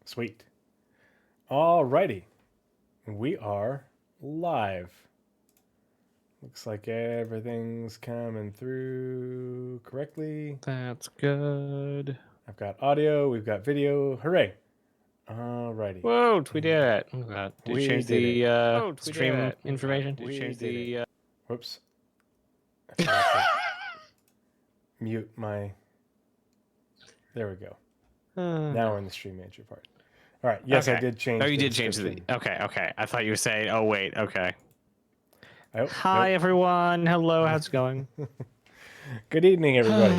Sweet. Alrighty. We are live. Looks like everything's coming through correctly. That's good. I've got audio, we've got video. Hooray. Alrighty. Whoa, we did it. Oh, God. Did We you change did the it. stream information? Did We you change did the... Whoops. I forgot to mute my... There we go. Now we're in the stream manager part. All right. Yes, Okay. I did change. Oh, you the did change the... description. Okay. I thought you were saying... Oh, wait. Okay. Hi, Nope. everyone. Hello. How's it going? Good evening, everybody.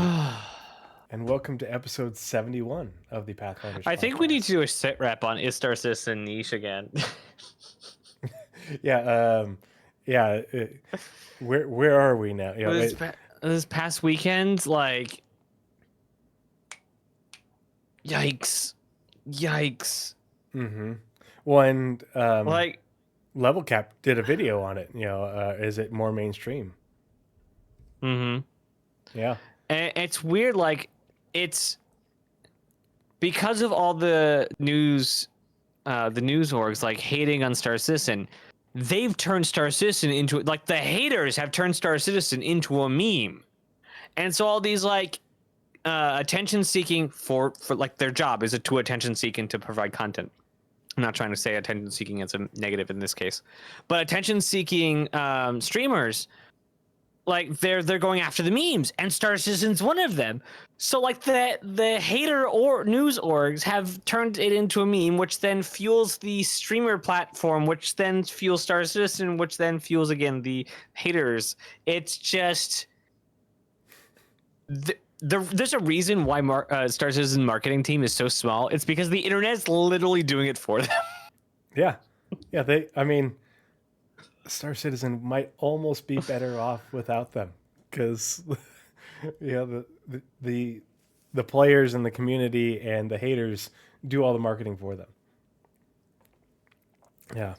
And welcome to episode 71 of the Pathfinders I think podcast. we need to do a sit rep on Star Citizen niche again. Yeah. Where are we now? Yeah. This past weekend, like... Yikes. Mm-hmm. Well, and Like... Level Cap did a video on it. Is it more mainstream? Mm-hmm. Yeah. And it's weird, like, it's because of all the news orgs like hating on Star Citizen, they've turned Star Citizen into, like, the haters have turned Star Citizen into a meme. And so all these, like, attention seeking for like, their job is to attention seeking to provide content. I'm not trying to say attention seeking is a negative in this case, but attention seeking streamers, like, they're going after the memes, and Star Citizen's one of them. So, like, the hater or news orgs have turned it into a meme, which then fuels the streamer platform, which then fuels Star Citizen, which then fuels again the haters. It's just there's a reason why Star Citizen marketing team is so small. It's because the internet is literally doing it for them. Yeah. Star Citizen might almost be better off without them, because the players and the community and the haters do all the marketing for them. Yeah.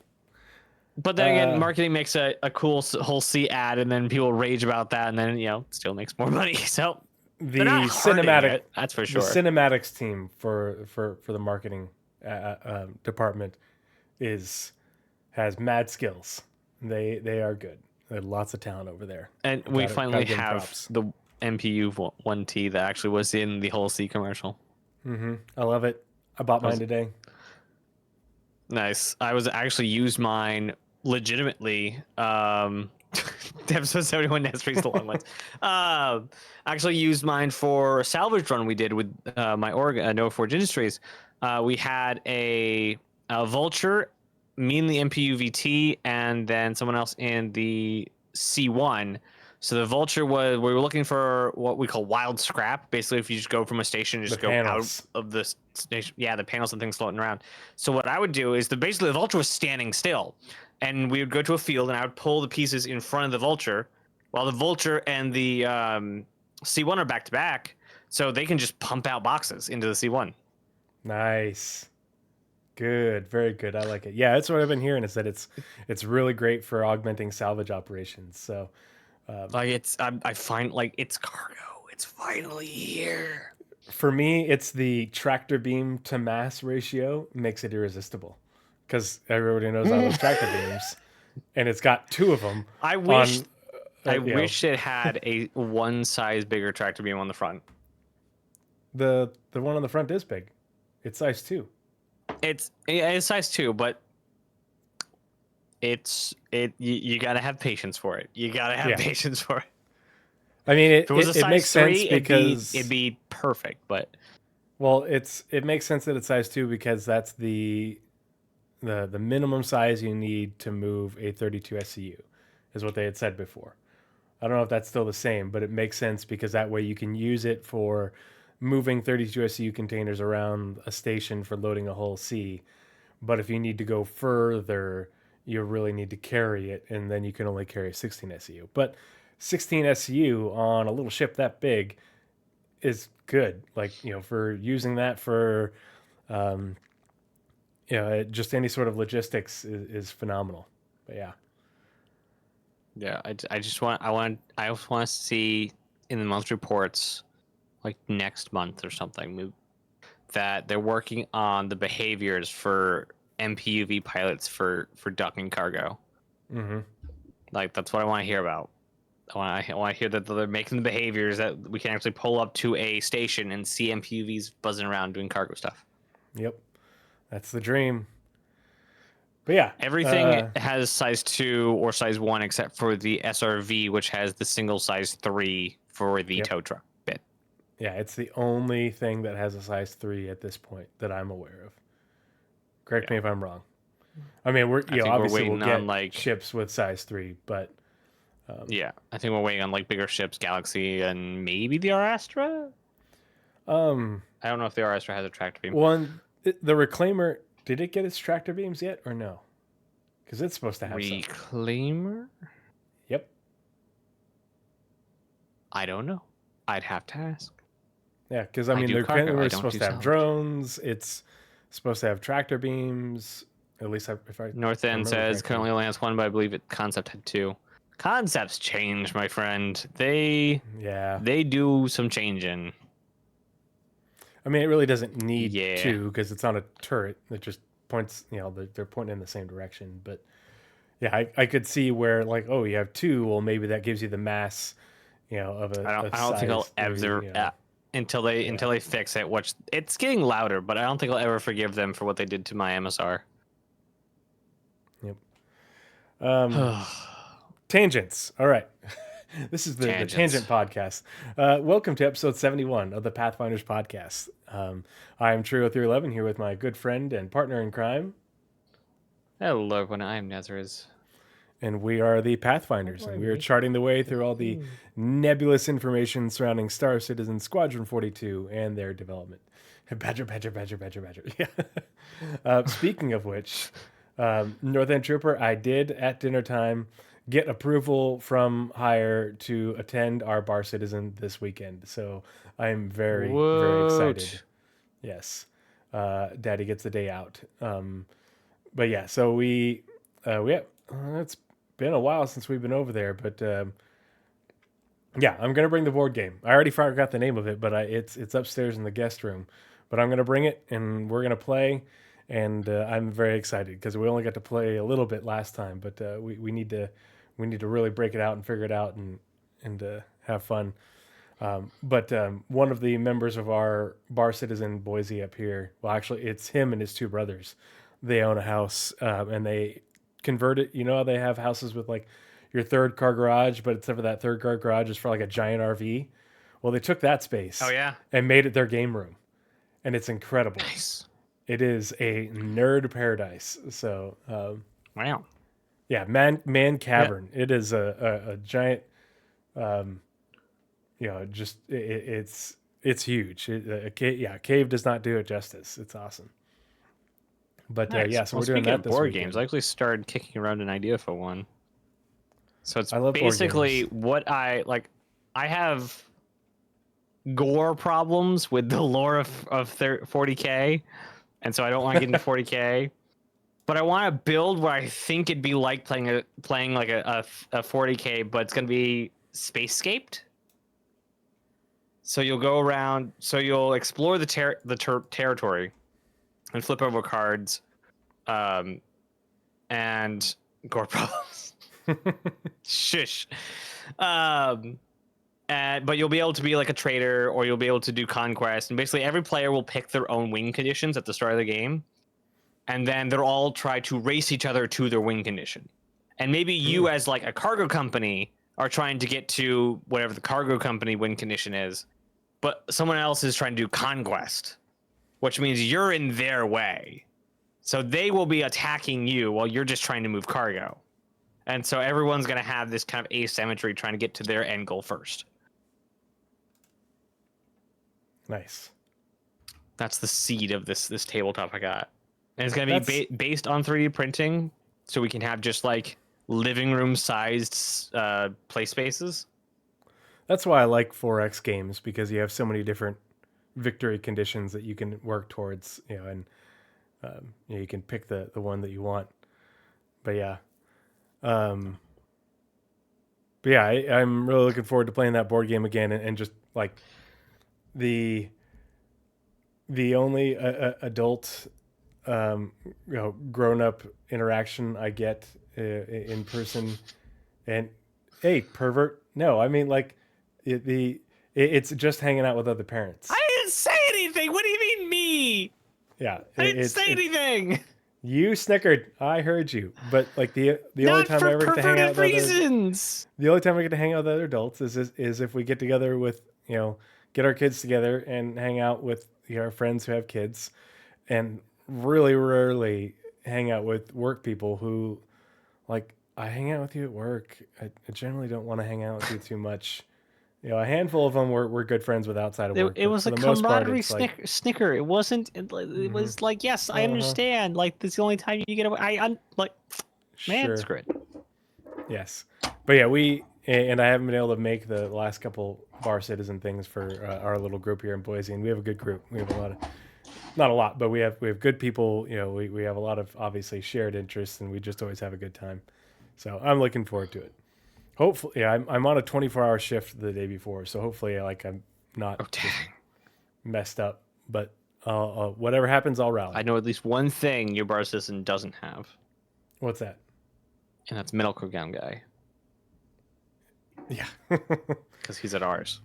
But then again, marketing makes a cool whole C ad, and then people rage about that, and then still makes more money. So the cinematic, that's for sure. The cinematics team for the marketing department has mad skills. They are good. They have lots of talent over there. And we finally have the MPU 1T that actually was in the whole C commercial. Mm-hmm. I love it. I bought mine today. Nice. I was actually used mine legitimately. Episode 71 Nazeris, the long ones. Actually used mine for a salvage run we did with my org, No Forge Industries. We had a vulture, me in the MPU VT, and then someone else in the C1. So the vulture we were looking for what we call wild scrap. Basically, if you just go from a station, just go out of the station. Yeah, the panels and things floating around. So what I would do is basically the vulture was standing still, and we would go to a field, and I would pull the pieces in front of the vulture, while the vulture and the C1 are back to back, so they can just pump out boxes into the C1. Nice. Good, very good. I like it. Yeah, that's what I've been hearing, is that it's really great for augmenting salvage operations. So, I find, like, it's cargo. It's finally here. For me, it's the tractor beam to mass ratio makes it irresistible, because everybody knows I love tractor beams, and it's got two of them. I wish it had a one size bigger tractor beam on the front. The one on the front is big. It's size 2. It's size 2, but you gotta have patience for it. You gotta have patience for it. I mean, if it was a size makes 3, sense because it'd be perfect, but it makes sense that it's size 2, because that's the minimum size you need to move a 32 SCU, is what they had said before. I don't know if that's still the same, but it makes sense, because that way you can use it for moving 32 SCU containers around a station for loading a whole C. But if you need to go further, you really need to carry it, and then you can only carry 16 SCU. But 16 SCU on a little ship that big is good. Like, for using that for, just any sort of logistics is phenomenal. But yeah. Yeah, I just want to see in the month reports, like next month or something, that they're working on the behaviors for MPUV pilots for docking cargo. Mm-hmm. Like that's what I want to hear about. I want to hear that they're making the behaviors that we can actually pull up to a station and see MPUVs buzzing around doing cargo stuff. Yep, that's the dream. But yeah, Everything has size 2 or size 1 except for the SRV, which has the single size 3 for the tow truck bit. Yeah, it's the only thing that has a size 3 at this point that I'm aware of. Correct me if I'm wrong. I mean, obviously we'll get ships with size 3, but yeah, I think we're waiting on like bigger ships, Galaxy, and maybe the Astra. I don't know if the Astra has a tractor beam. The Reclaimer, did it get its tractor beams yet or no? Because it's supposed to have Reclaimer. Yep. I don't know. I'd have to ask. Yeah, because I mean, the Reclaimer is supposed to have drones. It's supposed to have tractor beams. At least if I North End says currently only has 1, but I believe Concept had 2. Concepts change, my friend. They do some changing. I mean, it really doesn't need to because it's on a turret that just points. They're pointing in the same direction. But yeah, I could see where like, oh, you have 2. Well, maybe that gives you the mass, of a. I don't think I'll ever until they fix it. Which it's getting louder, but I don't think I'll ever forgive them for what they did to my MSR. Yep. Tangents. All right. This is the Tangent Podcast. Welcome to episode 71 of the Pathfinders Podcast. I am Tree0311 here with my good friend and partner in crime. Hello, everyone. I am Nazeris. And we are the Pathfinders, and we are charting the way through all the nebulous information surrounding Star Citizen, Squadron 42, and their development. Badger. Yeah. Speaking of which, North End Trooper, I did at dinner time get approval from Hire to attend our Bar Citizen this weekend. So I'm very excited. Yes. Daddy gets the day out. But yeah, so it's been a while since we've been over there, but yeah, I'm going to bring the board game. I already forgot the name of it, but it's upstairs in the guest room. But I'm going to bring it and we're going to play. And I'm very excited because we only got to play a little bit last time, but we need to really break it out and figure it out and have fun. But one of the members of our Bar Citizen Boise up here, well, actually, it's him and his 2 brothers. They own a house and they convert it. You know how they have houses with like your 3rd car garage, but except for that 3rd car garage is for like a giant RV. Well, they took that space and made it their game room, and it's incredible. Nice. It is a nerd paradise. So, wow. Yeah, man cavern. Yeah. It is a giant, just it's huge. A cave does not do it justice. It's awesome. But nice. So we're doing that this board weekend. Games. I actually started kicking around an idea for one. So it's basically what I have gore problems with the lore of 40K. And so I don't want to get into 40K, but I want to build what I think it'd be like playing like a 40K, but it's going to be spacescaped. So you'll go around, so you'll explore the territory and flip over cards, and gore problems. Shush. But you'll be able to be like a trader, or you'll be able to do conquest, and basically every player will pick their own win conditions at the start of the game, and then they'll all try to race each other to their win condition. And maybe you as like a cargo company are trying to get to whatever the cargo company win condition is, but someone else is trying to do conquest, which means you're in their way. So they will be attacking you while you're just trying to move cargo. And so everyone's going to have this kind of asymmetry trying to get to their end goal first. Nice. That's the seed of this tabletop I got. And it's going to be based on 3D printing, so we can have just like living room sized play spaces. That's why I like 4X games, because you have so many different victory conditions that you can work towards, and you can pick the one that you want. But yeah. I'm really looking forward to playing that board game again and just like the the only adult, grown up interaction I get in person. And hey, pervert. No, I mean like it's just hanging out with other parents. I didn't say anything. What do you mean me? Yeah, I didn't say anything. You snickered. I heard you. But like the only Not time for I ever get to hang out with reasons. the only time I get to hang out with other adults is if we get together with get our kids together and hang out with our friends who have kids, and really rarely hang out with work people who like I hang out with you at work. I generally don't want to hang out with you too much. A handful of them we're good friends with outside of work. It But was for a the most part, camaraderie it's like, snicker. It wasn't. It was like, yes, I understand. Like, this is the only time you get away. I'm like, man, sure, screw it. yes, but yeah, and I haven't been able to make the last couple Bar Citizen things for our little group here in Boise, and we have a good group. We have a lot of, not a lot, but we have good people. We have a lot of obviously shared interests, and we just always have a good time. So I'm looking forward to it. Hopefully, yeah, I'm on a 24-hour shift the day before, so hopefully, like I'm not just messed up. But whatever happens, I'll rally. I know at least one thing your bar citizen doesn't have, What's that? and that's medical gown guy. Yeah. Because he's at ours.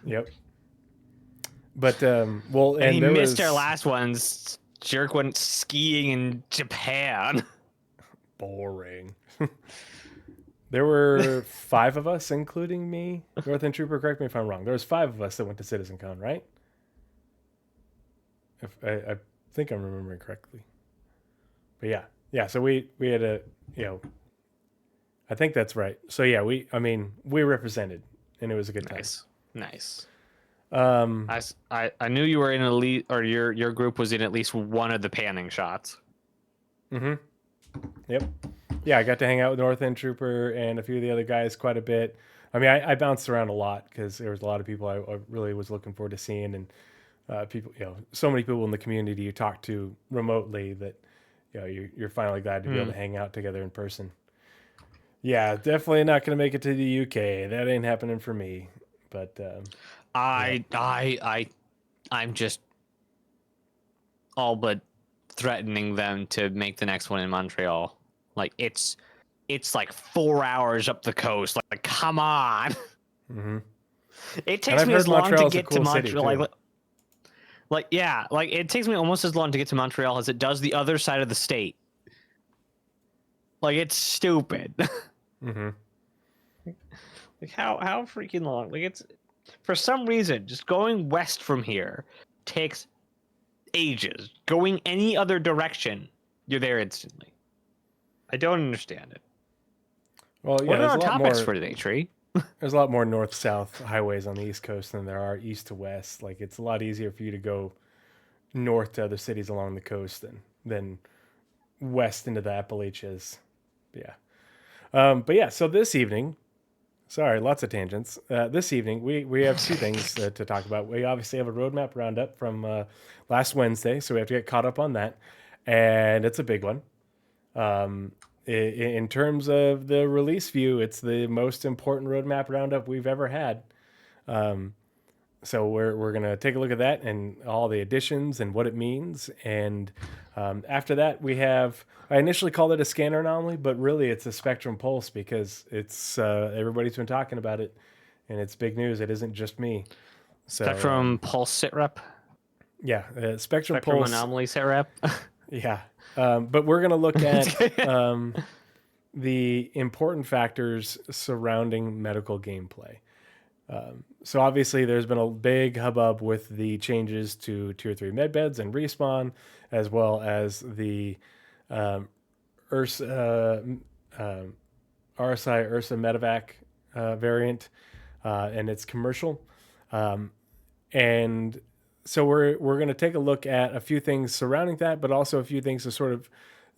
Yep. But well, And he there missed was our last ones. Jerk went skiing in Japan. boring. There were 5 of us, including me. North End Trooper, correct me if I'm wrong. There was 5 of us that went to CitizenCon, right? If I think I'm remembering correctly. But yeah. So we had a I think that's right. So yeah, we represented, and it was a good time. Nice. I knew you were in elite, or your group was in at least one of the panning shots. Mm-hmm. Yep. Yeah, I got to hang out with North End Trooper and a few of the other guys quite a bit. I mean, I bounced around a lot because there was a lot of people I really was looking forward to seeing, and people, so many people in the community you talk to remotely that, you're finally glad to be able to hang out together in person. Yeah, definitely not going to make it to the UK. That ain't happening for me. But I'm just all but threatening them to make the next one in Montreal. Like, it's like 4 hours up the coast. Like come on. Mm-hmm. It takes me as long to get to Montreal. Like it takes me almost as long to get to Montreal as it does the other side of the state. Like, it's stupid. Mm-hmm. Like, how freaking long? Like, it's, for some reason, just going west from here takes ages. Going any other direction, you're there instantly. I don't understand it. Well, yeah, what are our topics for today, Tree? There's a lot more north-south highways on the East Coast than there are east to west. Like, it's a lot easier for you to go north to other cities along the coast than west into the Appalachians. But yeah, so this evening, sorry, lots of tangents. This evening, we have 2 things to talk about. We obviously have a Roadmap Roundup from last Wednesday, so we have to get caught up on that. And it's a big one. In terms of the release view, it's the most important Roadmap Roundup we've ever had. So we're going to take a look at that and all the additions and what it means. And after that, I initially called it a scanner anomaly, but really it's a spectrum pulse because it's everybody's been talking about it, and it's big news. It isn't just me. So, Spectrum pulse sitrep. Yeah, spectrum Spectrum pulse anomaly sitrep. Yeah, but we're going to look at the important factors surrounding medical gameplay. So obviously there's been a big hubbub with the changes to Tier 3 medbeds and respawn, as well as the RSI Ursa medevac variant, and its commercial. And so we're going to take a look at a few things surrounding that, but also a few things to sort of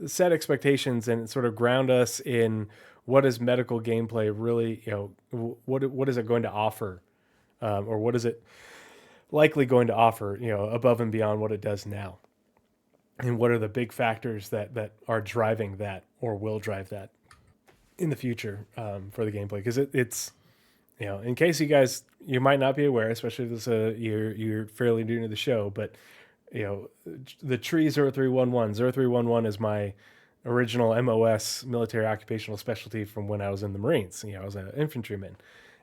set expectations and sort of ground us in what is medical gameplay really, what is it going to offer, or what is it likely going to offer, above and beyond what it does now, and what are the big factors that are driving that or will drive that in the future for the gameplay, because it's in case you might not be aware, especially if you're fairly new to the show, but the Tree0311. 0311 is my original MOS, military occupational specialty, from when I was in the Marines. I was an infantryman,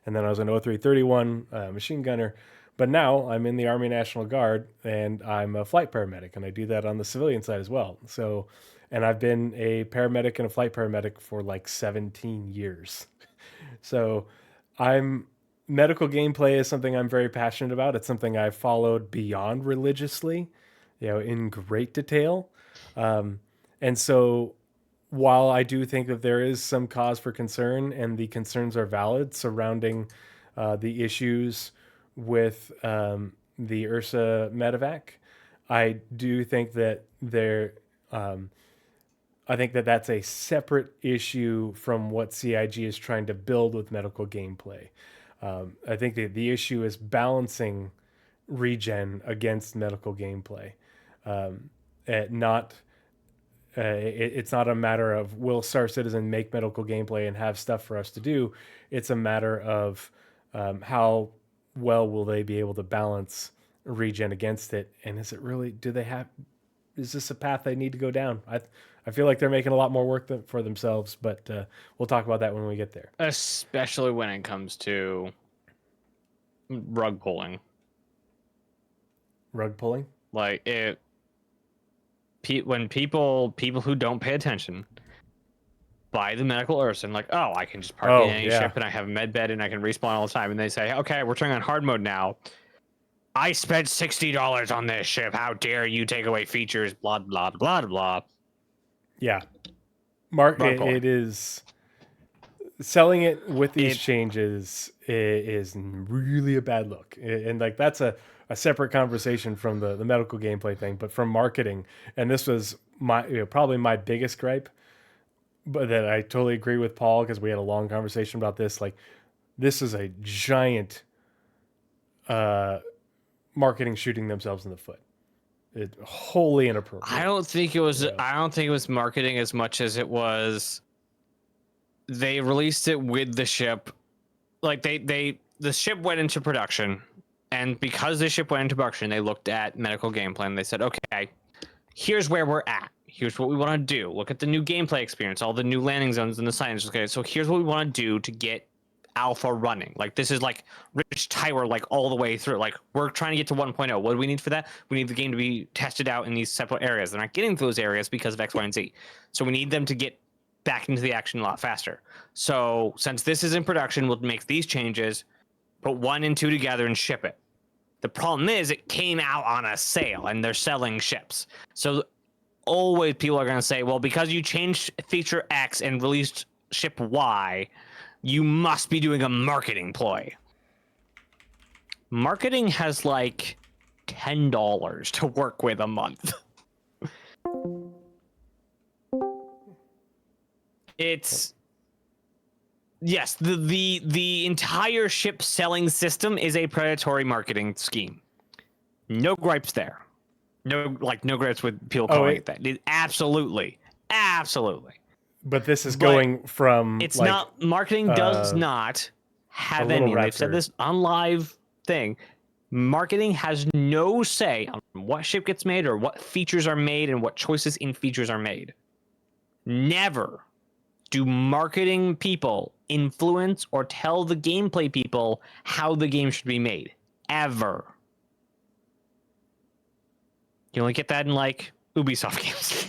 and then I was an 0331 machine gunner. But now I'm in the Army National Guard, and I'm a flight paramedic, and I do that on the civilian side as well. So, and I've been a paramedic and a flight paramedic for like 17 years. So, I'm medical gameplay is something I'm very passionate about. It's something I've followed beyond religiously, in great detail. And so, while I do think that there is some cause for concern, and the concerns are valid surrounding the issues with the Ursa medevac, I do think that I think that that's a separate issue from what CIG is trying to build with medical gameplay. I think that the issue is balancing regen against medical gameplay. It's not a matter of will Star Citizen make medical gameplay and have stuff for us to do. It's a matter of how well will they be able to balance regen against it, and is this a path they need to go down? I feel like they're making a lot more work for themselves, but we'll talk about that when we get there. Especially when it comes to rug pulling. Rug pulling? Like when people who don't pay attention buy the medical Ursa and like, oh, I can just park in any ship and I have a med bed and I can respawn all the time. And they say, okay, we're turning on hard mode now. I spent $60 on this ship. How dare you take away features? Blah blah blah blah. Yeah, it is selling it with these changes is really a bad look, and like that's a separate conversation from the medical gameplay thing. But from marketing, and this was probably my biggest gripe, but that I totally agree with Paul, because we had a long conversation about this. Like, this is a giant marketing shooting themselves in the foot. It's wholly inappropriate. I don't think it was marketing as much as it was they released it with the ship. Like the ship went into production, and because the ship went into production, they looked at medical gameplay and they said, okay, here's where we're at. Here's what we want to do. Look at the new gameplay experience, all the new landing zones and the signs. Okay, so here's what we want to do to get alpha running. Like, this is like Rich Tyler, like all the way through. Like, we're trying to get to 1.0. What do we need for that? We need the game to be tested out in these separate areas. They're not getting to those areas because of X, Y, and Z. So we need them to get back into the action a lot faster. So since this is in production, we'll make these changes, put 1 and 2 together and ship it. The problem is it came out on a sale and they're selling ships. So always people are going to say, well, because you changed feature X and released ship Y, you must be doing a marketing ploy. Marketing has like $10 to work with a month. It's yes, the entire ship selling system is a predatory marketing scheme. No gripes there. No gripes with people calling it that. Absolutely. But this is going from it's like, not marketing does not have any. They've said this on live thing. Marketing has no say on what ship gets made or what features are made and what choices in features are made. Never do marketing people influence or tell the gameplay people how the game should be made. Ever. You only get that in like Ubisoft games.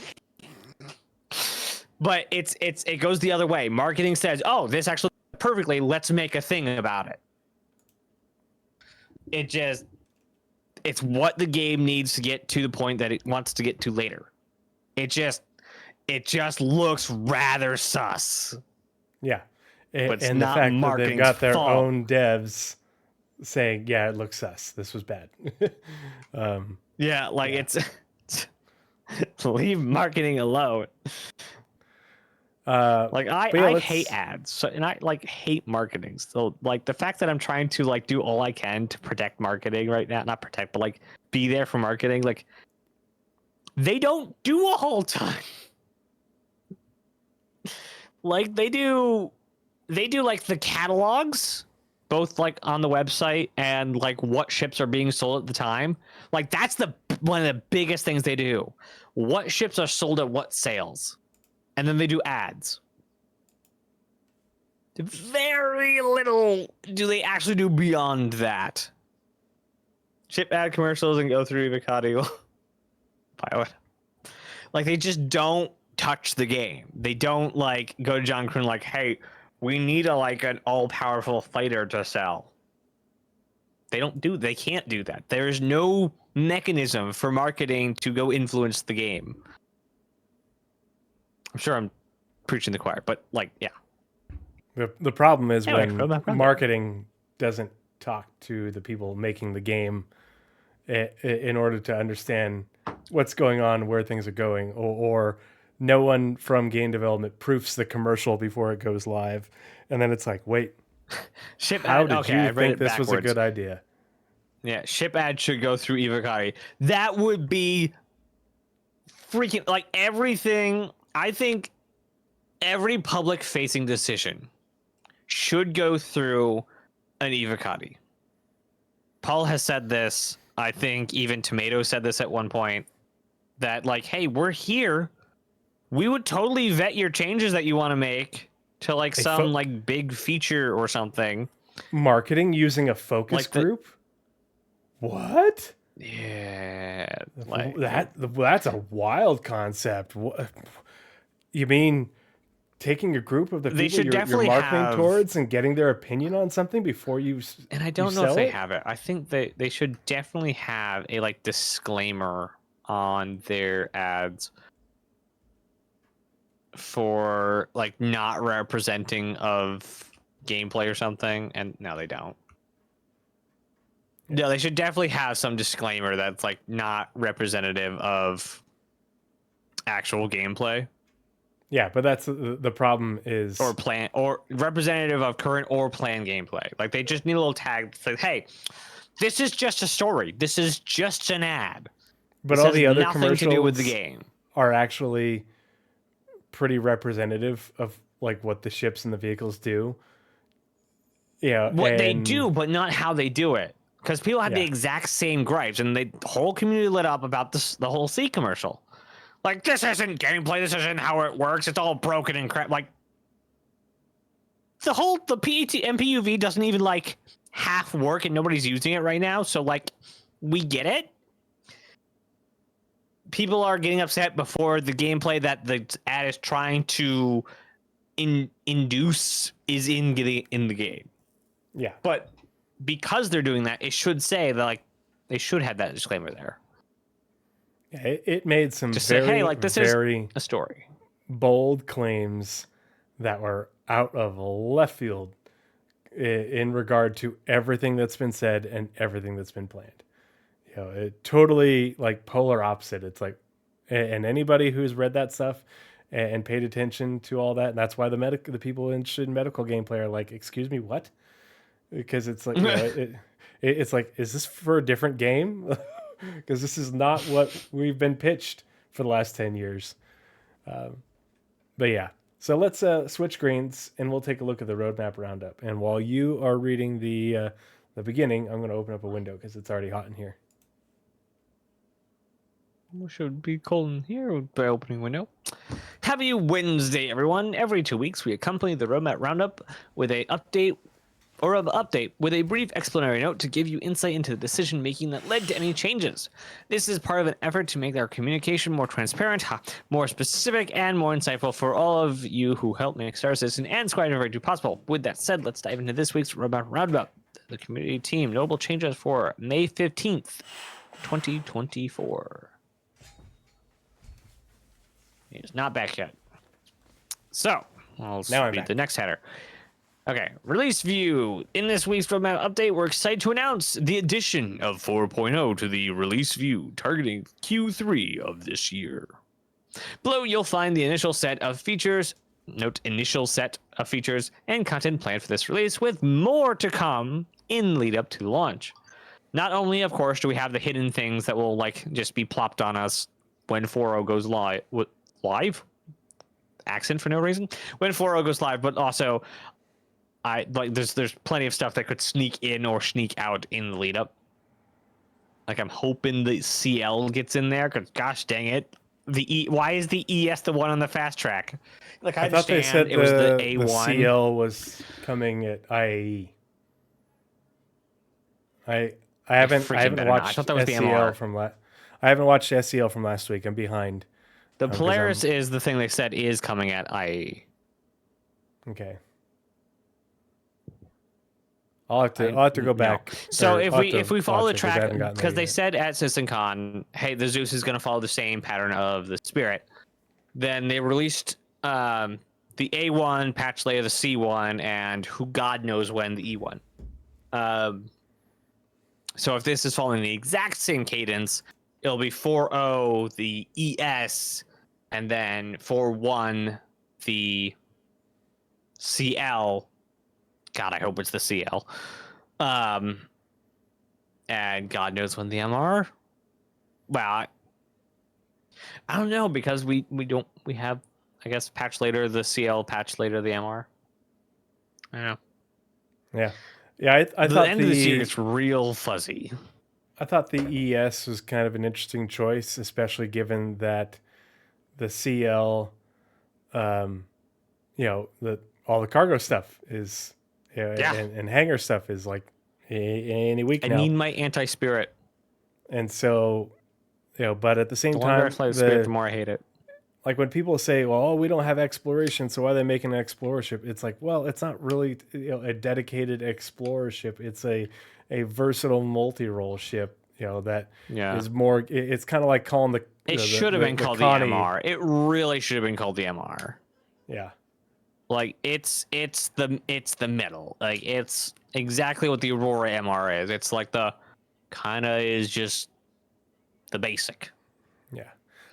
But it goes the other way. Marketing says, "Oh, this actually perfectly. Let's make a thing about it." It's what the game needs to get to the point that it wants to get to later. It just looks rather sus. Yeah, but and the fact that they've got their own devs saying, "Yeah, it looks sus. This was bad." It's leave marketing alone. I hate ads, and I hate marketing. So like the fact that I'm trying to do all I can to protect marketing right now, not protect, but be there for marketing, they don't do a whole ton. They do the catalogs, both on the website and what ships are being sold at the time. That's the one of the biggest things they do. What ships are sold at what sales? And then they do ads. Very little do they actually do beyond that. Ship ad commercials and go through Evocati pilot. Like, they just don't touch the game. They don't like go to John Kroon like, hey, we need an all-powerful fighter to sell. They can't do that. There is no mechanism for marketing to go influence the game. I'm sure I'm preaching the choir, but yeah. The problem is Anyway, when marketing doesn't talk to the people making the game in order to understand what's going on, where things are going, or no one from game development proofs the commercial before it goes live. And then it's like, wait, how did you think this was a good idea? Yeah, ship ad should go through Evocati. That would be freaking everything. I think every public facing decision should go through an Evocati. Paul has said this. I think even Tomato said this at one point, that hey, we're here. We would totally vet your changes that you want to make to some big feature or something. Marketing using a focus group? What? Yeah, that's a wild concept. You mean taking a group of the people you're marketing towards and getting their opinion on something before you and I don't know if they have it. I think they should definitely have a disclaimer on their ads for not representing of gameplay or something, and no, they don't. No, they should definitely have some disclaimer that's not representative of actual gameplay. Yeah, but that's the problem is or representative of current or planned gameplay. They just need a little tag that says, "Hey, this is just a story. This is just an ad." But all the other commercials to do with the game are actually pretty representative of what the ships and the vehicles do. Yeah, what they do, but not how they do it. Because people had the exact same gripes, and the whole community lit up about the whole C commercial. This isn't gameplay. This isn't how it works. It's all broken and crap. The MPUV doesn't even half work, and nobody's using it right now. So we get it. People are getting upset before the gameplay that the ad is trying to induce is in the game. Yeah, but because they're doing that, it should say that they should have that disclaimer there. Yeah, it made some just very, say, hey, this very is a story. Bold claims that were out of left field in regard to everything that's been said and everything that's been planned. It totally polar opposite. It's and anybody who's read that stuff and paid attention to all that, and that's why the people interested in medical gameplay are excuse me, what? Because it's it's is this for a different game? Because this is not what we've been pitched for the last 10 years. But yeah, so let's switch screens and we'll take a look at the Roadmap Roundup. And while you are reading the beginning, I'm going to open up a window because it's already hot in here. We should be cold in here by opening window. Happy Wednesday, everyone. Every 2 weeks, we accompany the Roadmap Roundup with an update with a brief explanatory note to give you insight into the decision making that led to any changes. This is part of an effort to make our communication more transparent, more specific, and more insightful for all of you who help make Star Citizen and Squadron do possible. With that said, let's dive into this week's Roadmap Roundup. The community team notable changes for May 15th, 2024. It's not back yet. So, I'll read the next header. Okay, release view. In this week's Roadmap update, we're excited to announce the addition of 4.0 to the release view, targeting Q3 of this year. Below, you'll find the initial set of features, and content planned for this release, with more to come in lead up to launch. Not only, of course, do we have the hidden things that will just be plopped on us when 4.0 goes live? Accent for no reason. When 4.0 goes live, but also there's plenty of stuff that could sneak in or sneak out in the lead up. Like I'm hoping the CL gets in there, because gosh dang it, why is the ES the one on the fast track? Like I I thought they understand said it was the the A1. CL was coming at IAE. I haven't Better not. I thought watched that was the SCL MR. from I haven't watched SCL from last week. I'm behind. The 'Cause Polaris is the thing they said is coming at IE. Okay. I'll have to go back. So or if I'll have we to follow the watch it 'cause I track, haven't gotten there because they yet. said at CitizenCon, hey, the Zeus is going to follow the same pattern of the Spirit. Then they released the A1 patch later, the C1, and who God knows when the E1. So if this is following the exact same cadence, it'll be 4.0 the ES, and then 4.1 the CL. God, I hope it's the CL. And God knows when the MR. Well, I don't know, because we have, I guess, patch later the CL, patch later the MR. I don't know. Yeah. Yeah, I The thought end of this year gets real fuzzy. I thought the ES was kind of an interesting choice, especially given that the CL, all the cargo stuff is, Yeah. and hangar stuff is like any week I now. need my anti-spirit. And so, but at the same The longer I time, play the spirit, the more I hate it. like when people say, well, we don't have exploration, so why are they making an explorer ship? It's like, well, it's not really a dedicated explorer ship. It's a versatile multi-role ship, that is more. It's kind of like calling it should have been called the MR. It really should have been called the MR. Yeah. Like it's the middle. Like it's exactly what the Aurora MR is. It's like the kind of is just the basic. Yeah.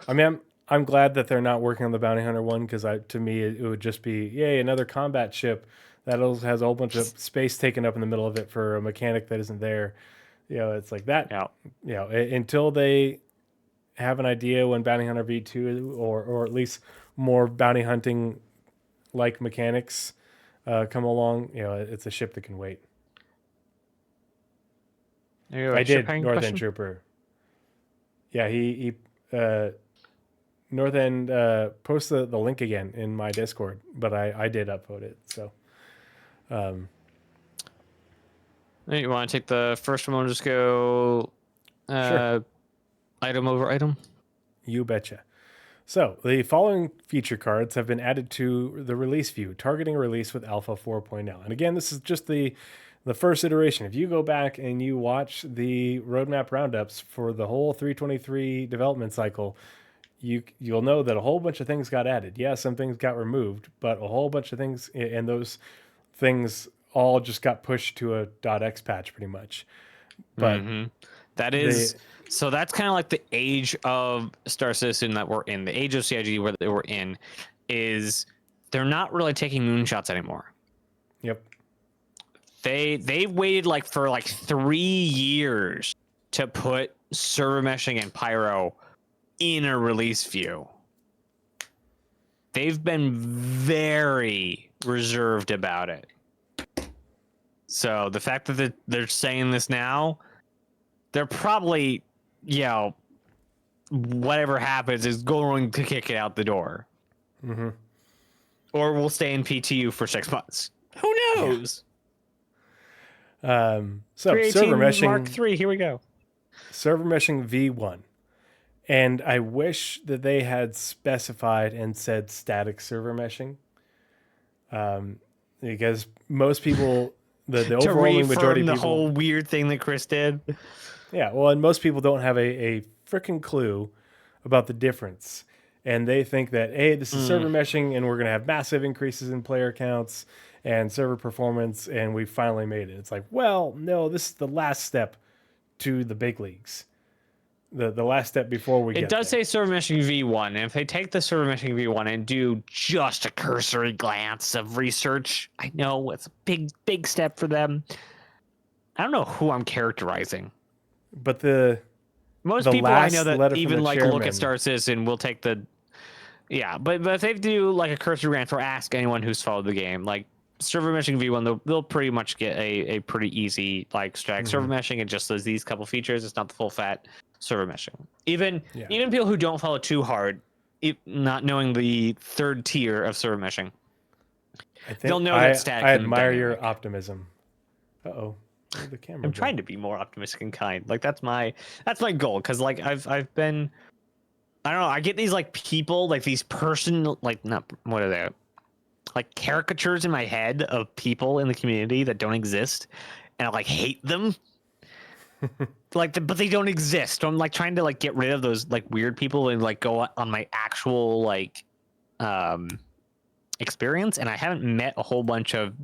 I mean, I'm glad that they're not working on the Bounty Hunter one, because to me it would just be, yay, another combat ship that has a whole bunch of space taken up in the middle of it for a mechanic that isn't there. It's like that. Yeah. Until they have an idea when Bounty Hunter V2 or at least more bounty hunting like mechanics come along, it's a ship that can wait. I did North End Trooper. Yeah, he North End post the link again in my Discord, but I did upvote it. So, you want to take the first one? Just go sure. Item over item. You betcha. So the following feature cards have been added to the release view, targeting a release with Alpha 4.0. And again, this is just the first iteration. If you go back and you watch the Roadmap Roundups for the whole 323 development cycle, you'll know that a whole bunch of things got added. Yeah, some things got removed, but a whole bunch of things, and those things all just got pushed to a .x patch pretty much. But that is so that's kind of like the age of Star Citizen that we're in. The age of CIG where they were in is they're not really taking moonshots anymore. Yep. They waited for 3 years to put server meshing and pyro in a release view. They've been very reserved about it. So the fact that they're saying this now, they're probably, whatever happens is going to kick it out the door. Mm-hmm. Or we'll stay in PTU for 6 months. Who knows? Yeah. So server meshing Mark III, here we go. Server meshing V1. And I wish that they had specified and said static server meshing. Because most people, the overwhelming majority of people, the whole weird thing that Chris did. Yeah, well, and most people don't have a freaking clue about the difference. And they think that, hey, this is server meshing and we're going to have massive increases in player counts and server performance, and we finally made it. It's like, well, no, this is the last step to the big leagues. The last step before we get there. It does say server meshing V1, and if they take the server meshing V1 and do just a cursory glance of research, I know it's a big step for them. I don't know who I'm characterizing. But most people I know that even look at Star Citizen will take the... Yeah, but if they do a cursory glance or ask anyone who's followed the game, server meshing V1, they'll pretty much get a pretty easy like static server Mm-hmm. meshing. It just does these couple features. It's not the full fat server meshing. Even Yeah. even people who don't follow too hard, not knowing the third tier of server meshing, they'll know that static I and admire your dynamic. optimism. Uh-oh. Where'd the camera I'm go? trying to be more optimistic and kind. Like that's my goal. Because like I've been, I don't know. I get these like people, like these person, like not what are they? Like caricatures in my head of people in the community that don't exist, and I like hate them. Like, but they don't exist. So I'm like trying to like get rid of those like weird people and like go on my actual like um experience. And I haven't met a whole bunch of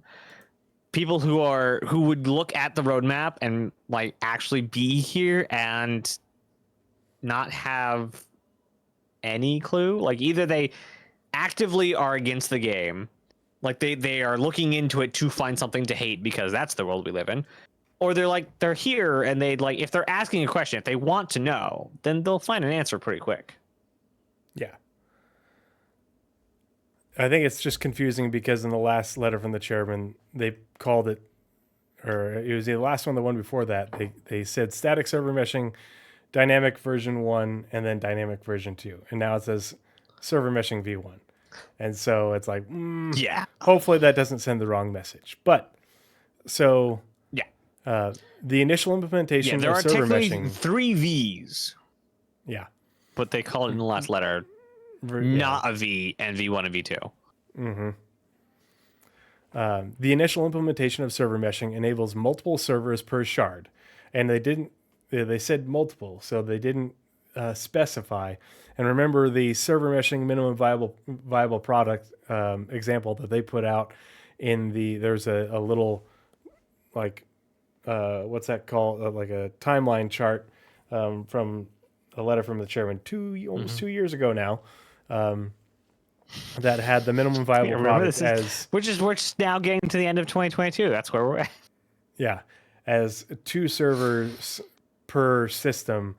people who would look at the roadmap and like actually be here and not have any clue. Like either they actively are against the game, like they are looking into it to find something to hate because that's the world we live in, or they're here and they like if they're asking a question, if they want to know, then they'll find an answer pretty quick. Yeah. I think it's just confusing because in the last letter from the chairman, they called it, or it was the last one, the one before that, they said static server meshing, dynamic version 1, and then dynamic version 2. And now it says server meshing V1. And so it's like, Yeah. hopefully that doesn't send the wrong message. But so Yeah. the initial Yeah. implementation There of are server technically meshing. 3 V's. Yeah. But they call it in the last letter not a V and V1 and V2. Mm-hmm. The initial implementation of server meshing enables multiple servers per shard, and they said multiple, so they didn't specify. And remember the server meshing minimum viable product example that they put out in there's a little like what's that called, like a timeline chart from a letter from the chairman almost 2 years ago now, that had the minimum viable product as we're just now getting to the end of 2022. That's where we're at. as 2 servers per system,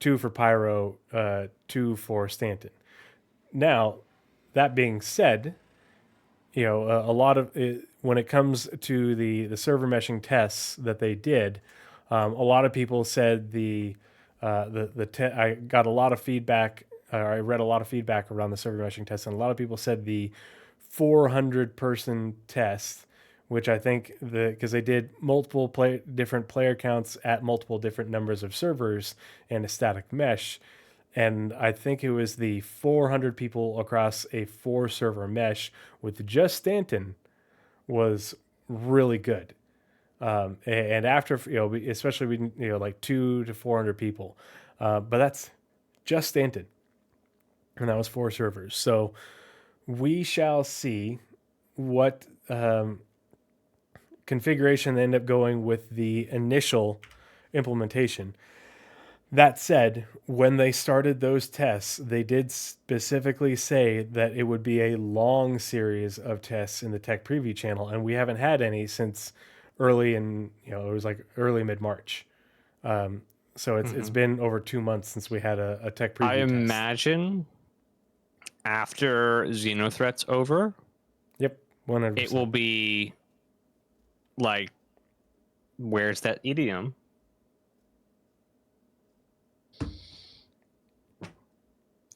2 for Pyro, 2 for Stanton. Now, that being said, a lot of it, when it comes to the server meshing tests that they did, a lot of people said I got a lot of feedback. I read a lot of feedback around the server meshing test, and a lot of people said the 400 person test, which I think because they did multiple different player counts at multiple different numbers of servers and a static mesh, and I think it was the 400 people across a 4 server mesh with just Stanton was really good. And after, especially like 200 to 400 people, but that's just Stanton, and that was 4 servers. So we shall see what configuration they end up going with the initial implementation. That said, when they started those tests, they did specifically say that it would be a long series of tests in the tech preview channel, and we haven't had any since early it was like early mid-March. So it's been over 2 months since we had a tech preview I test. imagine after Xenothreat's over, Yep, 100%. it will be like, where's that idiom?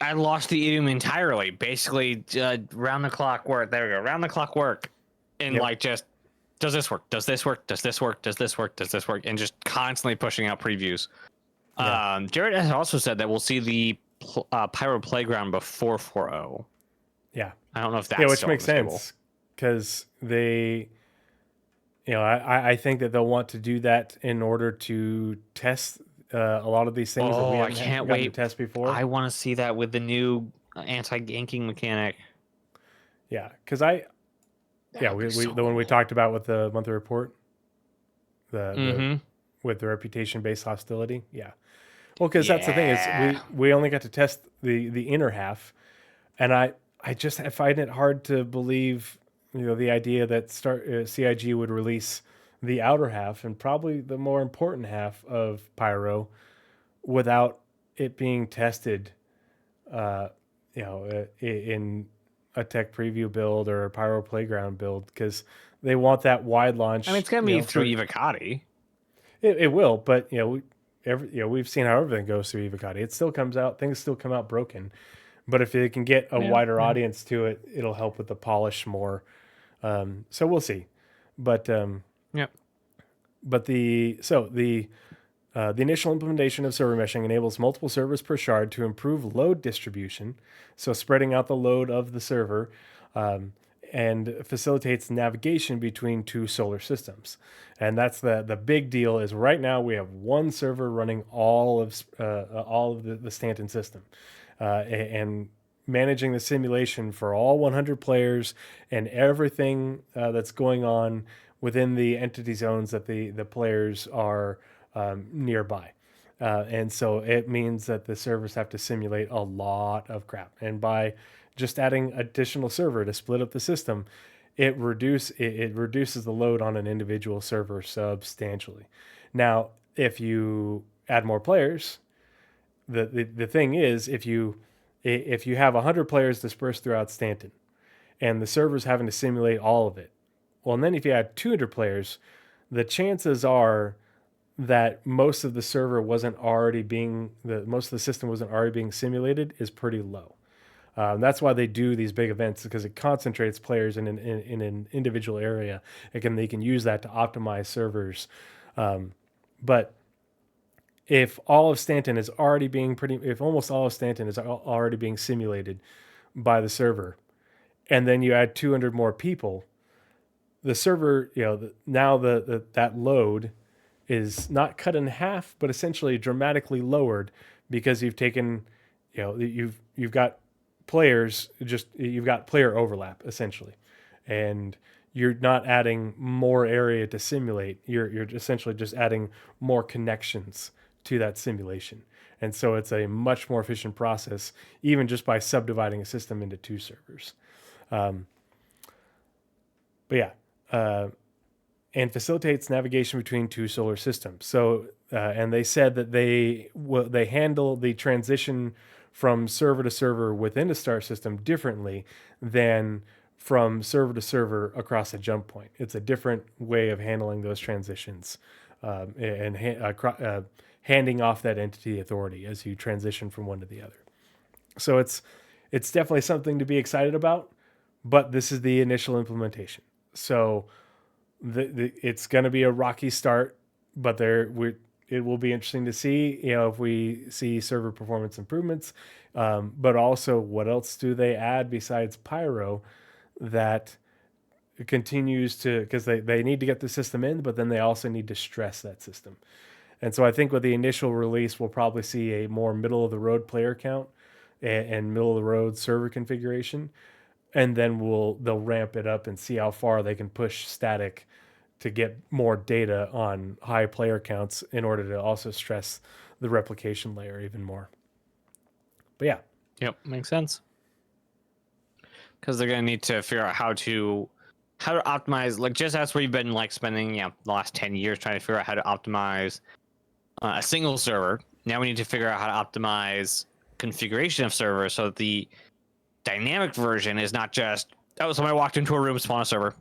I lost the idiom entirely. Basically, round the clock work. There we go. Round the clock work, and like just does this work? Does this work? Does this work? Does this work? Does this work? And just constantly pushing out previews. Yeah. Jared has also said that we'll see the Pyro Playground before 4.0. Yeah, I don't know if that's which makes sense because they, I think that they'll want to do that in order to test a lot of these things that we haven't gotten to test before. I want to see that with the new anti-ganking mechanic. Yeah, because the one we talked about with the monthly report, with the reputation-based hostility. Yeah, well, because that's the thing is we only got to test the inner half, and I just find it hard to believe the idea that CIG would release the outer half and probably the more important half of Pyro without it being tested, in a tech preview build or a Pyro Playground build because they want that wide launch. I mean, it's gonna be through Evocati. It will, but we've seen how everything goes through Evocati. It still comes out, things still come out broken. But if they can get a wider audience to it, it'll help with the polish more. So we'll see. But Yep. but the initial implementation of server meshing enables multiple servers per shard to improve load distribution, so spreading out the load of the server, and facilitates navigation between two solar systems. And that's the big deal. Is right now we have one server running all of the Stanton system, and managing the simulation for all 100 players and everything that's going on within the entity zones that the players are nearby. And so it means that the servers have to simulate a lot of crap. And by just adding additional server to split up the system, it reduces the load on an individual server substantially. Now, if you add more players, the thing is, if you have 100 players dispersed throughout Stanton, and the server's having to simulate all of it, well, and then if you add 200 players, the chances are that most of the system wasn't already being simulated is pretty low. That's why they do these big events, because it concentrates players in an individual area. Again, they can use that to optimize servers. But if all of Stanton is already being if almost all of Stanton is already being simulated by the server, and then you add 200 more people, the server, now that load is not cut in half, but essentially dramatically lowered, because you've taken, you've got players, you've got player overlap essentially, and you're not adding more area to simulate. You're essentially just adding more connections to that simulation. And so it's a much more efficient process, even just by subdividing a system into two servers. And facilitates navigation between two solar systems. So, and they said that they handle the transition from server to server within a star system differently than from server to server across a jump point. It's a different way of handling those transitions, and handing off that entity authority as you transition from one to the other. So it's definitely something to be excited about, but this is the initial implementation. So it's going to be a rocky start, but it will be interesting to see, if we see server performance improvements, but also what else do they add besides Pyro that continues to, because they need to get the system in, but then they also need to stress that system. And so I think with the initial release, we'll probably see a more middle of the road player count and middle of the road server configuration. And then they'll ramp it up and see how far they can push static to get more data on high player counts in order to also stress the replication layer even more. But yeah. Yep, makes sense. Because they're gonna need to figure out how to optimize, like, just as we've been spending the last 10 years trying to figure out how to optimize a single server. Now we need to figure out how to optimize configuration of servers so that the dynamic version is not just, oh, somebody walked into a room, spawn a server.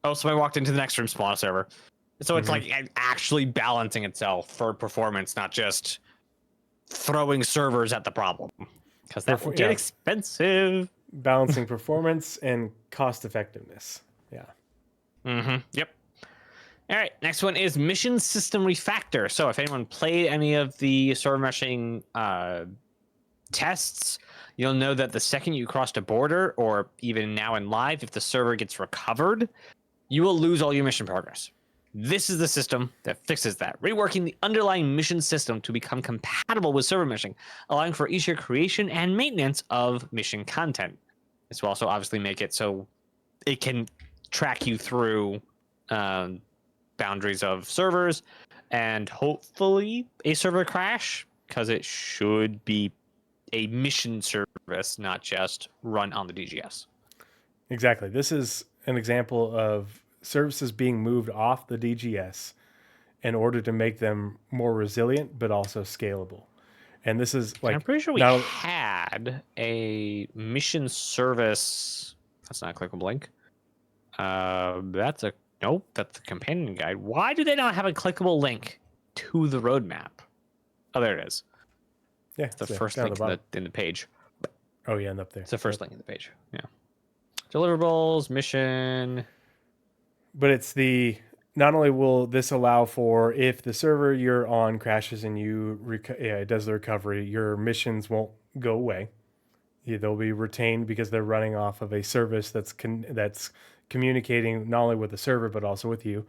Oh, somebody walked into the next room, spawn a server. So it's like actually balancing itself for performance, not just throwing servers at the problem, because that will get expensive. Balancing performance and cost effectiveness. Yeah. Yep. All right. Next one is Mission System Refactor. So if anyone played any of the server meshing tests, you'll know that the second you crossed a border, or even now in live, if the server gets recovered, you will lose all your mission progress. This is the system that fixes that, reworking the underlying mission system to become compatible with server meshing, allowing for easier creation and maintenance of mission content. This will also obviously make it so it can track you through boundaries of servers and hopefully a server crash, because it should be a mission service, not just run on the DGS. Exactly. This is an example of services being moved off the DGS in order to make them more resilient, but also scalable. And this is like I'm pretty sure we now had a mission service. That's not a clickable link. That's a nope. That's the companion guide. Why do they not have a clickable link to the roadmap? Oh, there it is. yeah, It's the so first down link the bottom. in the page. Oh yeah, and up there. It's the first link in the page. Yeah. Deliverables, mission. But it's the not only will this allow for if the server you're on crashes and it does the recovery, your missions won't go away. Yeah, they'll be retained because they're running off of a service that's communicating not only with the server but also with you,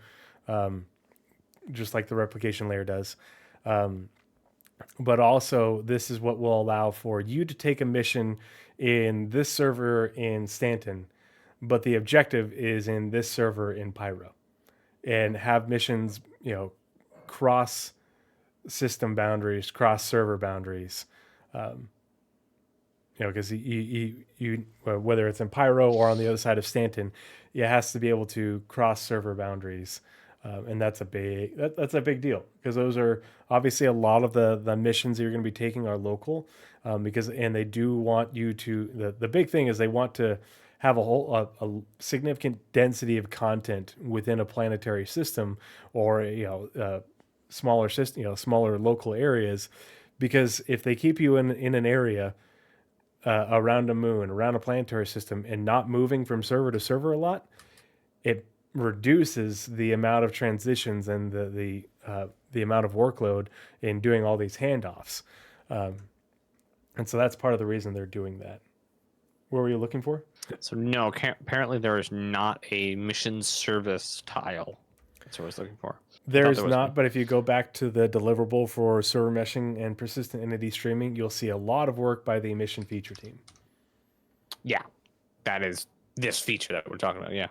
just like the replication layer does. But also, this is what will allow for you to take a mission in this server in Stanton, but the objective is in this server in Pyro, and have missions, cross system boundaries, cross server boundaries. Because whether it's in Pyro or on the other side of Stanton, it has to be able to cross server boundaries, and that's a big deal because those are obviously a lot of the missions that you're going to be taking are local, and they do want you to the big thing is they want to have a significant density of content within a planetary system or smaller system, smaller local areas, because if they keep you in an area around a moon, around a planetary system, and not moving from server to server a lot, it reduces the amount of transitions and the amount of workload in doing all these handoffs. And so that's part of the reason they're doing that. What were you looking for? So no, apparently there is not a mission service tile. That's what I was looking for. There's not, but if you go back to the deliverable for server meshing and persistent entity streaming, you'll see a lot of work by the mission feature team. Yeah, that is this feature that we're talking about. Yeah.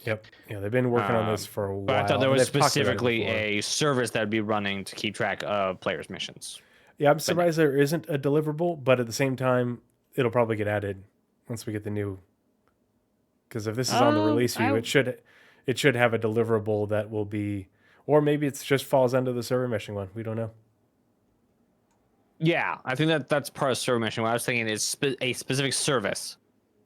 Yep. Yeah, they've been working on this for a while. But I thought there was specifically before. a service that would be running to keep track of players' missions. Yeah, I'm surprised there isn't a deliverable, but at the same time, it'll probably get added once we get the new. Because if this is on the release view, it should have a deliverable that will be, or maybe it just falls under the server meshing one. We don't know. Yeah, I think that's part of server meshing. What I was thinking is a specific service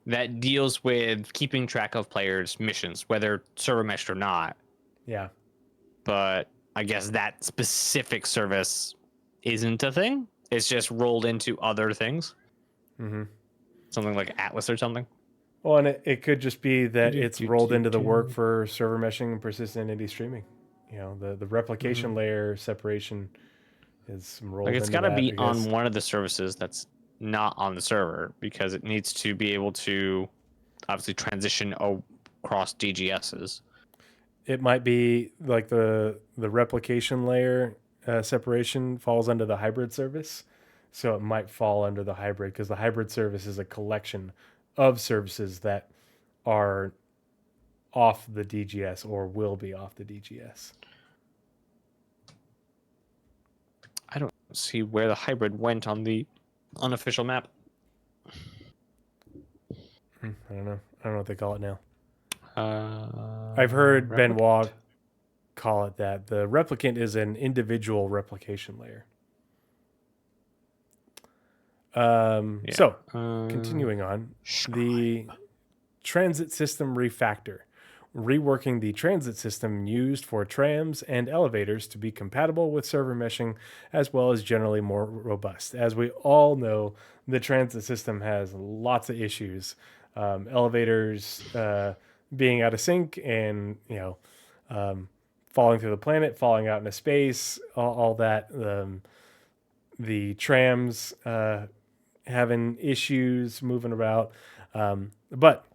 that deals with keeping track of players' missions, whether server meshed or not. Yeah. But I guess that specific service isn't a thing. It's just rolled into other things. Mm-hmm. Something like Atlas or something. Well, and it could just be that it's rolled into the work for server meshing and persistent entity streaming. The replication layer separation is rolled into that. It's got to be on one of the services that's not on the server because it needs to be able to obviously transition across DGSs. It might be like the replication layer separation falls under the hybrid service. So it might fall under the hybrid because the hybrid service is a collection of services that are off the DGS or will be off the DGS. I don't see where the hybrid went on the unofficial map. I don't know. I don't know what they call it now. I've heard Benoit call it that. The replicant is an individual replication layer. So, continuing on, the transit system refactor, reworking the transit system used for trams and elevators to be compatible with server meshing, as well as generally more robust. As we all know, the transit system has lots of issues. Elevators being out of sync and, falling through the planet, falling out into space, all that. The trams having issues moving about. But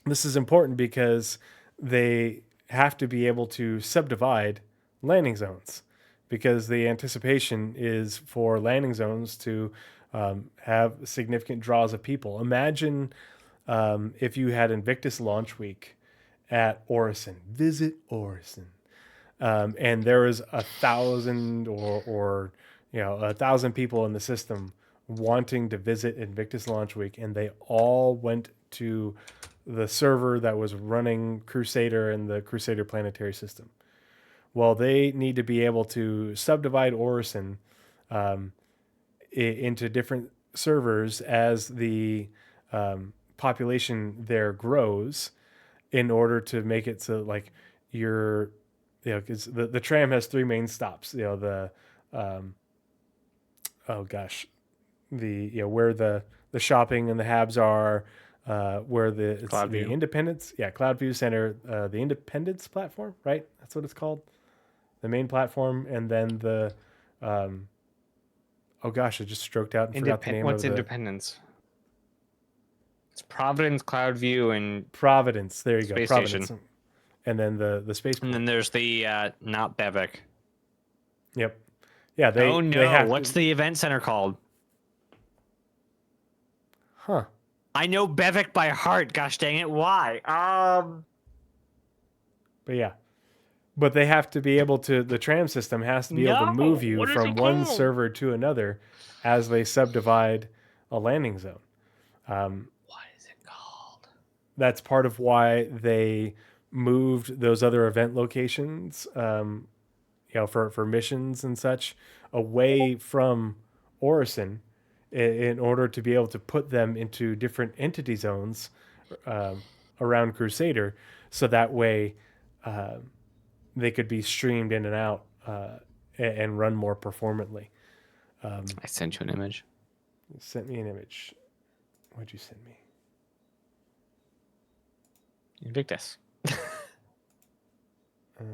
this is important because they have to be able to subdivide landing zones because the anticipation is for landing zones to have significant draws of people. Imagine if you had Invictus launch week at Orison. Visit Orison. And there was 1,000 or 1,000 people in the system wanting to visit Invictus launch week, and they all went to the server that was running Crusader and the Crusader planetary system. Well, they need to be able to subdivide Orison into different servers as the population there grows, in order to make it so like you're, because the tram has three main stops. Um, oh gosh, where the shopping and the habs are, where it's the Cloudview. Independence, Cloudview Center, the Independence platform, right? That's what it's called, the main platform, and then the oh gosh, I just stroked out and forgot the name What's of the Independence? It's Providence, Cloudview, and Providence. There you go, Space Providence, Station. and then the spaceport. And then there's the not Bevik. Yep. Yeah, Oh they no! have What's to, the event center called? huh? I know Bevik by heart. Gosh dang it! Why? But yeah, but they have to be able to. The tram system has to be able to No. move you What is from it one called? server to another as they subdivide a landing zone. What is it called? That's part of why they moved those other event locations, for missions and such, away from Orison, in order to be able to put them into different entity zones around Crusader, so that way they could be streamed in and out and run more performantly. I sent you an image. You sent me an image. What'd you send me? Invictus. I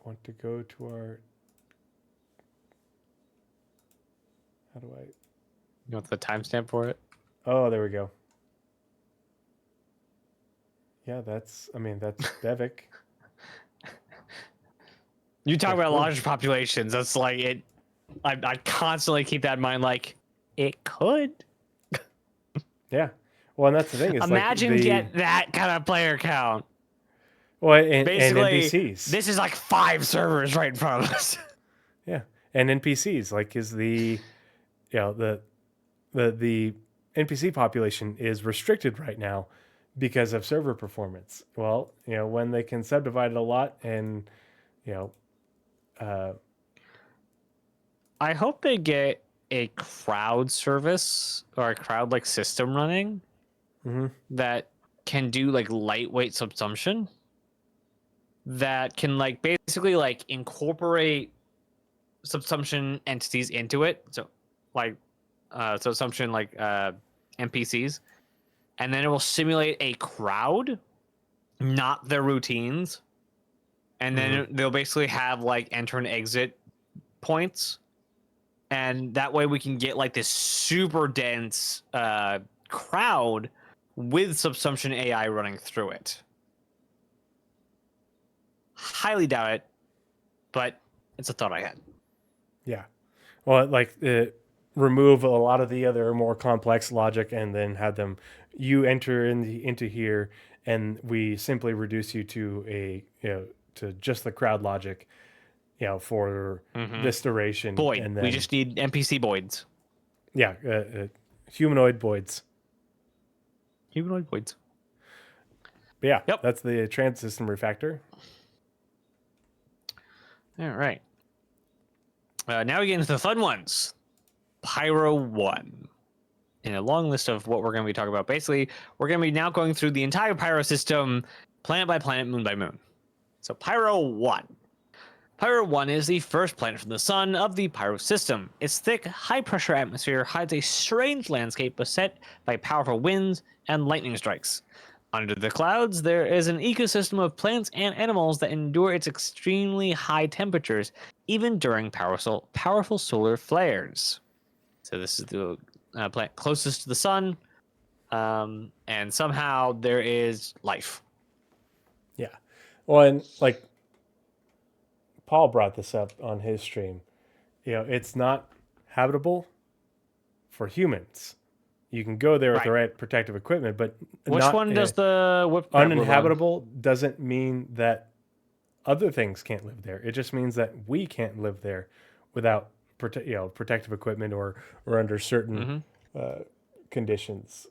want to go to our. How do I? You want the timestamp for it? Oh, there we go. Yeah, that's Bevik. You talk Yeah, about cool. large populations. That's like it. I constantly keep that in mind. Like it could. Yeah. Well, and that's the thing. Is Imagine like get that kind of player count. and Basically, NPCs. this is like 5 servers right in front of us. Yeah, and NPCs is the the NPC population is restricted right now because of server performance. Well, when they can subdivide it a lot, and I hope they get a crowd service or a crowd like system running that can do like lightweight subsumption, that can like basically like incorporate subsumption entities into it. So like subsumption like NPCs, and then it will simulate a crowd, not their routines. And then they'll basically have like enter and exit points, and that way we can get like this super dense crowd with subsumption AI running through it. Highly doubt it, but it's a thought I had. Yeah. Well, remove a lot of the other more complex logic, and then have them, you enter into here, and we simply reduce you to to just the crowd logic, for this duration. Boyd. And then We just need NPC Boyds. Humanoid Boyds. Humanoid Boyds. But yeah, Yep. that's the trans system refactor. All right. Now we get into the fun ones. Pyro 1. In a long list of what we're going to be talking about. Basically, we're going to be now going through the entire Pyro system, planet by planet, moon by moon. So Pyro 1. Pyro 1 is the first planet from the sun of the Pyro system. Its thick, high-pressure atmosphere hides a strange landscape beset by powerful winds and lightning strikes. Under the clouds, there is an ecosystem of plants and animals that endure its extremely high temperatures, even during powerful solar flares. So this is the planet closest to the sun, and somehow there is life. Yeah. Well, and Paul brought this up on his stream. It's not habitable for humans. You can go there with the right protective equipment, but Which one does the whip uninhabitable doesn't mean that other things can't live there. It just means that we can't live there without protective equipment or under certain conditions.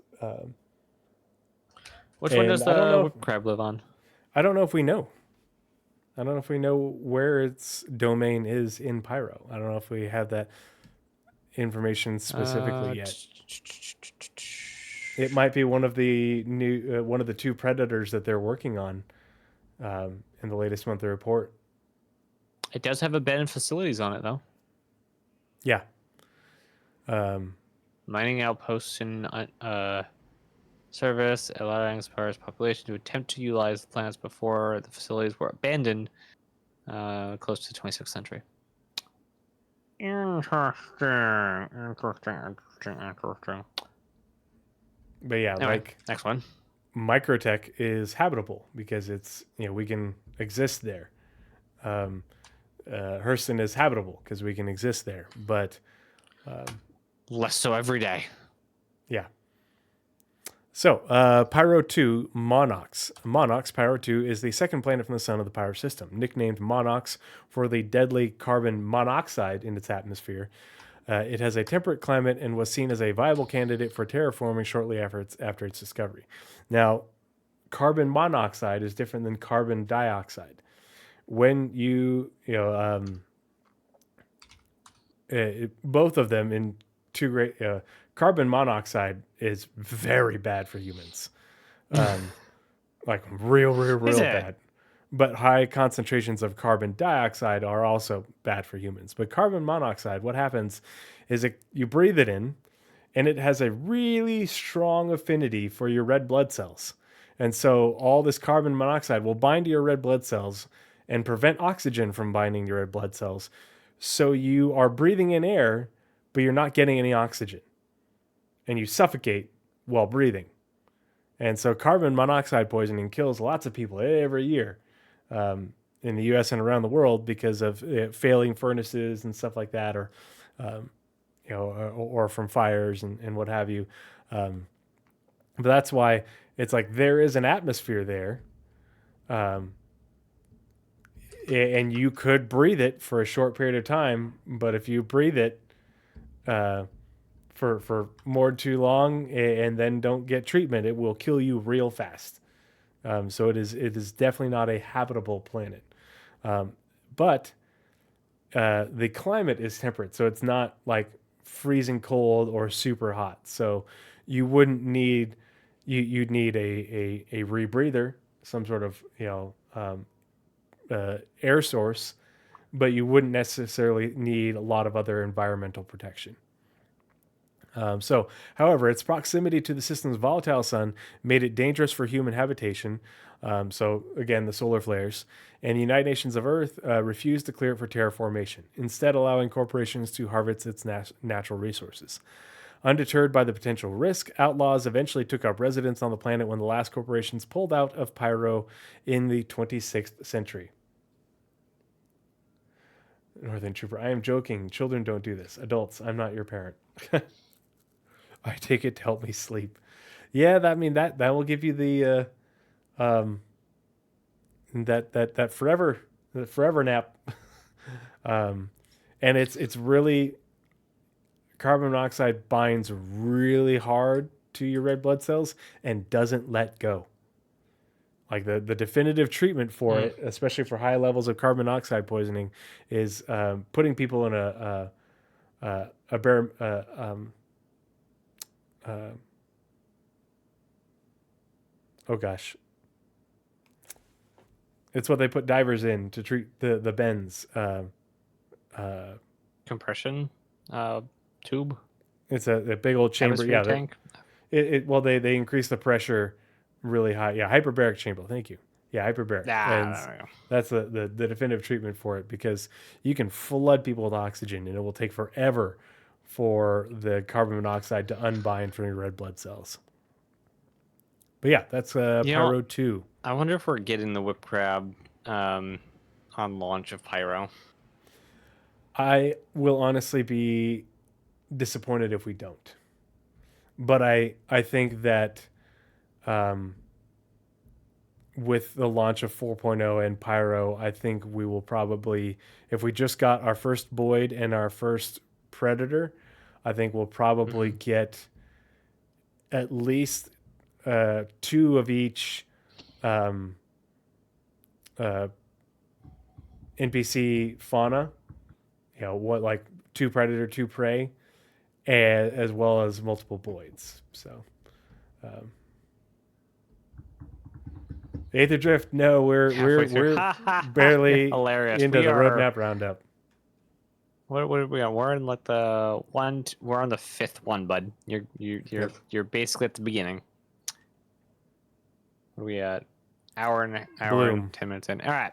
Which one does the whip crab live on? I don't know if we know. I don't know if we know where its domain is in Pyro. I don't know if we have that information specifically yet. It might be one of the one of the two predators that they're working on in the latest monthly report. It does have abandoned facilities on it, though. Yeah. Mining outposts in service, allowing Spire's population to attempt to utilize the planets before the facilities were abandoned, close to the 26th century. Interesting. But yeah, Anyway, like next one. Microtech is habitable because it's, we can exist there. Hurston is habitable because we can exist there, but less so every day. Yeah. So, Pyro 2, Monox. Monox, Pyro 2, is the second planet from the sun of the Pyro system, nicknamed Monox for the deadly carbon monoxide in its atmosphere. It has a temperate climate and was seen as a viable candidate for terraforming shortly after its discovery. Now, carbon monoxide is different than carbon dioxide. When both of them in two great carbon monoxide is very bad for humans, like real bad. But high concentrations of carbon dioxide are also bad for humans. But carbon monoxide, what happens is you breathe it in, and it has a really strong affinity for your red blood cells. And so all this carbon monoxide will bind to your red blood cells and prevent oxygen from binding your red blood cells. So you are breathing in air, but you're not getting any oxygen. And you suffocate while breathing. And so carbon monoxide poisoning kills lots of people every year in the U.S. and around the world because of failing furnaces and stuff like that, or or from fires and what have you. But that's why it's like there is an atmosphere there, and you could breathe it for a short period of time. But if you breathe it for more too long and then don't get treatment, it will kill you real fast. So it is definitely not a habitable planet. But the climate is temperate, so it's not like freezing cold or super hot. So you wouldn't need you'd need a rebreather, some sort of air source, but you wouldn't necessarily need a lot of other environmental protection. However, its proximity to the system's volatile sun made it dangerous for human habitation. So, again, the solar flares. And the United Nations of Earth refused to clear it for terraformation, instead allowing corporations to harvest its natural resources. Undeterred by the potential risk, outlaws eventually took up residence on the planet when the last corporations pulled out of Pyro in the 26th century. Northern Trooper, I am joking. Children don't do this. Adults, I'm not your parent. I take it to help me sleep. Yeah, that will give you the that forever nap. And it's really, carbon monoxide binds really hard to your red blood cells and doesn't let go. Like the definitive treatment for it, especially for high levels of carbon monoxide poisoning, is putting people in a bare oh gosh, it's what they put divers in to treat the bends. Compression tube. It's a big old chamber. Atmosphere Yeah, tank. They increase the pressure really high. Yeah, hyperbaric chamber. Thank you. Yeah, hyperbaric. And that's the definitive treatment for it, because you can flood people with oxygen and it will take forever for the carbon monoxide to unbind from your red blood cells. But yeah, that's Pyro 2. I wonder if we're getting the whip crab on launch of Pyro. I will honestly be disappointed if we don't. But I think that with the launch of 4.0 and Pyro, I think we will probably, if we just got our first Boyd and our first Predator, I think we'll probably get at least 2 of each NPC fauna, what like 2 predator, 2 prey, and as well as multiple voids. So, Aether Drift. No, Halfway through. we're barely Hilarious. into We the are. roadmap roundup. What are we on? We're in like the one. We're on the 5th one, bud. You're basically at the beginning. What are we at? Hour and 10 minutes in. All right.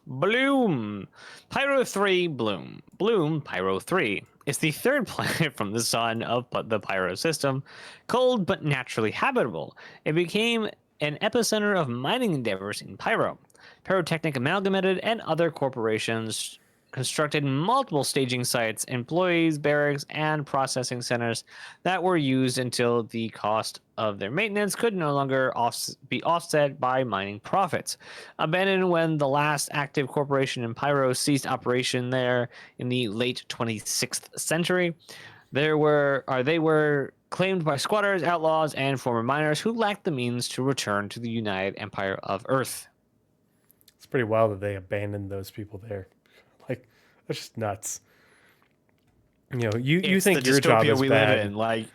Bloom. Pyro 3 Bloom. Bloom Pyro 3 is the 3rd planet from the sun of the Pyro system, cold but naturally habitable. It became an epicenter of mining endeavors in Pyro. Pyrotechnic Amalgamated and other corporations constructed multiple staging sites, employees, barracks, and processing centers that were used until the cost of their maintenance could no longer be offset by mining profits. Abandoned when the last active corporation in Pyro ceased operation there in the late 26th century, they were claimed by squatters, outlaws, and former miners who lacked the means to return to the United Empire of Earth. It's pretty wild that they abandoned those people there. Like, that's just nuts. You think your job is bad. Like,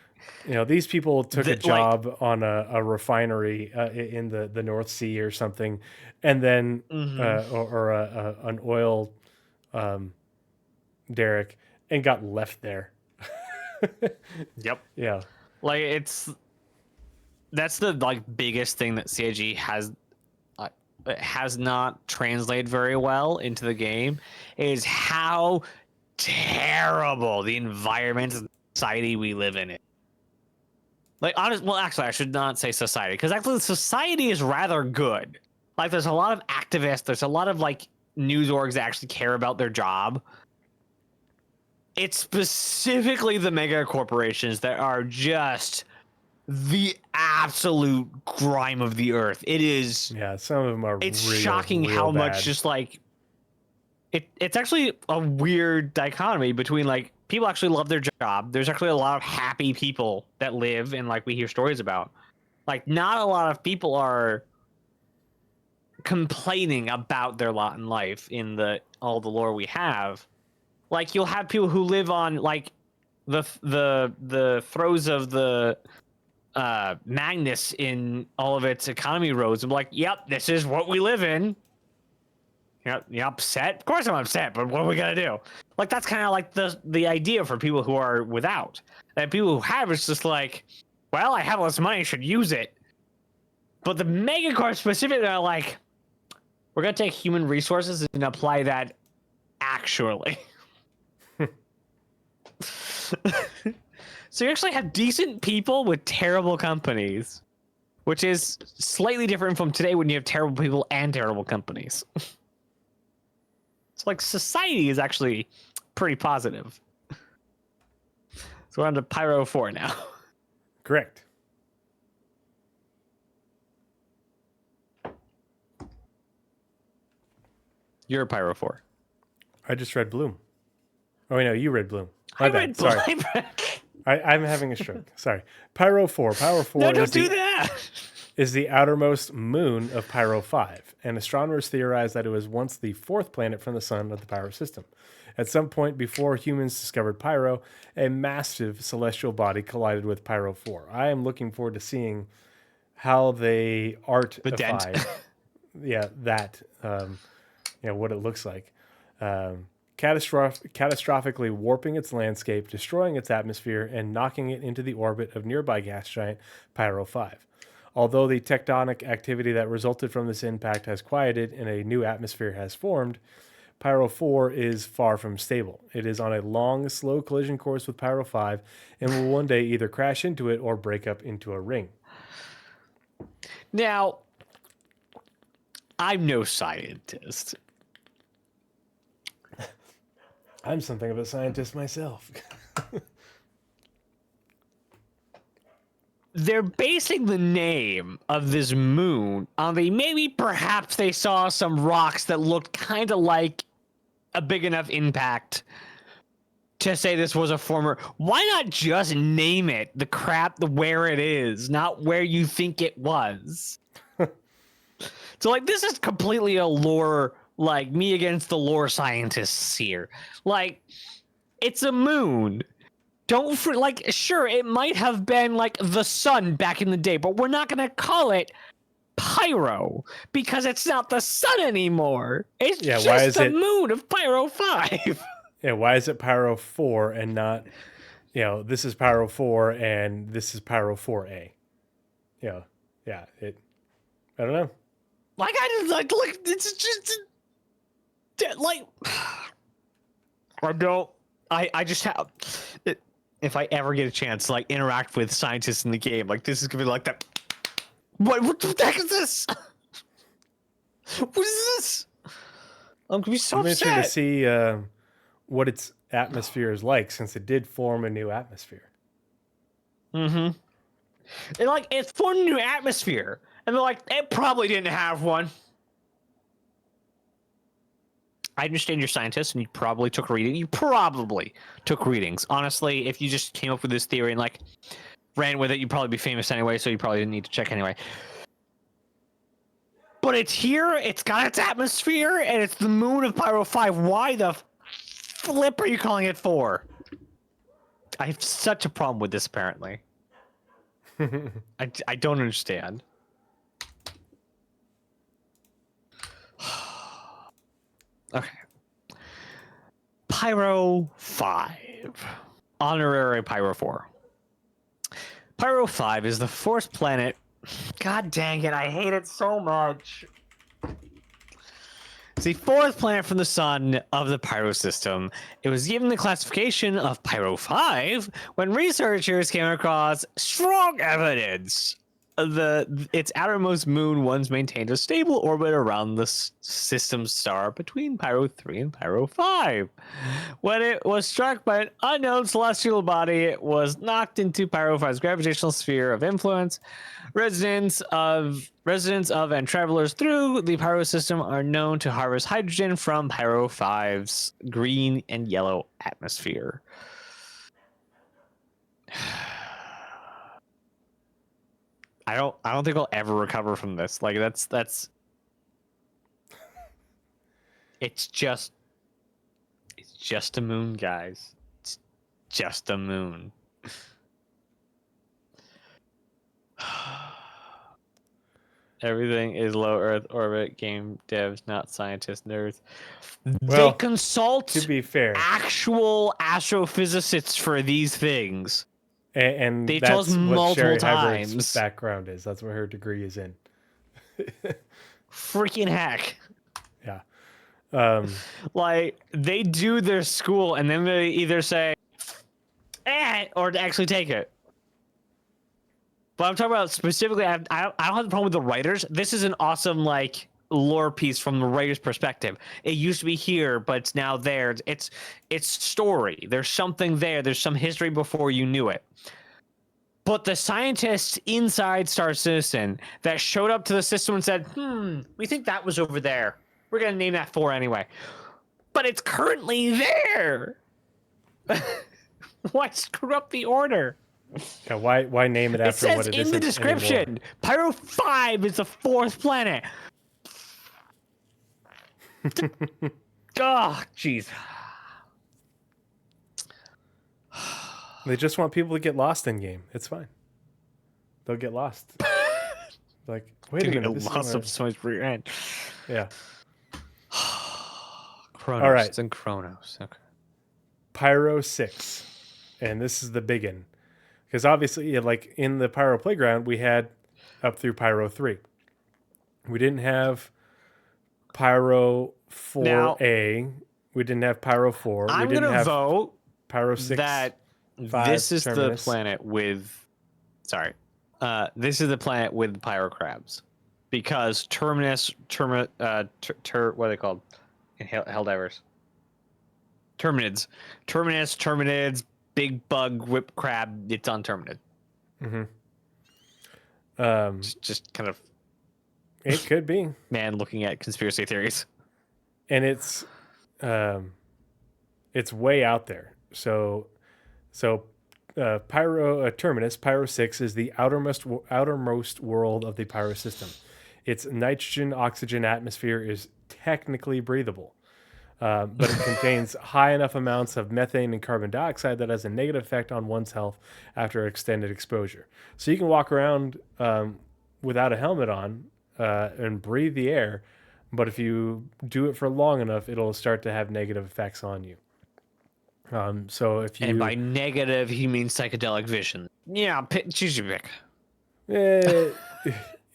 these people took a job on a refinery in the North Sea or something, and then or an oil derrick, and got left there. Yep. Yeah. Like that's the biggest thing that CIG has not translated very well into the game is how terrible the environment and society we live in is. Actually, I should not say society, because actually society is rather good. Like, there's a lot of activists, there's a lot of news orgs that actually care about their job. It's specifically the mega corporations that are just the absolute grime of the earth. It is. Yeah, some of them are. It's real, shocking real how bad. much just it's actually a weird dichotomy between people actually love their job. There's actually a lot of happy people that live and we hear stories about. Not a lot of people are complaining about their lot in life in all the lore we have. You'll have people who live on the throes of the Magnus in all of its economy roads. I'm like, yep, this is what we live in. You upset? Of course I'm upset, but what are we gonna do? That's kind of the idea for people who are without. And people who have, it's just well, I have all this money, I should use it. But the megacorps specifically are we're gonna take human resources and apply that actually. So you actually have decent people with terrible companies, which is slightly different from today when you have terrible people and terrible companies. So society is actually pretty positive. So we're on to Pyro 4 now. Correct. You're Pyro 4. I just read Bloom. Oh, wait, no, you read Bloom. I read Bloom. Sorry. I'm having a stroke. Sorry. Pyro 4. Pyro 4 no, don't do that. Is the outermost moon of Pyro 5, and astronomers theorize that it was once the 4th planet from the sun of the Pyro system. At some point before humans discovered Pyro, a massive celestial body collided with Pyro 4. I am looking forward to seeing how they artify what it looks like. Catastrophically warping its landscape, destroying its atmosphere, and knocking it into the orbit of nearby gas giant Pyro 5. Although the tectonic activity that resulted from this impact has quieted and a new atmosphere has formed, Pyro 4 is far from stable. It is on a long, slow collision course with Pyro 5 and will one day either crash into it or break up into a ring. Now, I'm no scientist. I'm something of a scientist myself. They're basing the name of this moon on perhaps they saw some rocks that looked kind of like a big enough impact to say this was a former. Why not just name it where it is, not where you think it was? So this is completely a lore Like, me against the lore scientists here. Like, it's a moon. Sure, it might have been like the sun back in the day, but we're not gonna call it Pyro because it's not the sun anymore. It's just the moon of Pyro 5. Yeah, why is it Pyro 4 and not, this is Pyro 4 and this is Pyro 4A? I don't know. Like, I just like it's just like I just have if I ever get a chance to like interact with scientists in the game, like this is gonna be like that. What the heck is this? What is this? I'm gonna be so upset. I'm interested to see what its atmosphere is like, since it did form a new atmosphere. Mm-hmm. It formed a new atmosphere, and they're like, it probably didn't have one. I understand you're scientists, and you probably took readings. Honestly, if you just came up with this theory and like ran with it, you'd probably be famous anyway, so you probably didn't need to check anyway. But it's here, it's got its atmosphere, and it's the moon of Pyro 5. Why the flip are you calling it 4? I have such a problem with this, apparently. I don't understand. Okay. Pyro 5. Honorary Pyro 4. Pyro 5 is the fourth planet. God dang it, I hate it so much. It's the fourth planet from the sun of the Pyro system. It was given the classification of Pyro 5 when researchers came across strong evidence its outermost moon once maintained a stable orbit around the system's star between Pyro 3 and Pyro 5. When it was struck by an unknown celestial body, it was knocked into Pyro 5's gravitational sphere of influence. Residents of and travelers through the Pyro system are known to harvest hydrogen from Pyro 5's green and yellow atmosphere. I don't think I'll ever recover from this. Like that's it's just a moon, guys. It's just a moon. Everything is low Earth orbit. Game devs, not scientists, nerds. Well, they consult, to be fair, actual astrophysicists for these things. And they that's told us multiple times. Hybert's background is. That's what her degree is in. Freaking heck. Yeah. Like, they do their school and then they either say, or to actually take it. But I'm talking about specifically, I don't have a problem with the writers. This is an awesome, like, lore piece from the writer's perspective. It used to be here, but it's now there. It's story. There's something there. There's some history before you knew it. But the scientists inside Star Citizen that showed up to the system and said, we think that was over there. We're going to name that 4 anyway. But it's currently there. Why screw up the order? Yeah, why name it after what it is? It says in the description, anymore. Pyro 5 is the 4th planet. Oh, jeez. They just want people to get lost in game. It's fine. They'll get lost. Like, wait a minute. This lost so much for your end. Yeah. Chronos. All right. It's in Chronos. Okay. Pyro 6. And this is the big one. Because obviously, like in the Pyro Playground, we had up through Pyro 3. We didn't have Pyro 4A. We didn't have Pyro 4. I'm going to vote Pyro 6. That 5, this is Terminus. The planet with... Sorry. This is the planet with the Pyro Crabs. Because Terminus... what are they called? In Helldivers. Terminids, big bug, whip crab, it's on Terminid. Mm-hmm. Just kind of... It could be. Man looking at conspiracy theories. And it's way out there. So Terminus, Pyro 6, is the outermost world of the Pyro system. Its nitrogen-oxygen atmosphere is technically breathable. But it contains high enough amounts of methane and carbon dioxide that has a negative effect on one's health after extended exposure. So you can walk around without a helmet on and breathe the air, but if you do it for long enough, it'll start to have negative effects on you. So if you And by negative, he means psychedelic vision. Yeah, choose your pick.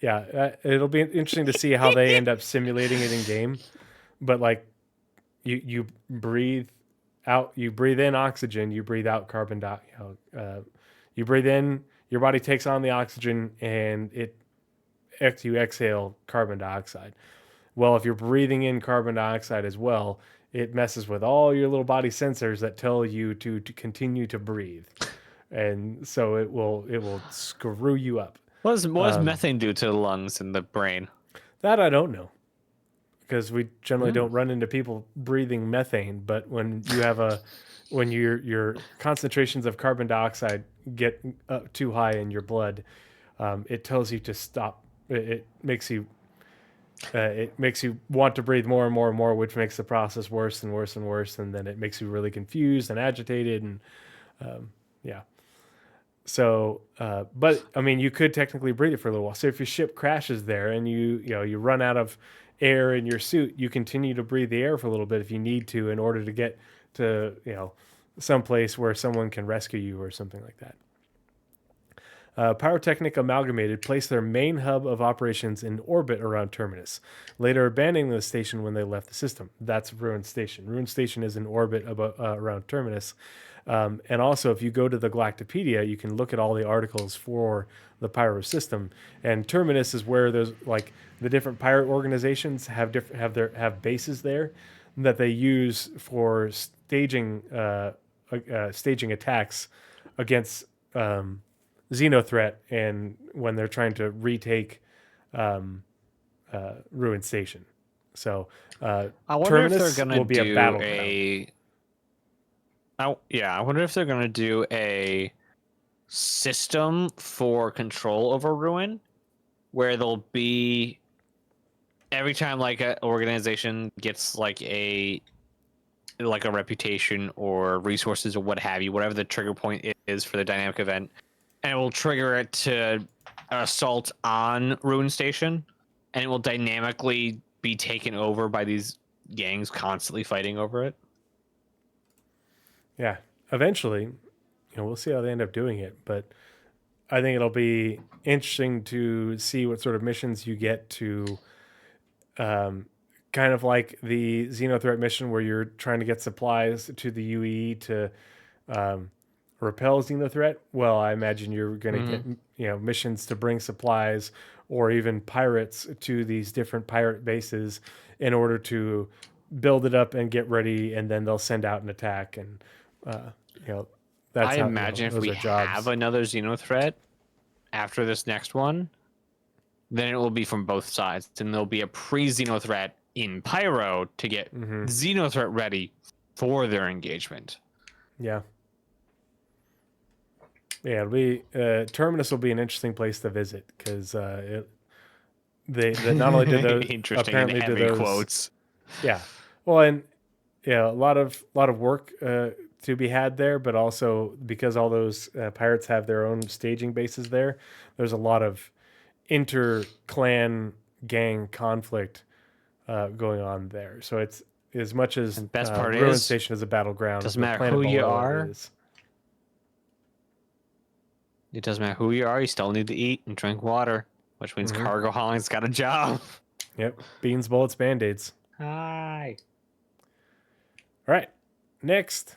It'll be interesting to see how they end up simulating it in game. But like, you breathe out, you breathe in oxygen, you breathe out carbon dioxide. You breathe in, your body takes on the oxygen, and you exhale carbon dioxide. Well, if you're breathing in carbon dioxide as well, it messes with all your little body sensors that tell you to continue to breathe, and so it will screw you up. What does methane do to the lungs and the brain? That I don't know, because we generally don't run into people breathing methane. But when you have when your concentrations of carbon dioxide get up too high in your blood, it tells you to stop. It makes you want to breathe more and more and more, which makes the process worse and worse and worse, and then it makes you really confused and agitated, and yeah. So, but I mean, you could technically breathe it for a little while. So if your ship crashes there and you run out of air in your suit, you continue to breathe the air for a little bit if you need to, in order to get to some place where someone can rescue you or something like that. Pyrotechnic Amalgamated placed their main hub of operations in orbit around Terminus, later abandoning the station when they left the system. That's Ruin Station. Ruin Station is in orbit around Terminus. And also, if you go to the Galactopedia, you can look at all the articles for the Pyro system. And Terminus is where there's like the different pirate organizations have bases there that they use for staging attacks against Xenothreat, and when they're trying to retake Ruin Station. So I wonder Terminus if they're gonna will be do a battleground. I wonder if they're gonna do a system for control over Ruin, where there'll be every time like an organization gets like a reputation or resources or what have you, whatever the trigger point is for the dynamic event, and it will trigger it to assault on Ruin Station, and it will dynamically be taken over by these gangs constantly fighting over it. Yeah, eventually, we'll see how they end up doing it, but I think it'll be interesting to see what sort of missions you get to, kind of like the Xenothreat mission where you're trying to get supplies to the UE to repel Xenothreat. Well, I imagine you're going to get missions to bring supplies or even pirates to these different pirate bases in order to build it up and get ready, and then they'll send out an attack. And that's I how, imagine if those we are jobs. have another Xenothreat after this next one, then it will be from both sides, and there'll be a pre-Xenothreat in Pyro to get Xenothreat ready for their engagement. Yeah. Yeah, it'll be Terminus will be an interesting place to visit, because they not only did those Interesting apparently and did heavy those quotes. Yeah, well, and a lot of work to be had there, but also because all those pirates have their own staging bases there, there's a lot of inter-clan gang conflict going on there. So it's as much as And best part Ruin is, Station is a battleground. doesn't the matter planet who you below are. is. It doesn't matter who you are, you still need to eat and drink water, which means cargo hauling's got a job. Yep, beans, bullets, band-aids. Hi. All right, next.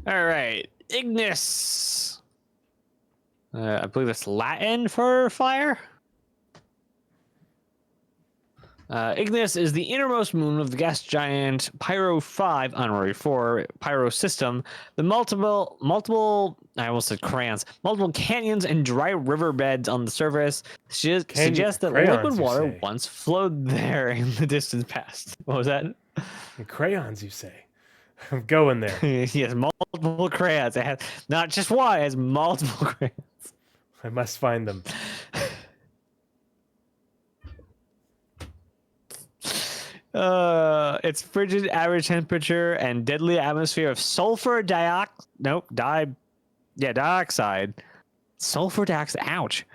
All right, Ignis. I believe that's Latin for fire. Ignis is the innermost moon of the gas giant Pyro 5 Honorary 4 Pyro system. The multiple I almost said crayons, multiple canyons and dry riverbeds on the surface suggest that crayons, liquid you water say? once flowed there in the distant past. What was that? And crayons, you say? I'm going there. Yes, multiple crayons. It has not just one, it has multiple crayons. I must find them. Its frigid average temperature and deadly atmosphere of dioxide. Sulfur dioxide, ouch.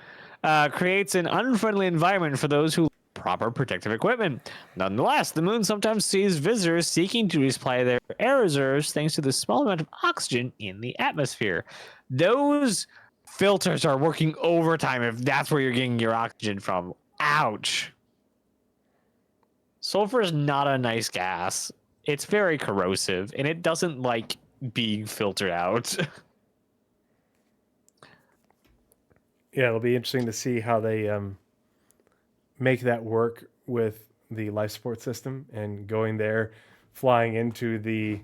Creates an unfriendly environment for those who lack proper protective equipment. Nonetheless, the moon sometimes sees visitors seeking to resupply their air reserves thanks to the small amount of oxygen in the atmosphere. Those filters are working overtime if that's where you're getting your oxygen from. Ouch. Sulfur is not a nice gas. It's very corrosive, and it doesn't like being filtered out. Yeah, it'll be interesting to see how they make that work with the life support system and going there, flying into the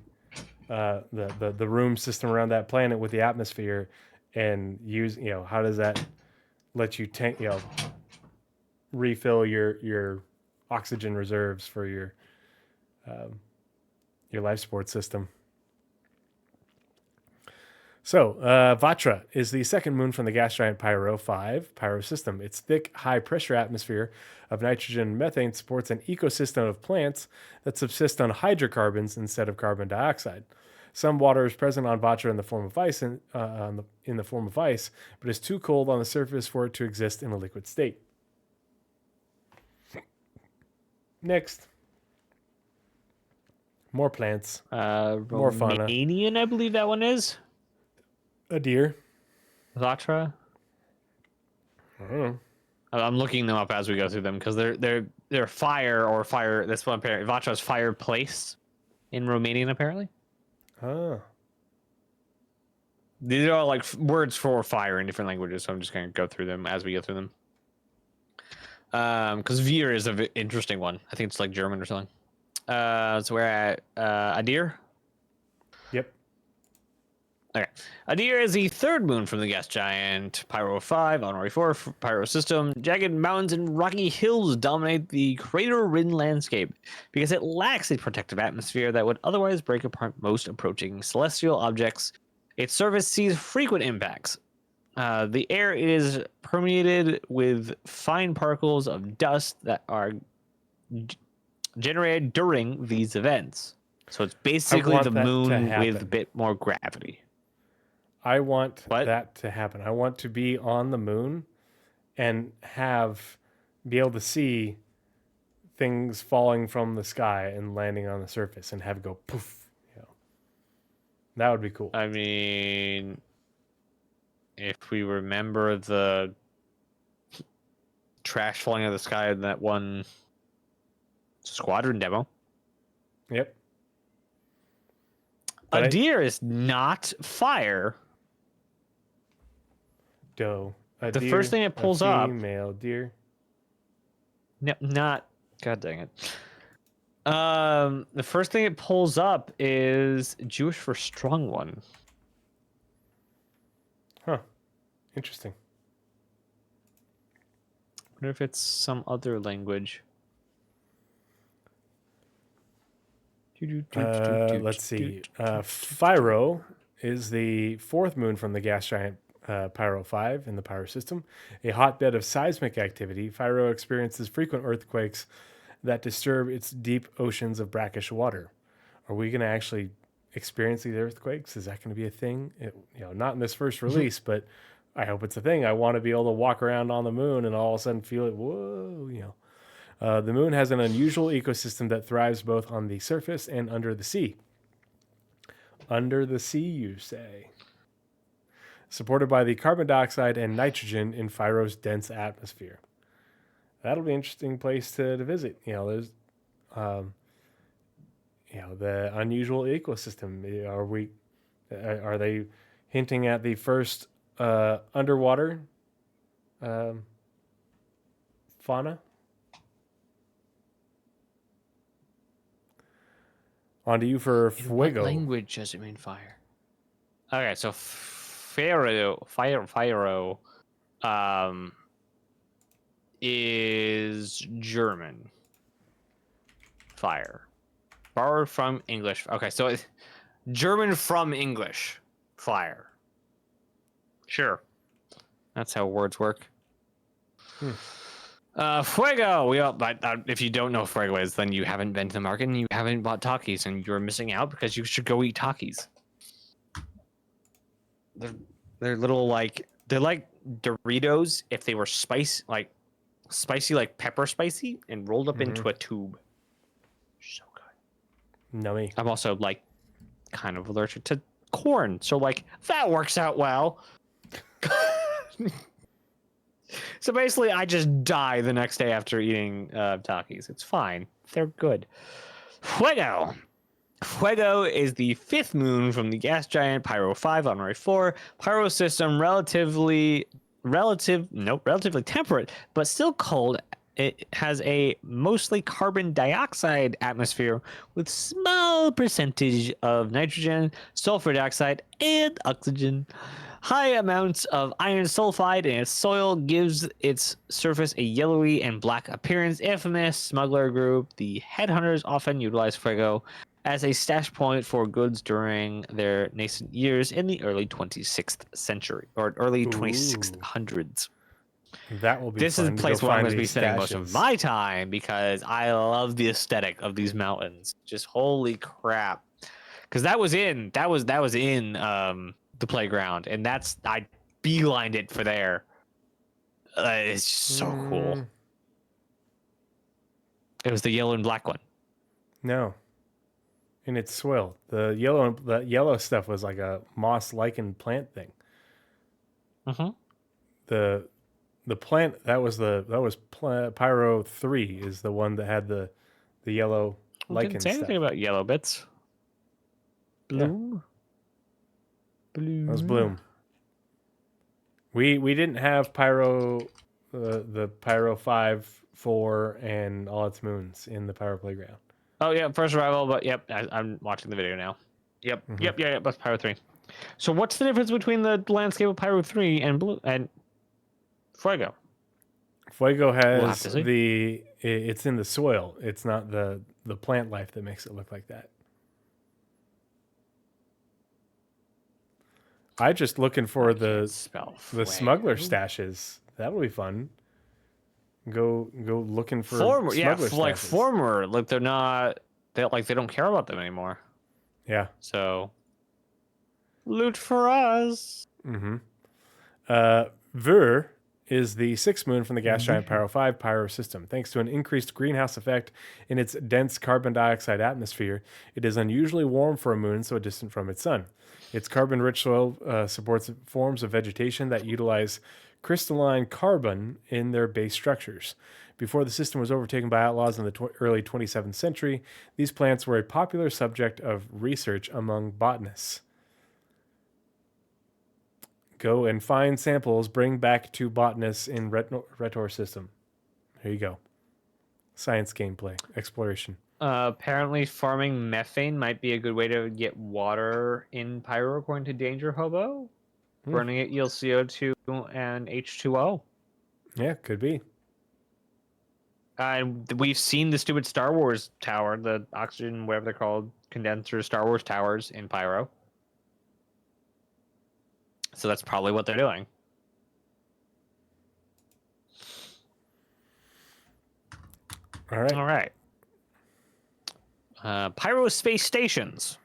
room system around that planet with the atmosphere, and use how does that let you tank refill your oxygen reserves for your life support system. So, Vatra is the second moon from the gas giant Pyro 5 Pyro system. Its thick, high-pressure atmosphere of nitrogen and methane supports an ecosystem of plants that subsist on hydrocarbons instead of carbon dioxide. Some water is present on Vatra in the form of ice, in the form of ice, but is too cold on the surface for it to exist in a liquid state. Next, more plants, more fauna. Romanian, I believe that one is. A deer. Vatra. I don't know. I'm looking them up as we go through them because they're fire or fire. That's one apparently. Vatra is fireplace in Romanian apparently. Oh. These are all like words for fire in different languages, so I'm just gonna go through them as we go through them. Because Veer is an interesting one. I think it's like German or something. So we're at a deer. Yep. Okay. Adir is the third moon from the gas giant Pyro 5 on Ori 4 Pyro system. Jagged mountains and rocky hills dominate the crater-ridden landscape because it lacks a protective atmosphere that would otherwise break apart most approaching celestial objects. Its surface sees frequent impacts. The air is permeated with fine particles of dust that are generated during these events. So it's basically the moon with a bit more gravity. I want that to happen. I want to be on the moon and be able to see things falling from the sky and landing on the surface and have it go poof. That would be cool. I mean, if we remember the trash falling out of the sky in that one Squadron demo. Yep. A deer is not fire. Doe. The first thing it pulls up. Female deer. No, not. God dang it. The first thing it pulls up is Jewish for strong one. Huh. Interesting. I wonder if it's some other language. Let's see. Pyro is the fourth moon from the gas giant Pyro 5 in the Pyro system. A hotbed of seismic activity, Pyro experiences frequent earthquakes that disturb its deep oceans of brackish water. Are we going to actually experience these earthquakes? Is that going to be a thing? Not in this first release, but I hope it's a thing. I want to be able to walk around on the moon and all of a sudden feel it. Whoa, the moon has an unusual ecosystem that thrives both on the surface and under the sea. Under the sea, you say? Supported by the carbon dioxide and nitrogen in Pyro's dense atmosphere. That'll be an interesting place to visit. There's, the unusual ecosystem. Are they hinting at the first underwater fauna? On to you for Fuego. What language does it mean fire? Okay, so Fire is German. Fire. Borrowed from English. Okay, so it's German from English. Fire. Sure. That's how words work. Fuego. But if you don't know what Fuego is, then you haven't been to the market and you haven't bought Takis, and you're missing out because you should go eat Takis. They're little they're like Doritos if they were spicy like pepper spicy and rolled up into a tube. So good. Nummy. I'm also kind of allergic to corn, so that works out well. So basically, I just die the next day after eating Takis. It's fine. They're good. Fuego. Fuego is the fifth moon from the gas giant Pyro 5 on Ray 4. Pyro system relatively temperate, but still cold. It has a mostly carbon dioxide atmosphere with small percentage of nitrogen, sulfur dioxide, and oxygen. High amounts of iron sulfide in its soil gives its surface a yellowy and black appearance. Infamous smuggler group, the headhunters often utilize Fuego as a stash point for goods during their nascent years in the early 26th century or early 2600s. That will be This is fun a to place go where I'm find going to be these spending most of stashes. my time because I love the aesthetic of these mountains. Just holy crap. Because that was in the playground, and I beelined it for there. It's so cool. It was the yellow and black one. No. And it's swill. The yellow stuff was like a moss lichen plant thing. The plant that was Pyro 3 is the one that had the yellow lichen Didn't say stuff. anything about yellow bits. Bloom. Bloom. That was Bloom. We didn't have Pyro the Pyro 5, 4, and all its moons in the Pyro Playground. Oh yeah, first arrival, but yep, I'm watching the video now. Yep, yep, that's Pyro 3. So what's the difference between the landscape of Pyro 3 and Blue and Fuego? Fuego has it's in the soil. It's not the plant life that makes it look like that. I just looking for the smuggler stashes. That'll be fun. Go looking for smuggler stashes. Former, they're not they don't care about them anymore. Yeah. So loot for us. Ver is the sixth moon from the gas giant Pyro 5 Pyro system. Thanks to an increased greenhouse effect in its dense carbon dioxide atmosphere, it is unusually warm for a moon so distant from its sun. Its carbon-rich soil supports forms of vegetation that utilize crystalline carbon in their base structures. Before the system was overtaken by outlaws in the early 27th century, these plants were a popular subject of research among botanists. Go and find samples, bring back to botanists in Retor system. Here you go. Science gameplay, exploration. Apparently farming methane might be a good way to get water in Pyro according to Danger Hobo. Burning it yields CO2 and H2O. Yeah, could be. We've seen the stupid Star Wars tower, the oxygen, whatever they're called, condenser Star Wars towers in Pyro. So that's probably what they're doing. All right. Pyro space stations.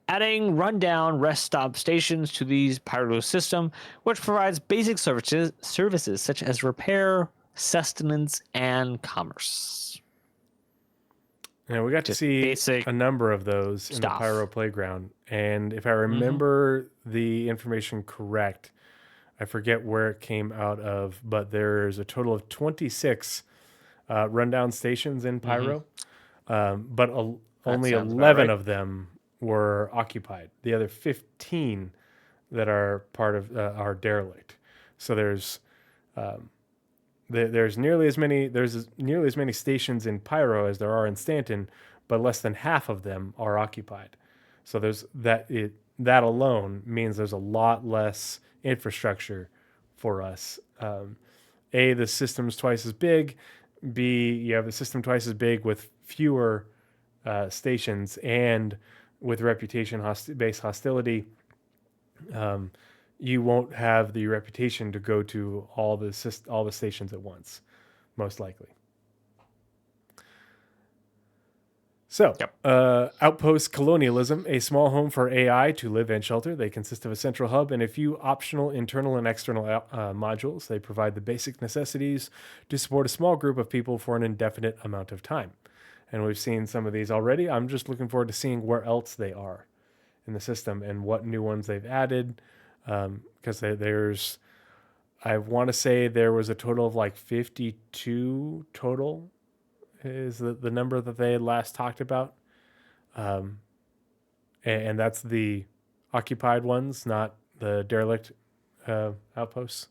Adding rundown rest stop stations to these Pyro system, which provides basic services such as repair, sustenance, and commerce. Yeah, we got to see a number of those in the Pyro Playground. And if I remember the information correct, I forget where it came out of, but there's a total of 26 rundown stations in Pyro. But only 11 of them were occupied. The other 15 that are part of are derelict. So there's nearly as many stations in Pyro as there are in Stanton, but less than half of them are occupied. So that alone means there's a lot less infrastructure for us. A, the system's twice as big. B, you have a system twice as big with fewer stations and with reputation-based hostility. You won't have the reputation to go to all the stations at once. most likely. So, Yep. Outpost Colonialism, a small home for AI to live and shelter. They consist of a central hub and a few optional internal and external modules. They provide the basic necessities to support a small group of people for an indefinite amount of time. And we've seen some of these already. I'm just looking forward to seeing where else they are in the system and what new ones they've added. Because there's, I want to say there was a total of like 52 total is the number that they had last talked about. And that's the occupied ones, not the derelict outposts.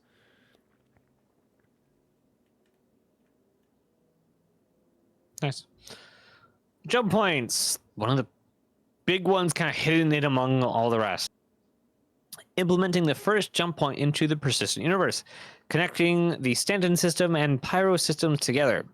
Nice. Jump points. One of the big ones kind of hidden in among all the rest. Implementing the first jump point into the persistent universe, connecting the Stanton system and Pyro systems together.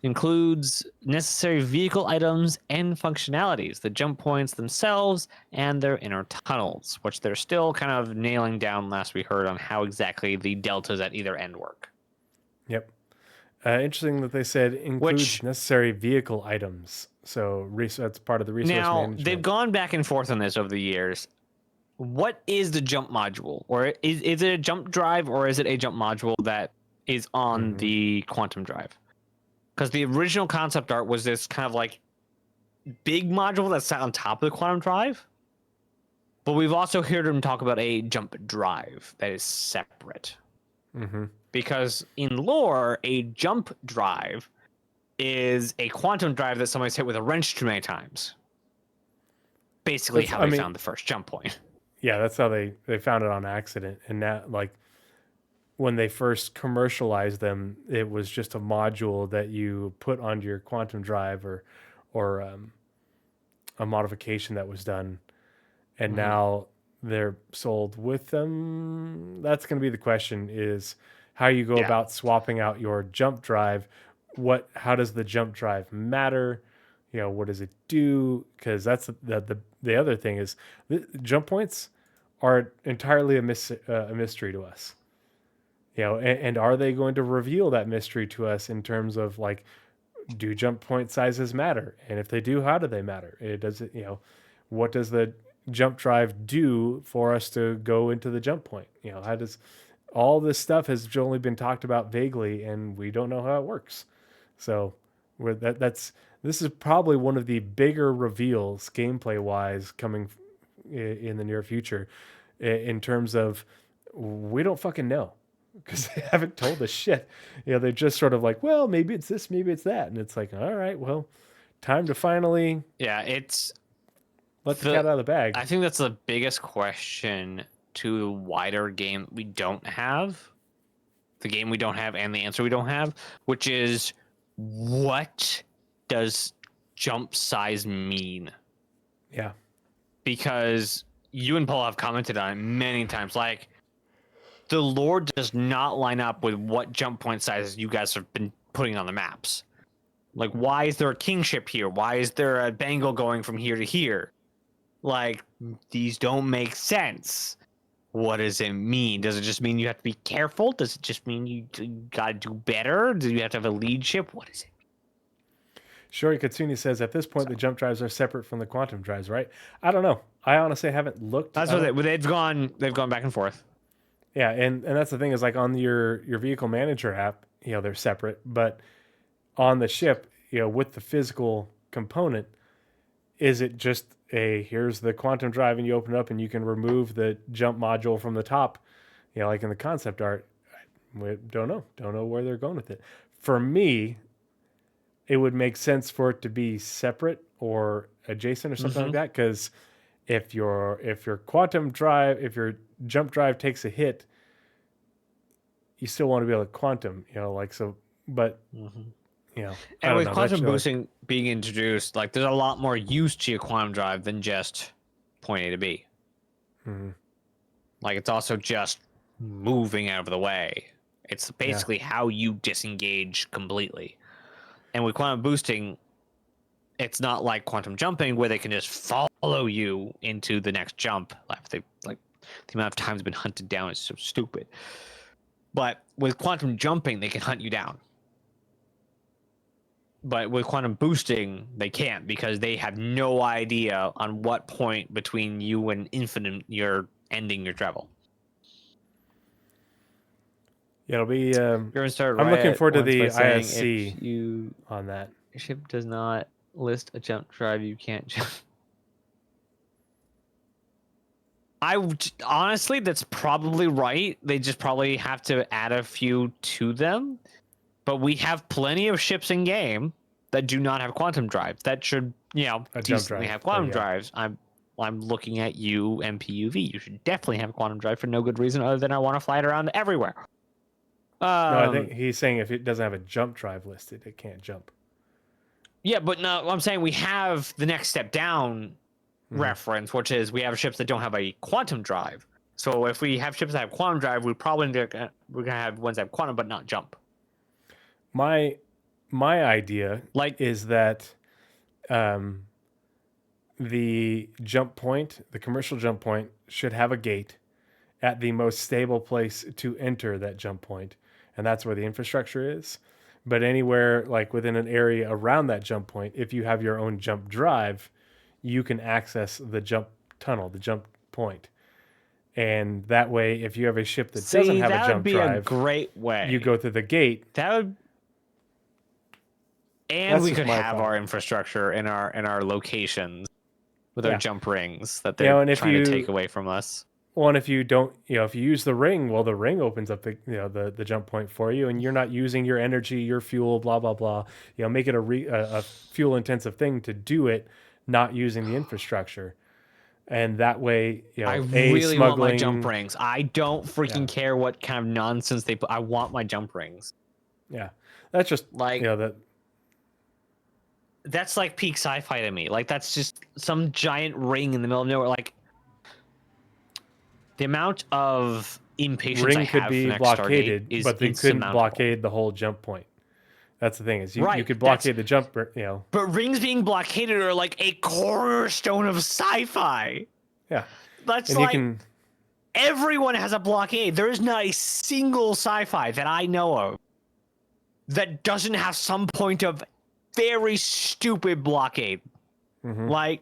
Includes necessary vehicle items and functionalities, the jump points themselves and their inner tunnels, which they're still kind of nailing down last we heard on how exactly the deltas at either end work. Yep. Interesting that they said includes necessary vehicle items. So that's part of the resource management. They've gone back and forth on this over the years. What is the jump module? Or is it a jump drive, or is it a jump module that is on the quantum drive? Because the original concept art was this kind of like big module that sat on top of the quantum drive. But we've also heard them talk about a jump drive that is separate. Because in lore, a jump drive is a quantum drive that somebody's hit with a wrench too many times. Basically how they found the first jump point. Yeah, that's how they found it on accident. And that, like, when they first commercialized them, it was just a module that you put onto your quantum drive or a modification that was done. And now they're sold with them. That's going to be the question, is how you go about swapping out your jump drive. How does the jump drive matter? You know, what does it do? Because that's the other thing is jump points are entirely a mystery to us. You know, and are they going to reveal that mystery to us in terms of, like, do jump point sizes matter? And if they do, how do they matter? What does the jump drive do for us to go into the jump point? You know, how does all this stuff has only been talked about vaguely, and we don't know how it works. So this is probably one of the bigger reveals gameplay wise coming in the near future, in terms of we don't fucking know, because they haven't told us shit. You know, they're just sort of like, well, maybe it's this, maybe it's that, and it's like, all right, well, time to finally let the cat out of the bag. I think that's the biggest question to the wider game we don't have, the game we don't have, and the answer we don't have, which is, what does jump size mean? Yeah. Because you and Paul have commented on it many times. Like, the lore does not line up with what jump point sizes you guys have been putting on the maps. Like, why is there a kingship here? Why is there a bangle going from here to here? Like, these don't make sense. What does it mean? Does it just mean you have to be careful? Does it just mean you gotta do better? Do you have to have a lead ship? What is it? Shori Katsuni says, at this point, the jump drives are separate from the quantum drives, right? I don't know. I honestly haven't looked. That's what they've gone back and forth. Yeah, and that's the thing, is like on your vehicle manager app, you know, they're separate, but on the ship, you know, with the physical component, is it just here's the quantum drive and you open it up and you can remove the jump module from the top, you know, like in the concept art? We don't know where they're going with it. For me, it would make sense for it to be separate or adjacent or something like that, because if your quantum drive, if your jump drive takes a hit, you still want to be able to quantum, you know, like, so, but you know, and with quantum boosting being introduced, like, there's a lot more use to your quantum drive than just point A to B. Like, it's also just moving out of the way. It's basically how you disengage completely. And with quantum boosting, it's not like quantum jumping where they can just follow you into the next jump. The amount of times been hunted down is so stupid. But with quantum jumping, they can hunt you down. but with quantum boosting, they can't because they have no idea on what point between you and infinite you're ending your travel. Yeah, it'll be. You're gonna start I'm looking Riot forward to once by the saying ISC if you on that. your ship does not list a jump drive, you can't jump. Honestly, that's probably right. They just probably have to add a few to them. But we have plenty of ships in game that do not have quantum drive that should, A jump decently drive, have quantum yeah. drives. I'm looking at you, MPUV. You should definitely have a quantum drive for no good reason other than I want to fly it around everywhere. No, I think he's saying if it doesn't have a jump drive listed, it can't jump. Yeah, but no, I'm saying we have the next step down reference, which is we have ships that don't have a quantum drive. So if we have ships that have quantum drive, we're gonna have ones that have quantum but not jump. My idea is that the jump point, the commercial jump point, should have a gate at the most stable place to enter that jump point, and that's where the infrastructure is. But anywhere like within an area around that jump point, if you have your own jump drive, you can access the jump tunnel, the jump point. And that way, if you have a ship that doesn't have a jump drive, a great way. you go through the gate. That would, and That's we just could my have thought. our infrastructure in our locations with our jump rings that You they're know, and if trying you- to take away from us. Well, and if you don't, if you use the ring, well, the ring opens up the, the jump point for you, and you're not using your energy, your fuel, blah blah blah. Make it a fuel intensive thing to do it, not using the infrastructure, and that way, I really want my jump smuggling. rings. I don't freaking care what kind of nonsense they put. I want my jump rings. Yeah, that's just Like that. That's like peak sci-fi to me. Like that's just some giant ring in the middle of nowhere. Like the amount of impatience Ring I could have be for next blockaded, Stargate is but they couldn't insurmountable. blockade the whole jump point. That's the thing is you Right, could blockade the jump. But rings being blockaded are like a cornerstone of sci-fi. Yeah, That's and like you can. everyone has a blockade. There is not a single sci-fi that I know of that doesn't have some point of very stupid blockade. Like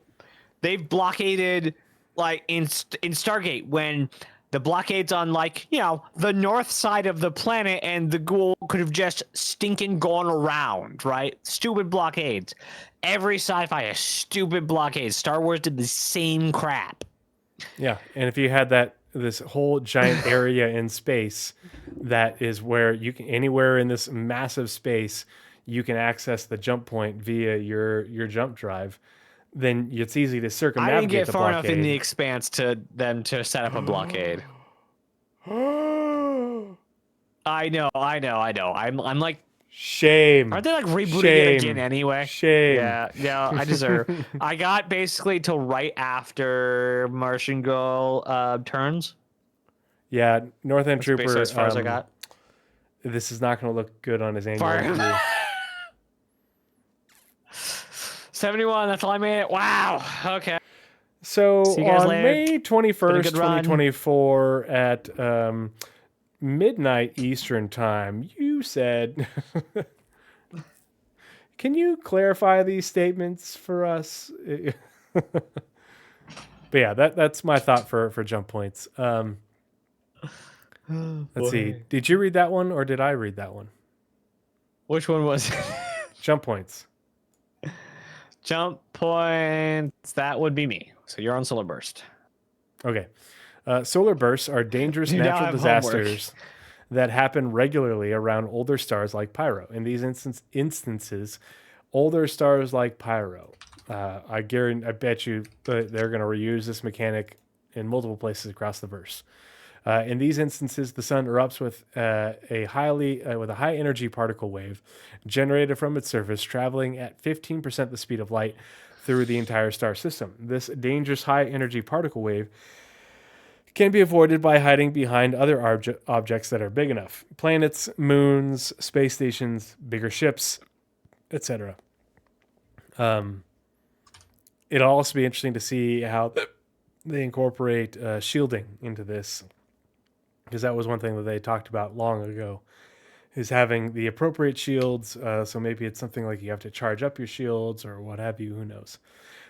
they've blockaded like in Stargate when the blockades on the north side of the planet and the ghoul could have just stinking gone around, right? Stupid blockades. Every sci-fi has stupid blockades. Star Wars did the same crap. Yeah, and if you had this whole giant area in space, that is where you can anywhere in this massive space, you can access the jump point via your jump drive. Then it's easy to circumnavigate I didn't get the far blockade. enough in the expanse to them to set up a blockade. I know. I'm like, shame. aren't they like rebooting Shame. it again anyway? Shame. Yeah, I deserve. I got basically till right after Martian Girl turns. Yeah, North End That's Trooper. basically as far as I got. This is not going to look good on his annual Far- review. 71. That's all I made it. Wow. Okay. So See you guys on later. May 21st, good run. 2024 at midnight Eastern time, you said, can you clarify these statements for us? But yeah, that's my thought for jump points. Let's see. Did you read that one or did I read that one? Which one was it? Jump points. Jump points. That would be me. So you're on Solar Burst. Okay. Solar bursts are dangerous You now natural have disasters that happen regularly around older stars like Pyro. In these instances, older stars like Pyro, I bet you they're going to reuse this mechanic in multiple places across the verse. In these instances, the sun erupts with a high energy particle wave generated from its surface, traveling at 15% the speed of light through the entire star system. This dangerous high energy particle wave can be avoided by hiding behind other objects that are big enough: planets, moons, space stations, bigger ships, etc. It'll also be interesting to see how they incorporate shielding into this, because that was one thing that they talked about long ago, is having the appropriate shields. So maybe it's something like you have to charge up your shields or what have you. Who knows?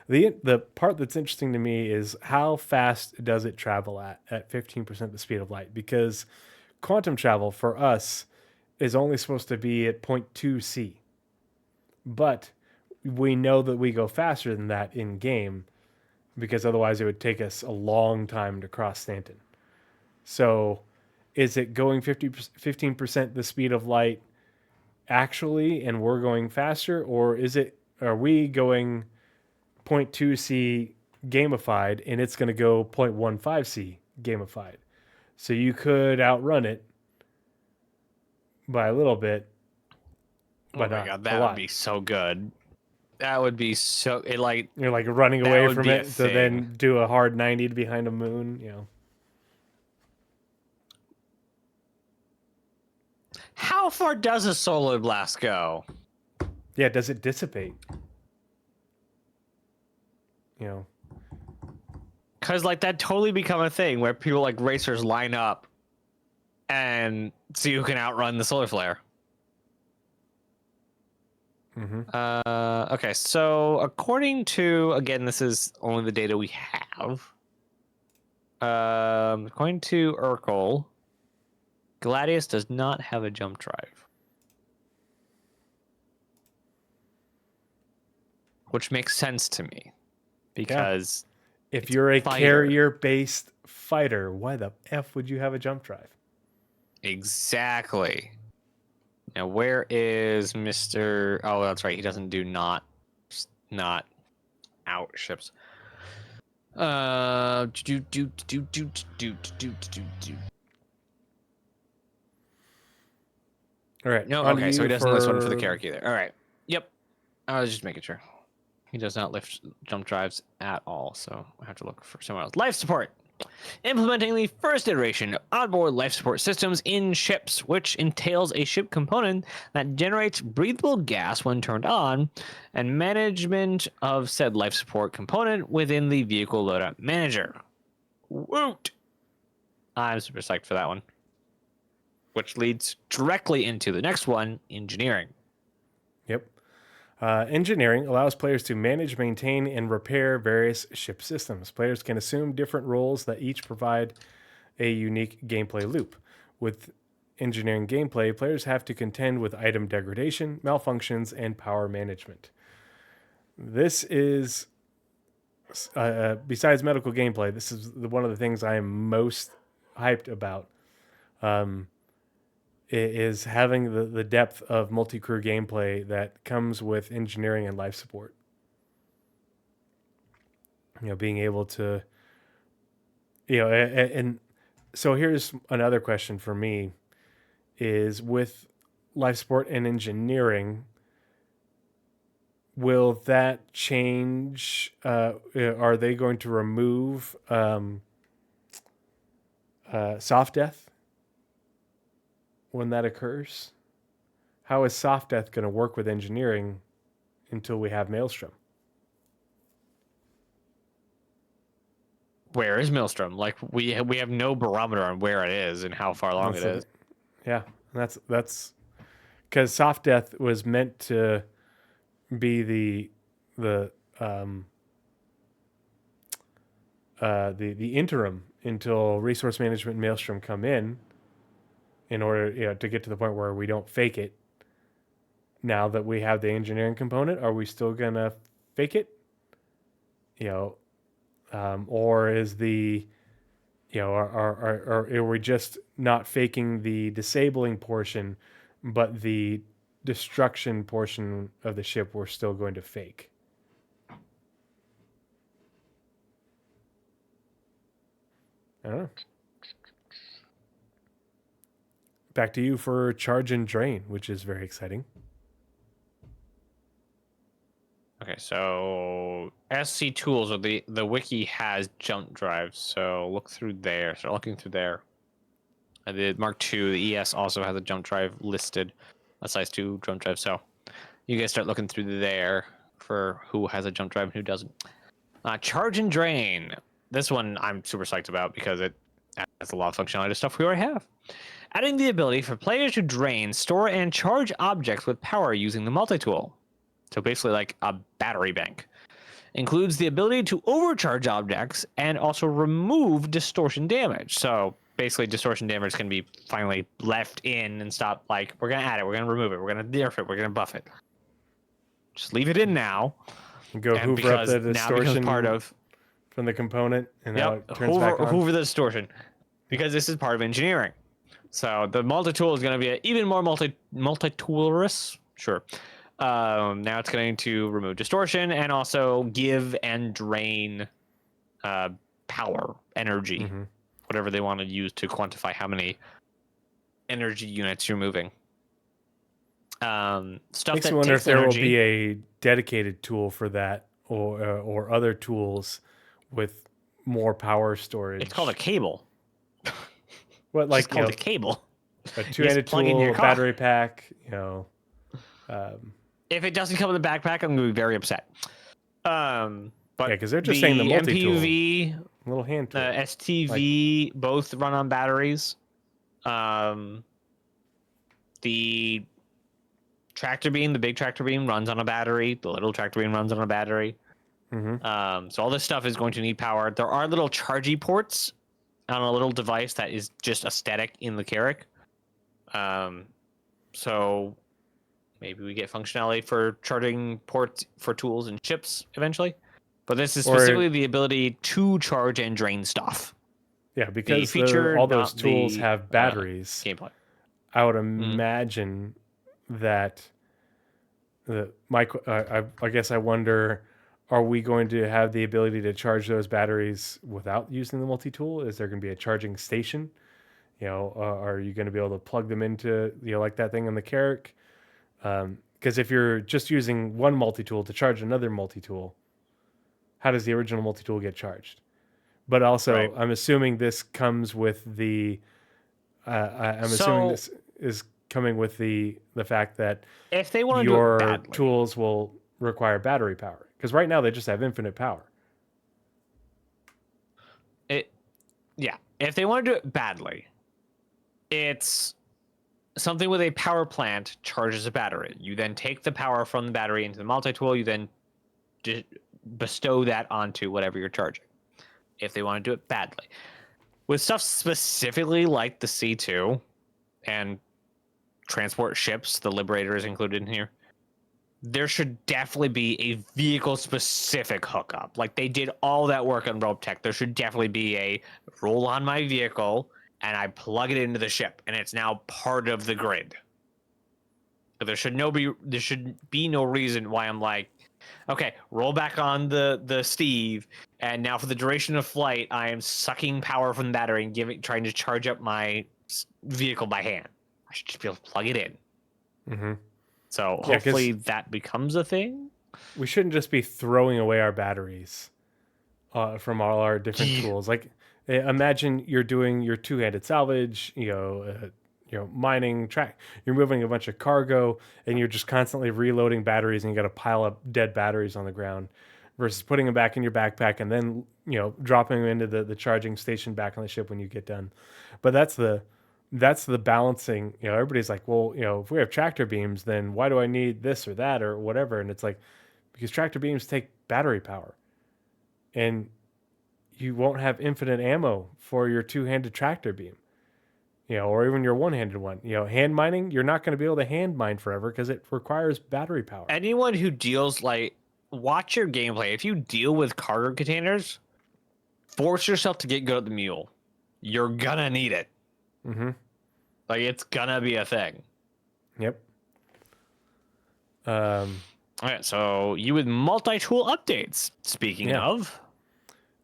The part that's interesting to me is how fast does it travel at 15% the speed of light? Because quantum travel for us is only supposed to be at 0.2 c, but we know that we go faster than that in game because otherwise it would take us a long time to cross Stanton. So is it going 15% the speed of light actually and we're going faster, or are we going 0.2 c gamified and it's going to go 0.15 c gamified? So you could outrun it by a little bit, but oh my not god, a that would lot. be so good. That would be so like You're like running that away would from be a it to thing. then do a hard 90 behind a moon, you know. How far does a solar blast go? Yeah, does it dissipate? You know. Because like that totally become a thing where people like racers line up and see who can outrun the solar flare. Okay, so according to, again, this is only the data we have. According to Urkel, Gladius does not have a jump drive, which makes sense to me because if you're a fighter. carrier-based fighter, why the F would you have a jump drive? Exactly. Now, where is Mr. Oh, that's right. He doesn't do not out ships. All right. No, okay, so he doesn't list one for the character either. All right. Yep. I was just making sure. He does not lift jump drives at all, so I have to look for somewhere else. Life support. Implementing the first iteration of onboard life support systems in ships, which entails a ship component that generates breathable gas when turned on, and management of said life support component within the vehicle loadout manager. Woot! I'm super psyched for that one. Which leads directly into the next one, engineering. Yep. Engineering allows players to manage, maintain, and repair various ship systems. Players can assume different roles that each provide a unique gameplay loop. With engineering gameplay, players have to contend with item degradation, malfunctions, and power management. This is, besides medical gameplay, this is one of the things I am most hyped about. Is having the depth of multi-crew gameplay that comes with engineering and life support. You know, being able to, you know, and so here's another question for me is with life support and engineering, will that change? Are they going to remove soft death when that occurs? How is soft death going to work with engineering until we have Maelstrom? Where is Maelstrom? Like we have no barometer on where it is and how far along it is. Yeah, that's because soft death was meant to be the interim until resource management and Maelstrom come in order, you know, to get to the point where we don't fake it. Now that we have the engineering component, are we still gonna fake it? You know, or is the, you know, are we just not faking the disabling portion, but the destruction portion of the ship we're still going to fake? I don't know. Back to you for charge and drain, which is very exciting. Okay, so SC tools or the wiki has jump drives, so look through there. Start looking through there. The Mark II, the ES also has a jump drive listed, a size 2 jump drive. So you guys start looking through there for who has a jump drive and who doesn't. Charge and drain. This one I'm super psyched about because it That's a lot of functionality stuff we already have. Adding the ability for players to drain, store, and charge objects with power using the multi-tool. So basically like a battery bank. Includes the ability to overcharge objects and also remove distortion damage. So basically distortion damage can be finally left in and stop. Like, we're going to add it, we're going to remove it, we're going to nerf it, we're going to buff it. Just leave it in now. Go And hoover up the now becomes distortion part of from the component, and now it turns hoover, back on. hoover the distortion, because this is part of engineering. So the multi-tool is going to be even more multi-toolrous. Sure. Now it's going to remove distortion and also give and drain power, energy, whatever they want to use to quantify how many energy units you're moving. Stuff Makes that me wonder takes if there energy. will be a dedicated tool for that, or other tools with more power storage. It's called a cable. What, like, It's called a cable. A two-handed plug in your tool, a car. battery pack, If it doesn't come in the backpack, I'm going to be very upset. But yeah, because they're just saying the multi-tool, MPUV, little hand tool. STV, both run on batteries. The tractor beam, the big tractor beam, runs on a battery. The little tractor beam runs on a battery. So all this stuff is going to need power. There are little chargy ports on a little device that is just aesthetic in the Carrack. So maybe we get functionality for charging ports for tools and ships eventually. But this is specifically the ability to charge and drain stuff. Yeah, because feature, all those not tools the, have batteries. Gameplay. I would imagine that I guess I wonder, are we going to have the ability to charge those batteries without using the multi-tool? Is there going to be a charging station? Are you going to be able to plug them into, like that thing in the Carrack? Because if you're just using one multi-tool to charge another multi-tool, how does the original multi-tool get charged? But also, right. I'm assuming this comes with the. Assuming this is coming with the fact that if they want your to do it badly, tools will require battery power, because right now they just have infinite power. If they want to do it badly, it's something with a power plant charges a battery. You then take the power from the battery into the multi-tool. You then bestow that onto whatever you're charging. If they want to do it badly. With stuff specifically like the C2 and transport ships, the Liberator is included in here, there should definitely be a vehicle-specific hookup. Like they did all that work on Rope Tech. There should definitely be a roll on my vehicle and I plug it into the ship and it's now part of the grid. But there should be no reason why I'm like, okay, roll back on the Steve, and now for the duration of flight, I am sucking power from the battery and trying to charge up my vehicle by hand. I should just be able to plug it in. So hopefully that becomes a thing. We shouldn't just be throwing away our batteries from all our different tools. Like, imagine you're doing your two-handed salvage, mining track, you're moving a bunch of cargo and you're just constantly reloading batteries and you got to pile up dead batteries on the ground versus putting them back in your backpack and then, dropping them into the charging station back on the ship when you get done. But that's the balancing. Everybody's like, well, if we have tractor beams, then why do I need this or that or whatever? And it's like, because tractor beams take battery power and you won't have infinite ammo for your two-handed tractor beam. Or even your one-handed one. Hand mining, you're not going to be able to hand mine forever because it requires battery power. Anyone who deals, watch your gameplay. If you deal with cargo containers, force yourself to get good at the mule. You're going to need it. It's going to be a thing. Yep. All right, so you with multi-tool updates. Speaking of...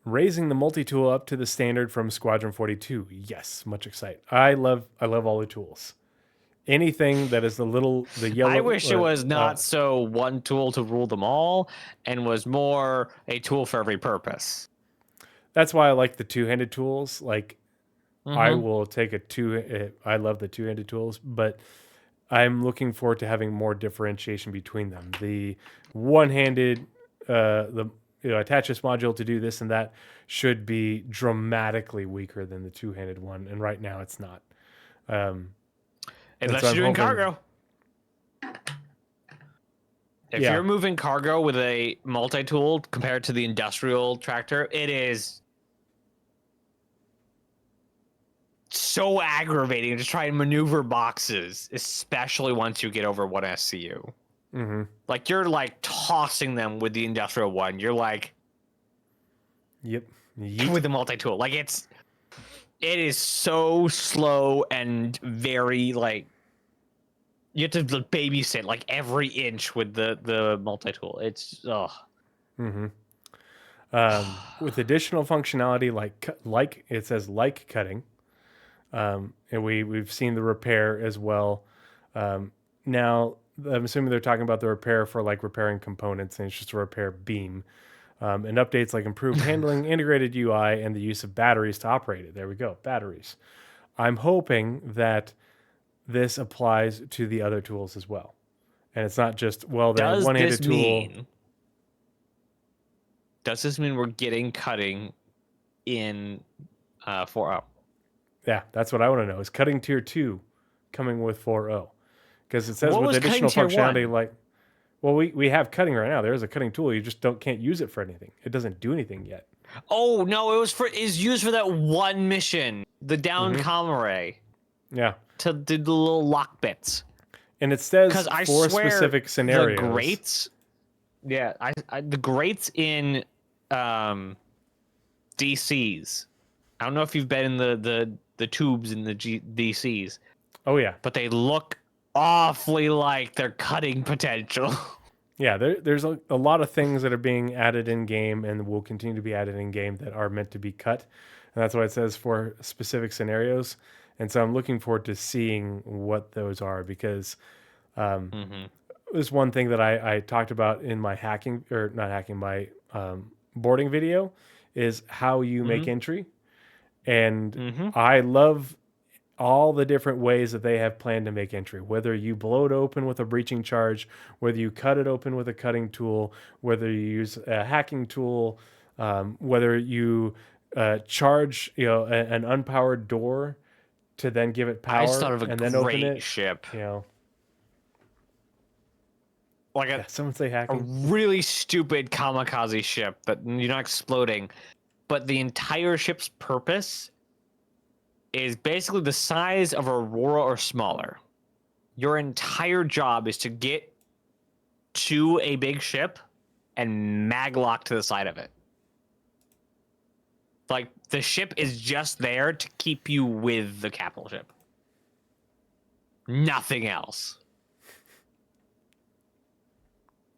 Raising the multi-tool up to the standard from Squadron 42. Yes, much excited. I love all the tools. Anything that is the yellow. I wish it was not so one tool to rule them all and was more a tool for every purpose. That's why I like the two-handed tools. Like, I will take I love the two-handed tools, but I'm looking forward to having more differentiation between them. The one-handed, attach this module to do this and that should be dramatically weaker than the two-handed one, and right now it's not. Unless so you're doing cargo. If Yeah. you're moving cargo with a multi-tool compared to the industrial tractor, it is so aggravating to try and maneuver boxes, especially once you get over 1 SCU. Mm-hmm. Like, you're like tossing them with the industrial one. You're like, Yep. with the multi-tool. Like, it is so slow and very like, you have to babysit like every inch with the multi-tool. It's Mm-hmm. With additional functionality like it says like cutting, and we've seen the repair as well. Now I'm assuming they're talking about the repair for like repairing components, and it's just a repair beam. And updates like improved handling, integrated UI, and the use of batteries to operate it. There we go, batteries. I'm hoping that this applies to the other tools as well, and it's not just the one-handed tool. Does this mean we're getting cutting in 4.0? Yeah, that's what I want to know. Is cutting tier 2 coming with 4.0? Because it says What with was additional cutting tier functionality 1? like, well, we have cutting right now. There's a cutting tool. You just can't use it for anything. It doesn't do anything yet. Oh no, is used for that one mission, the down Comrade. Yeah. To do the little lock bits. And it says I for swear specific scenarios. The grates, yeah, the grates in DCs. I don't know if you've been in the tubes in the DCs. Oh yeah, but they look awfully like they're cutting potential. Yeah, there's a lot of things that are being added in game and will continue to be added in game that are meant to be cut, and that's why it says for specific scenarios. And so I'm looking forward to seeing what those are, because there's one thing that I talked about in my my boarding video is how you make entry, and I love all the different ways that they have planned to make entry, whether you blow it open with a breaching charge, whether you cut it open with a cutting tool, whether you use a hacking tool, whether you charge an unpowered door to then give it power I just thought of a and then open it. ship. Like someone say a hacking. really stupid kamikaze ship that you're not exploding, but the entire ship's purpose is basically the size of Aurora or smaller. Your entire job is to get to a big ship and maglock to the side of it. Like, the ship is just there to keep you with the capital ship. Nothing else.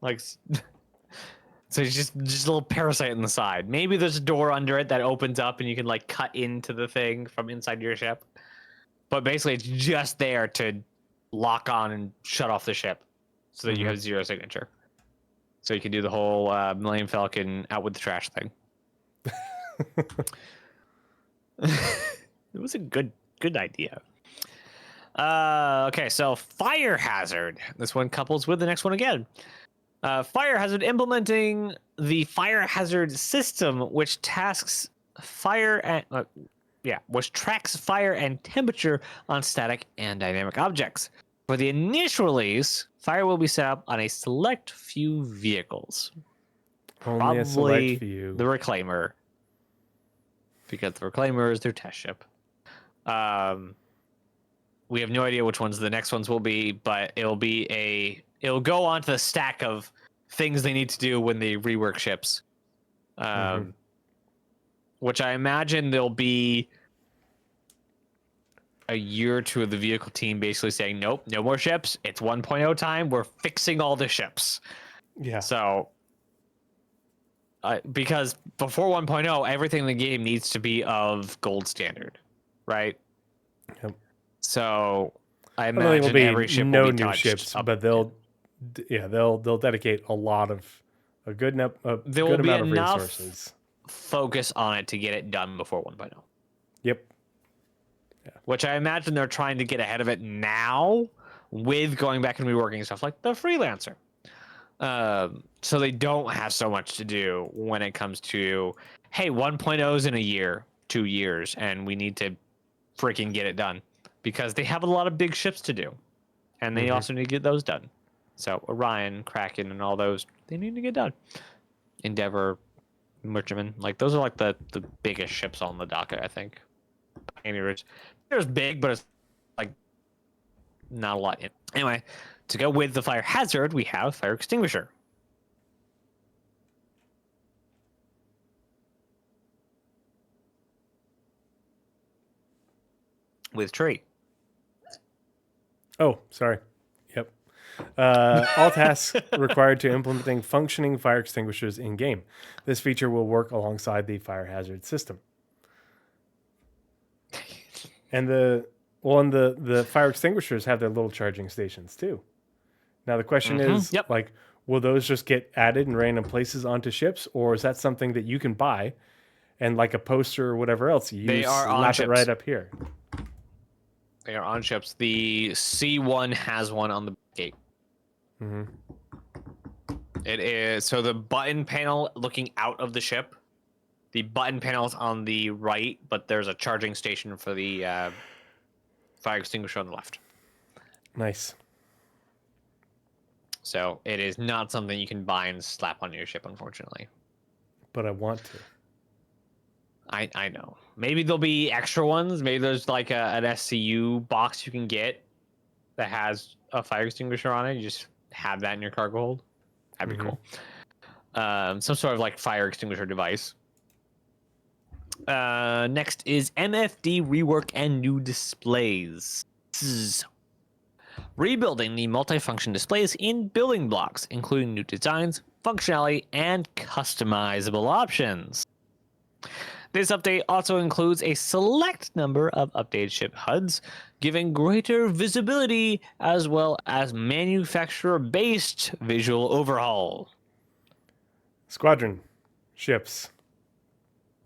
Like, so it's just a little parasite in the side. Maybe there's a door under it that opens up and you can like cut into the thing from inside your ship. But basically it's just there to lock on and shut off the ship so that you have zero signature. So you can do the whole Millennium Falcon out with the trash thing. It was a good idea. Okay, so fire hazard. This one couples with the next one again. Fire hazard, implementing the fire hazard system, which tracks fire and temperature on static and dynamic objects. For the initial release, fire will be set up on a select few vehicles. Only a select few. The Reclaimer, because the Reclaimer is their test ship. We have no idea which ones the next ones will be, but it'll go onto the stack of things they need to do when they rework ships. Which I imagine there'll be a year or two of the vehicle team basically saying, nope, no more ships. It's 1.0 time. We're fixing all the ships. Yeah. So, because before 1.0, everything in the game needs to be of gold standard, right? Yep. So I imagine every ship no will be new ships, but they'll dedicate a good amount of resources. Focus on it to get it done before 1.0. Yep. Yeah. Which I imagine they're trying to get ahead of it now with going back and reworking stuff like the Freelancer. So they don't have so much to do when it comes to, hey, 1.0 is in a year, 2 years, and we need to freaking get it done because they have a lot of big ships to do, and they also need to get those done. So Orion, Kraken, and all those, they need to get done. Endeavor, Merchantman, like those are like the biggest ships on the docket, I think. Pioneers, there's big, but it's like not a lot in. Anyway, to go with the fire hazard, we have fire extinguisher. With tree. Oh, sorry. Yep. All tasks required to implementing functioning fire extinguishers in game. This feature will work alongside the fire hazard system. And the fire extinguishers have their little charging stations too. Now the question is, like, will those just get added in random places onto ships, or is that something that you can buy and like a poster or whatever else, you slap it right up here? They are on ships. The C1 has one on the gate. It is so the button panel looking out of the ship. The button panel is on the right, but there's a charging station for the fire extinguisher on the left. Nice. So it is not something you can buy and slap on your ship, unfortunately. But I want to. I know. Maybe there'll be extra ones. Maybe there's like an SCU box you can get that has a fire extinguisher on it. You just have that in your cargo hold. That'd be cool. Some sort of like fire extinguisher device. Next is MFD rework and new displays. Rebuilding the multifunction displays in building blocks, including new designs, functionality, and customizable options. This update also includes a select number of updated ship HUDs, giving greater visibility as well as manufacturer-based visual overhaul. Squadron ships.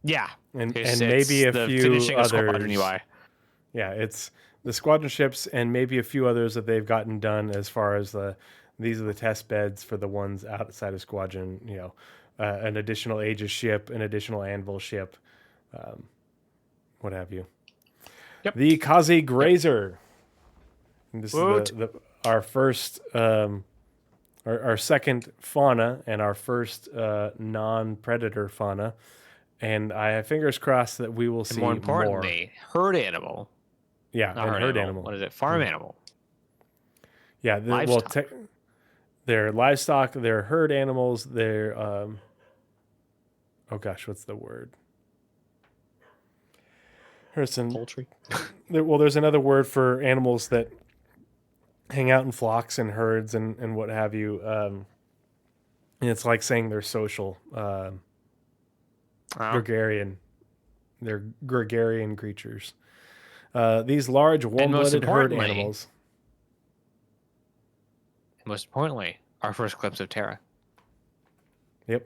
Yeah, and maybe a few others. Squadron UI. Yeah, it's the squadron ships and maybe a few others that they've gotten done as far as these are the test beds for the ones outside of squadron. You know, an additional Aegis ship, an additional Anvil ship. What have you? Yep. The Kazi Grazer. Yep. This is our first, our second fauna and our first non-predator fauna, and I have fingers crossed that we will see more. Importantly, herd animal. Yeah, and herd animal. What is it? Farm animal. Yeah, they're livestock. They're herd animals. They're oh gosh, what's the word? Poultry. There's another word for animals that hang out in flocks and herds and what have you. And it's like saying they're social, gregarian. They're gregarian creatures. These large warm-blooded herd animals. Most importantly, our first glimpse of Terra. Yep.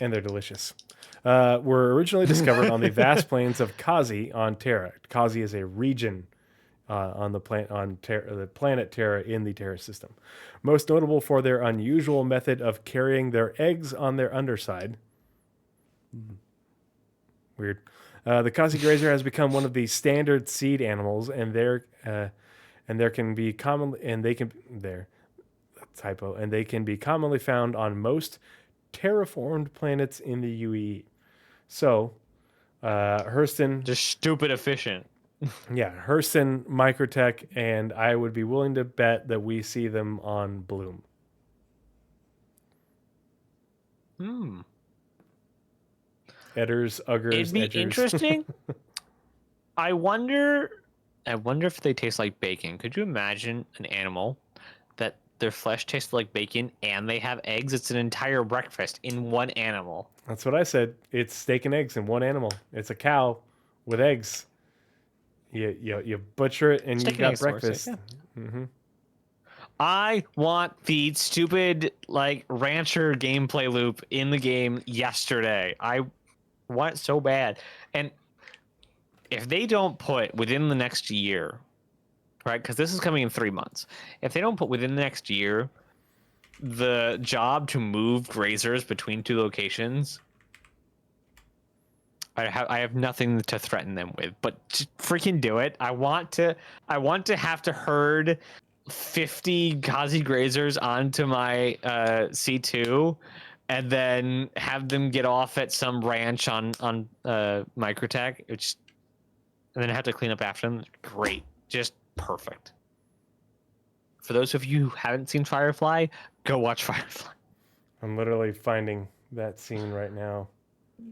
And they're delicious. Were originally discovered on the vast plains of Kazi on Terra. Kazi is a region on the planet Terra in the Terra system. Most notable for their unusual method of carrying their eggs on their underside. Weird. The Kazi Grazer has become one of the standard seed animals, and they can be commonly found on most terraformed planets in the UE. So, Hurston... Just stupid efficient. Yeah, Hurston, Microtech, and I would be willing to bet that we see them on Bloom. Edders, Uggers, It'd be Edgers. interesting. I wonder if they taste like bacon. Could you imagine an animal that their flesh tastes like bacon and they have eggs? It's an entire breakfast in one animal. That's what I said. It's steak and eggs in one animal. It's a cow with eggs. You butcher it and you got breakfast. I want the stupid like rancher gameplay loop in the game yesterday. I want it so bad. And if they don't put within the next year, right? Because this is coming in 3 months. If they don't put within the next year the job to move grazers between 2 locations, I have nothing to threaten them with, but just freaking do it. I want to have to herd 50 Kazi grazers onto my C2 and then have them get off at some ranch on Microtech, which, and then have to clean up after them. Great. Just perfect. For those of you who haven't seen Firefly, go watch Firefly. I'm literally finding that scene right now.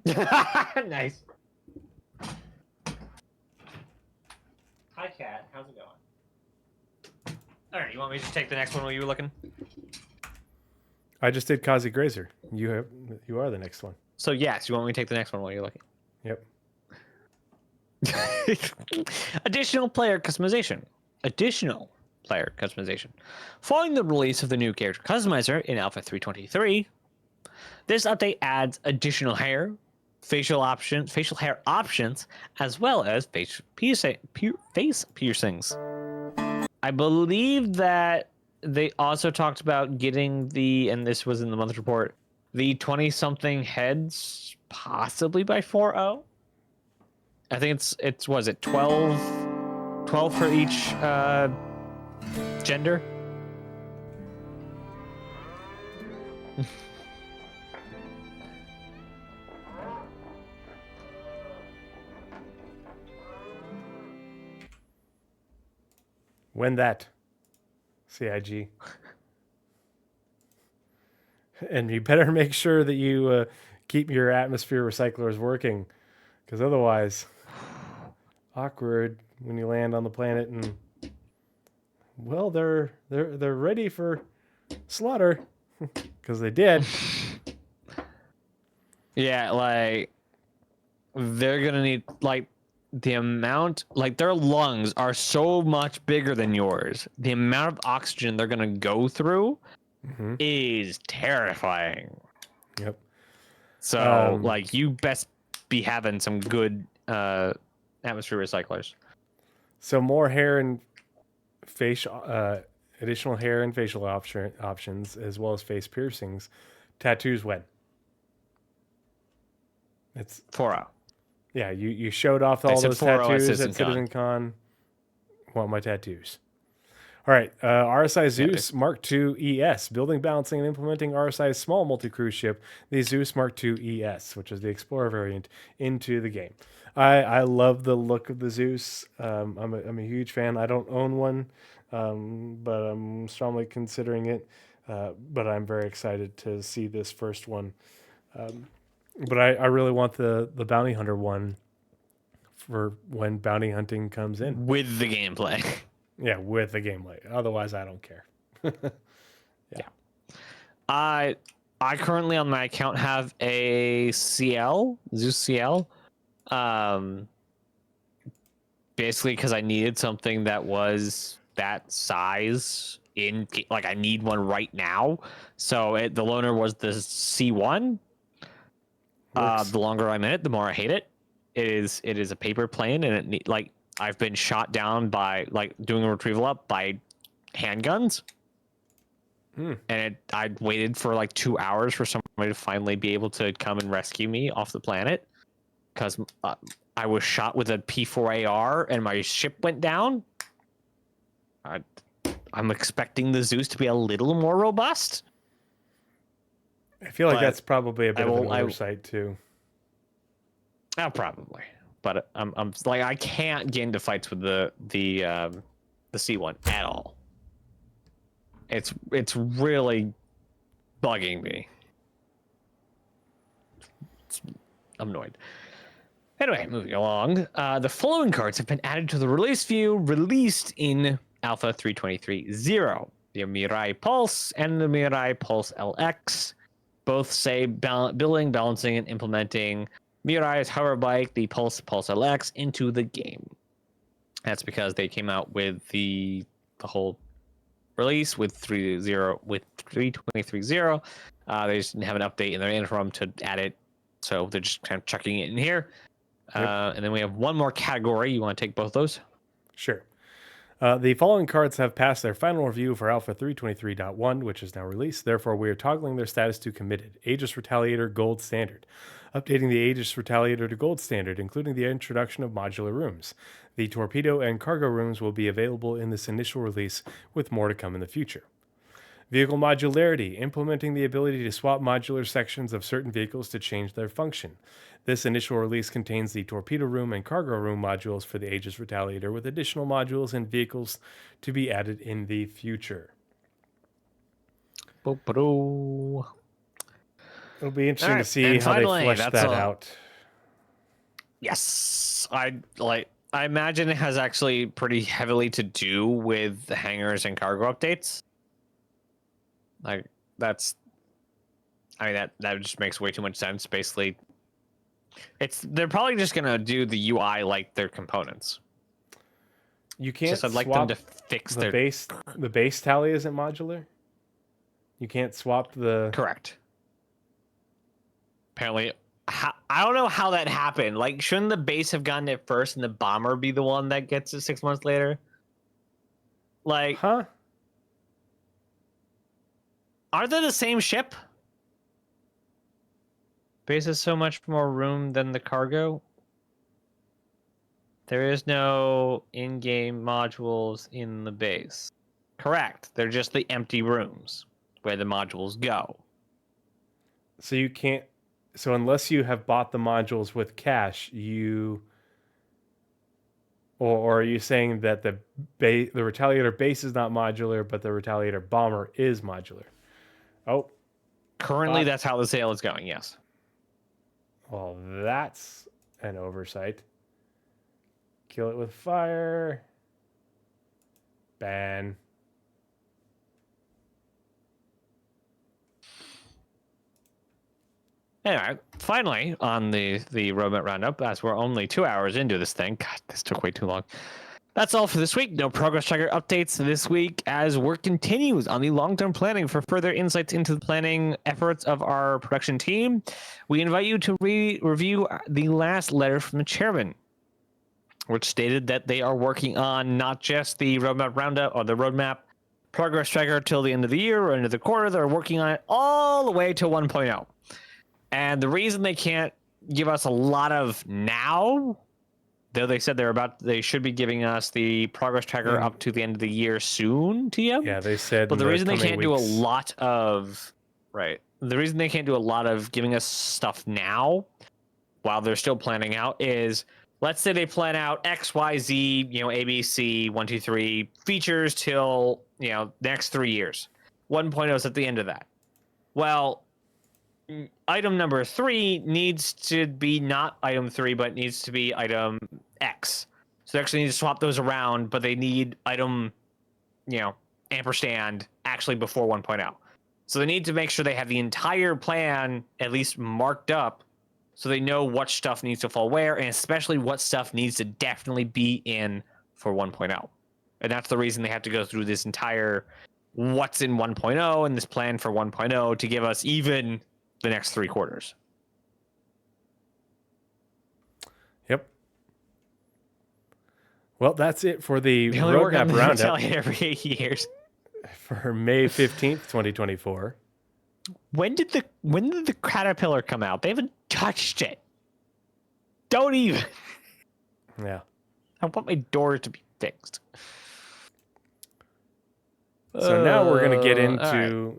Nice. Hi, Cat. How's it going? All right, you want me to take the next one while you were looking? I just did Kazi Grazer. You are the next one. So yes, you want me to take the next one while you're looking? Yep. Additional player customization. Following the release of the new character customizer in Alpha 3.23, this update adds additional hair, facial hair options, as well as face piercings. I believe that they also talked about getting and this was in the month report, the 20-something heads possibly by 4.0. I think it's was it 12 for each gender. When that CIG. And you better make sure that you keep your atmosphere recyclers working, because otherwise, awkward when you land on the planet and, well, they're ready for slaughter, because they did. Yeah, like they're gonna need the amount, their lungs are so much bigger than yours. The amount of oxygen they're gonna go through is terrifying. Yep. So you best be having some good atmosphere recyclers. So more hair and additional hair and facial options, as well as face piercings. Tattoos when? It's 4.0. Yeah, you showed off all those 4.0 tattoos at Citizen Con. Want my tattoos. All right, RSI Zeus Mark II ES, building, balancing, and implementing RSI's small multi-cruise ship, the Zeus Mark II ES, which is the Explorer variant, into the game. I love the look of the Zeus. I'm a huge fan. I don't own one, but I'm strongly considering it. But I'm very excited to see this first one. But I really want the Bounty Hunter one for when bounty hunting comes in. With the gameplay. Yeah, with the gameplay. Otherwise, I don't care. Yeah. I currently on my account have a CL, Zeus CL. Basically because I needed something that was that size I need one right now. So the loaner was the C1. The longer I'm in it, the more I hate it. It is a paper plane, and I've been shot down by doing a retrieval up by handguns. And I waited for 2 hours for somebody to finally be able to come and rescue me off the planet, because I was shot with a P4AR and my ship went down. I'm expecting the Zeus to be a little more robust. I feel like that's probably a bit of an oversight too. Probably, but I'm I can't get into fights with the C1 at all. It's really bugging me. I'm annoyed. Anyway, moving along. The following cards have been added to the release view, released in Alpha 3.23.0. The Mirai Pulse and the Mirai Pulse LX both say building, balancing, and implementing Mirai's hover bike, the Pulse LX, into the game. That's because they came out with the whole release with 3.23.0. They just didn't have an update in their interim to add it, so they're just kind of chucking it in here. And then we have one more category. You want to take both those? Sure. The following cards have passed their final review for Alpha 323.1, which is now released. Therefore, we are toggling their status to committed. Aegis Retaliator Gold Standard. Updating the Aegis Retaliator to Gold Standard, including the introduction of modular rooms. The torpedo and cargo rooms will be available in this initial release, with more to come in the future. Vehicle modularity, implementing the ability to swap modular sections of certain vehicles to change their function. This initial release contains the torpedo room and cargo room modules for the Aegis Retaliator, with additional modules and vehicles to be added in the future. Bo-ba-doo. It'll be interesting All right, to see and how finally, they flesh that's that all. out. Yes, I imagine it has actually pretty heavily to do with the hangars and cargo updates. Like that's, I mean that just makes way too much sense. Basically, they're probably just gonna do the UI like their components. You can't Just I'd like them swap to fix the their base. The base tally isn't modular. You can't swap the. correct. Apparently, I don't know how that happened. Like, shouldn't the base have gotten it first and the bomber be the one that gets it 6 months later? Like, Huh? are they the same ship? Base has so much more room than the cargo. There is no in-game modules in the base. Correct. They're just the empty rooms where the modules go. So you can't. So unless you have bought the modules with cash, you. Or are you saying that the Retaliator base is not modular, but the Retaliator bomber is modular? Oh, Currently, that's how the sale is going, yes. well, that's an oversight. Kill it with fire. Ban. Anyway, finally, on the Roadmap Roundup, as we're only 2 hours into this thing. God, this took way too long. That's all for this week. No progress tracker updates this week as work continues on the long-term planning. For further insights into the planning efforts of our production team, we invite you to review the last letter from the chairman, which stated that they are working on not just the Roadmap Roundup or the Roadmap Progress Tracker till the end of the year or end of the quarter. They're working on it all the way to 1.0. And the reason they can't give us a lot of now, though they said they should be giving us the progress tracker up to the end of the year soon, TM. Yeah, they said. But the reason they can't do a weeks. lot of the reason they can't do a lot of giving us stuff now, while they're still planning out, is let's say they plan out X, Y, Z, ABC 1, 2, 3 features till the next 3 years. 1.0 is at the end of that. Well, item number 3 needs to be not item 3, but needs to be item X. So they actually need to swap those around, but they need item, ampersand actually before 1.0. So they need to make sure they have the entire plan at least marked up so they know what stuff needs to fall where, and especially what stuff needs to definitely be in for 1.0. And that's the reason they have to go through this entire what's in 1.0 and this plan for 1.0 to give us even the next 3 quarters. Yep. Well, that's it for the Roadmap Roundup every 8 years. for May 15th, 2024. When did the Caterpillar come out? They haven't touched it. Don't even. Yeah. I want my doors to be fixed. So now we're going to get into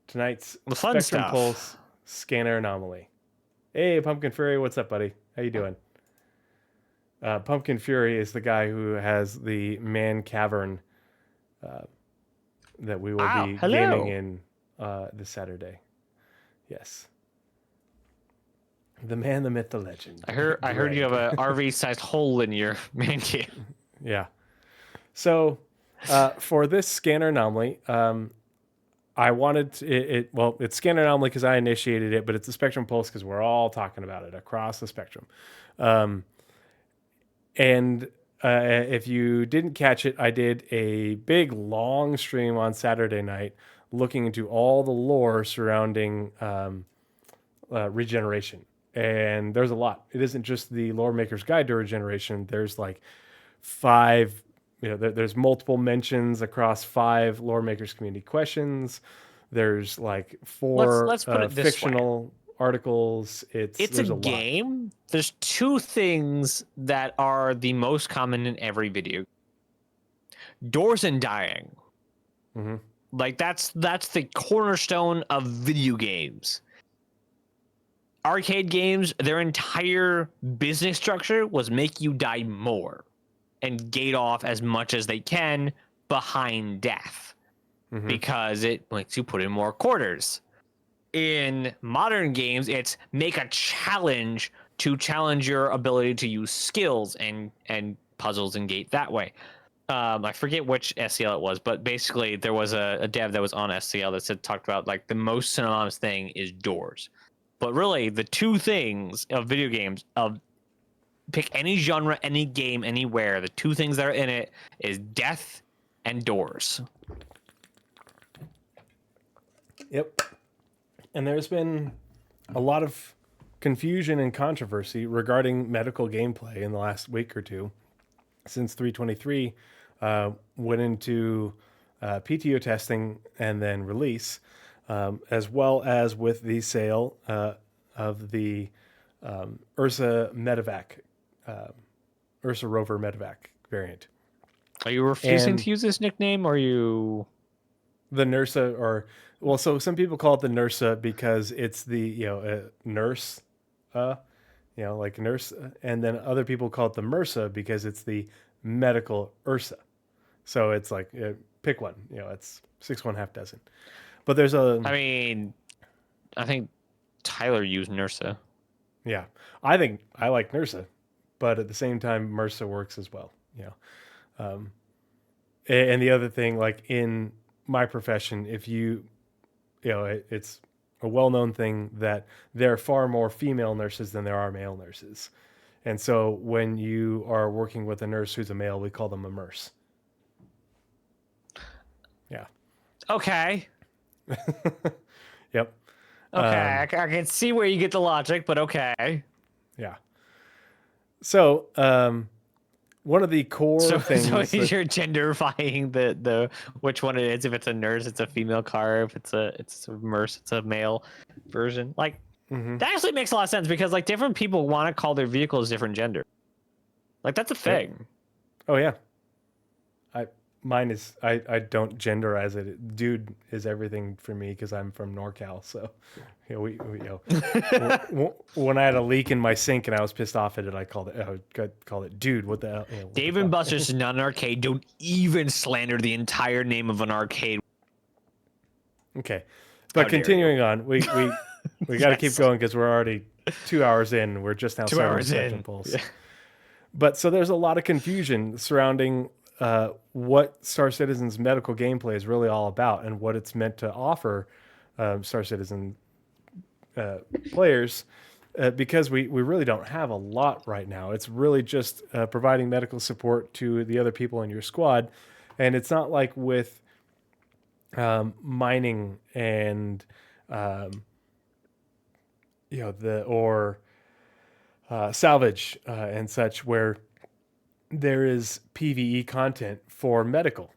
tonight's the fun Spectrum stuff. Pulse Scanner Anomaly. Hey, Pumpkin Fury, what's up, buddy? How you doing? Pumpkin Fury is the guy who has the man cavern that we will be gaming in this Saturday. Yes. The man, the myth, the legend. I heard you have a RV-sized hole in your man cave. Yeah. So for this scanner anomaly, I wanted to, it's scanner anomaly because I initiated it, but it's a Spectrum Pulse because we're all talking about it across the spectrum. And if you didn't catch it, I did a big long stream on Saturday night looking into all the lore surrounding regeneration. And there's a lot. It isn't just the Lore Maker's Guide to Regeneration. There's like 5 there's multiple mentions across 5 lore makers community questions. There's like 4 Let's put it this way. fictional articles. It's a There's a lot. game. There's 2 things that are the most common in every video: doors and dying. Mhm. Like that's the cornerstone of video games. Arcade games, their entire business structure was make you die more and gate off as much as they can behind death, because it makes you put in more quarters. In modern games, it's make a challenge to challenge your ability to use skills and puzzles and gate that way. I forget which SCL it was, but basically there was a dev that was on SCL that talked about like the most synonymous thing is doors. But really, the 2 things of video games, of pick any genre, any game, anywhere, the 2 things that are in it is death and doors. Yep. And there's been a lot of confusion and controversy regarding medical gameplay in the last week or two, since 323 went into PTO testing and then release, as well as with the sale of the Ursa Medevac, Ursa Rover Medevac variant. Are you refusing to use this nickname, or are you... The Nursa, or well, so some people call it the Nursa because it's the nurse, like nurse, and then other people call it the MRSA because it's the medical Ursa. So it's like pick one, it's 6 1/2 dozen. But there's a. I mean, I think Tyler used Nursa. Yeah, I think I like Nursa, but at the same time, MRSA works as well. And the other thing, like in my profession, if it's a well-known thing that there are far more female nurses than there are male nurses. And so when you are working with a nurse who's a male, we call them a nurse. Yeah. Okay. Yep. Okay, I can see where you get the logic, but okay. Yeah. So, one of the core things. So you're genderifying the which one it is. If it's a nurse, it's a female car. If it's a nurse, it's a male version. Like that actually makes a lot of sense, because like different people want to call their vehicles different gender. Like that's a thing. Oh yeah. Mine is I don't genderize it. Dude is everything for me because I'm from NorCal. So, when I had a leak in my sink and I was pissed off at it, I called it dude. What the hell? Dave and Buster's is not an arcade. Don't even slander the entire name of an arcade. Okay, but continuing on, we got to keep going because we're already 2 hours in. We're just now 2 starting hours Section in. Pulse. Yeah. But so there's a lot of confusion surrounding what Star Citizen's medical gameplay is really all about and what it's meant to offer Star Citizen players, because we really don't have a lot right now. It's really just providing medical support to the other people in your squad. And it's not like with mining and salvage and such, where there is PvE content for medical.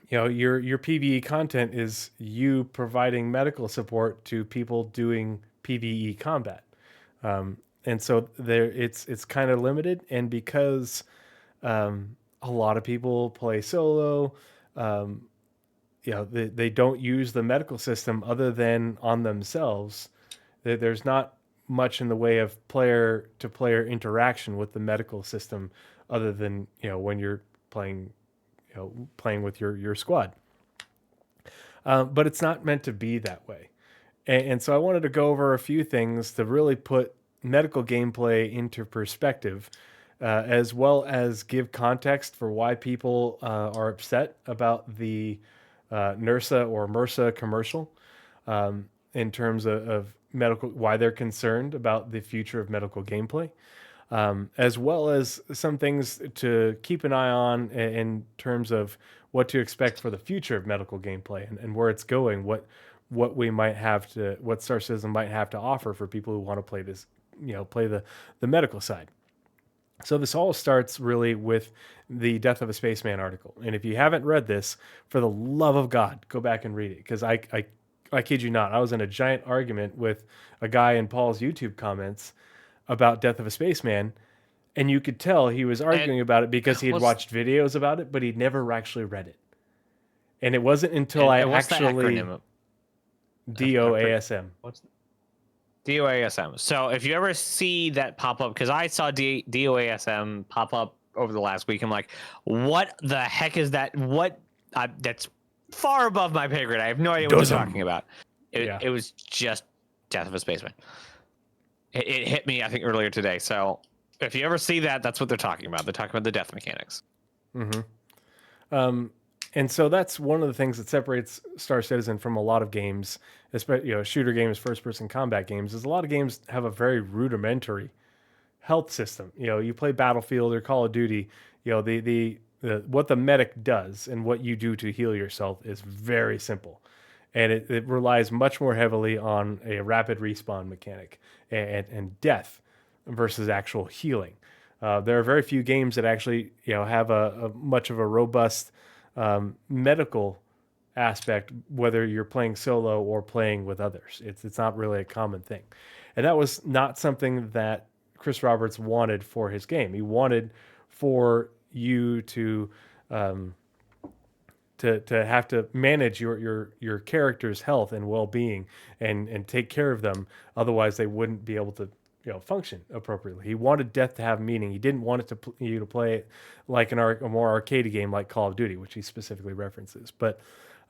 Your PvE content is you providing medical support to people doing PvE combat, and so it's kind of limited. And because a lot of people play solo, they don't use the medical system other than on themselves. There's not much in the way of player-to-player interaction with the medical system, other than when you're playing with your squad. But it's not meant to be that way. And so I wanted to go over a few things to really put medical gameplay into perspective, as well as give context for why people are upset about the NERSA or MRSA commercial, in terms of medical, why they're concerned about the future of medical gameplay. As well as some things to keep an eye on in terms of what to expect for the future of medical gameplay and where it's going, what Star Citizen might have to offer for people who want to play this, play the medical side. So this all starts really with the Death of a Spaceman article. And if you haven't read this, for the love of God, go back and read it. Because I kid you not, I was in a giant argument with a guy in Paul's YouTube comments about Death of a Spaceman. And you could tell he was And arguing about it because he had what's watched videos about it, but he'd never actually read it. And it wasn't until I and what's the actually acronym? DOASM. What's DOASM. So if you ever see that pop up, because I saw DOASM pop up over the last week, I'm like, what the heck is that? What? That's far above my pay grade. I have no idea what you're talking about. It was just Death of a Spaceman. It hit me, I think, earlier today. So if you ever see that, that's what they're talking about. They're talking about the death mechanics. And so that's one of the things that separates Star Citizen from a lot of games, especially shooter games, first-person combat games. Is a lot of games have a very rudimentary health system. You play Battlefield or Call of Duty. The what the medic does and what you do to heal yourself is very simple, and it relies much more heavily on a rapid respawn mechanic and death versus actual healing. There are very few games that actually have a much of a robust medical aspect, whether you're playing solo or playing with others. It's not really a common thing, and that was not something that Chris Roberts wanted for his game. He wanted for you to have to manage your character's health and well-being and take care of them. Otherwise, they wouldn't be able to function appropriately. He wanted death to have meaning. He didn't want it you to play it like a more arcade game like Call of Duty, which he specifically references. But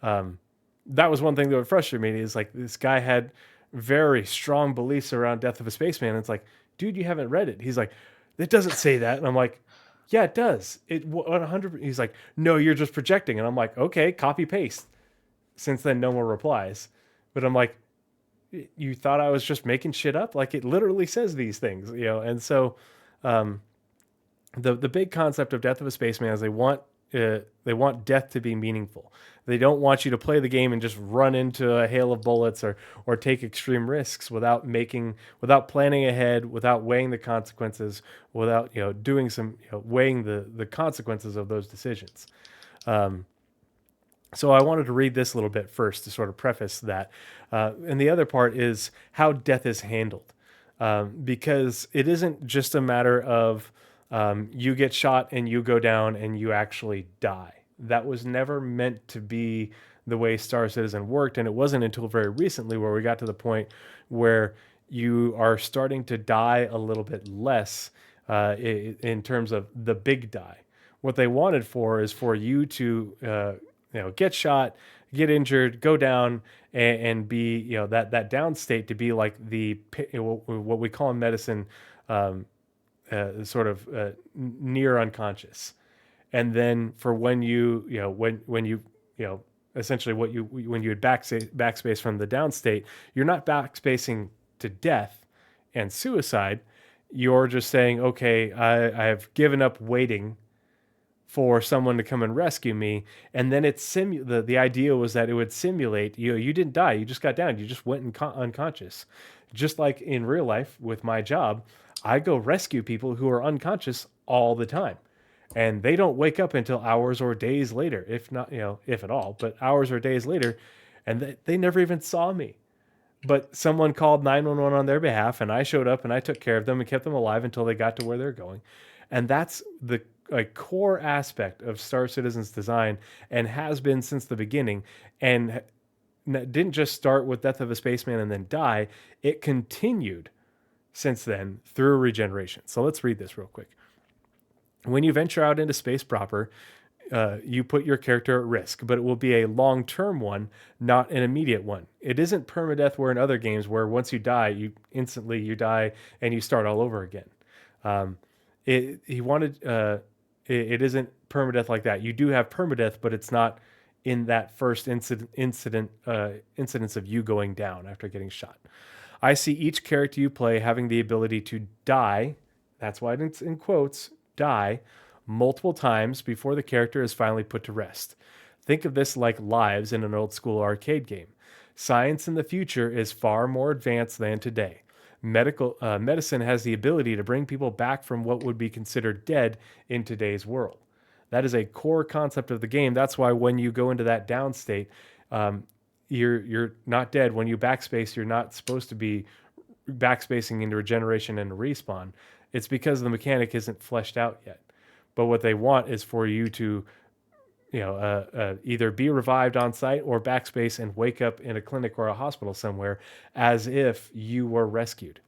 that was one thing that would frustrate me. Is like this guy had very strong beliefs around Death of a Spaceman. And it's like, dude, you haven't read it. He's like, it doesn't say that. And I'm like, yeah, it does. It 100. He's like, no, you're just projecting. And I'm like, okay, copy paste. Since then, no more replies. But I'm like, you thought I was just making shit up? Like it literally says these things, And so, the big concept of Death of a Spaceman is they want death to be meaningful. They don't want you to play the game and just run into a hail of bullets or take extreme risks without planning ahead, without weighing the consequences, without doing some weighing the consequences of those decisions. So I wanted to read this a little bit first to sort of preface that. And the other part is how death is handled. Because it isn't just a matter of you get shot and you go down and you actually die. That was never meant to be the way Star Citizen worked. And it wasn't until very recently where we got to the point where you are starting to die a little bit less in terms of the big die. What they wanted is for you to get shot, get injured, go down, and be that down state to be like the what we call in medicine sort of near unconscious, and then for when you essentially when you had backspace from the down state, you're not backspacing to death and suicide. You're just saying, okay, I have given up waiting for someone to come and rescue me, and then the idea was that it would simulate you didn't die, you just got down, you just went unconscious. Just like in real life with my job, I go rescue people who are unconscious all the time, and they don't wake up until hours or days later, if not if at all, but hours or days later, and they never even saw me. But someone called 911 on their behalf, and I showed up and I took care of them and kept them alive until they got to where they're going. And that's the core aspect of Star Citizen's design, and has been since the beginning, and didn't just start with Death of a Spaceman and then die. It continued since then through regeneration. So let's read this real quick. When you venture out into space proper, you put your character at risk, but it will be a long-term one, not an immediate one. It isn't permadeath where in other games where once you die, you die and you start all over again. It isn't permadeath like that. You do have permadeath, but it's not in that first incidence of you going down after getting shot. I see each character you play having the ability to die. That's why it's in quotes, die multiple times before the character is finally put to rest. Think of this like lives in an old school arcade game. Science in the future is far more advanced than today. medicine has the ability to bring people back from what would be considered dead in today's world. That is a core concept of the game. That's why when you go into that down state, you're not dead. When you backspace, you're not supposed to be backspacing into regeneration and respawn. It's because the mechanic isn't fleshed out yet. But what they want is for you to, either be revived on site or backspace and wake up in a clinic or a hospital somewhere as if you were rescued.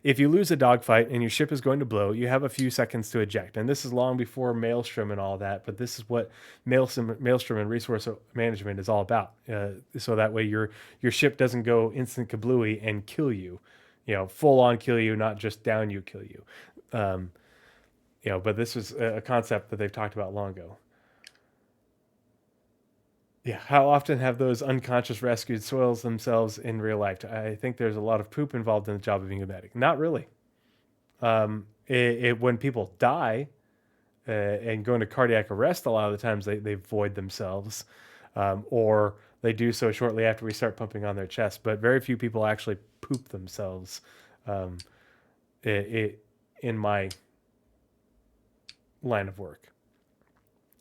If you lose a dogfight and your ship is going to blow, you have a few seconds to eject. And this is long before Maelstrom and all that, but this is what Maelstrom and resource management is all about. So that way your ship doesn't go instant kablooey and kill you, full on kill you, not just down you, kill you. But this was a concept that they've talked about long ago. Yeah, how often have those unconscious rescued soils themselves in real life? I think there's a lot of poop involved in the job of being a medic. Not really. When people die and go into cardiac arrest, a lot of the times they void themselves, or they do so shortly after we start pumping on their chest. But very few people actually poop themselves in my line of work.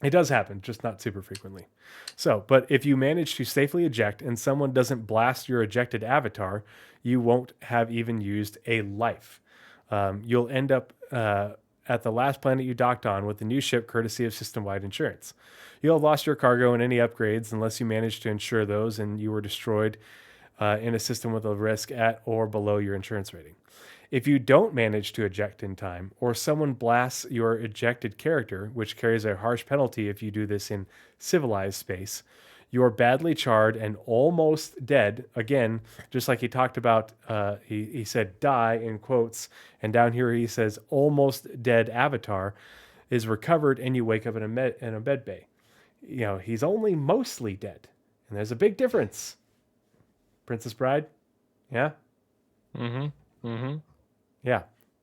It does happen, just not super frequently. So, but if you manage to safely eject and someone doesn't blast your ejected avatar, you won't have even used a life. You'll end up at the last planet you docked on with a new ship courtesy of system-wide insurance. You'll have lost your cargo and any upgrades unless you manage to insure those and you were destroyed in a system with a risk at or below your insurance rating. If you don't manage to eject in time, or someone blasts your ejected character, which carries a harsh penalty if you do this in civilized space, you're badly charred and almost dead. Again, just like he talked about, he said die in quotes, and down here he says almost dead avatar is recovered and you wake up in a med bay. He's only mostly dead, and there's a big difference. Princess Bride? Yeah? Yeah,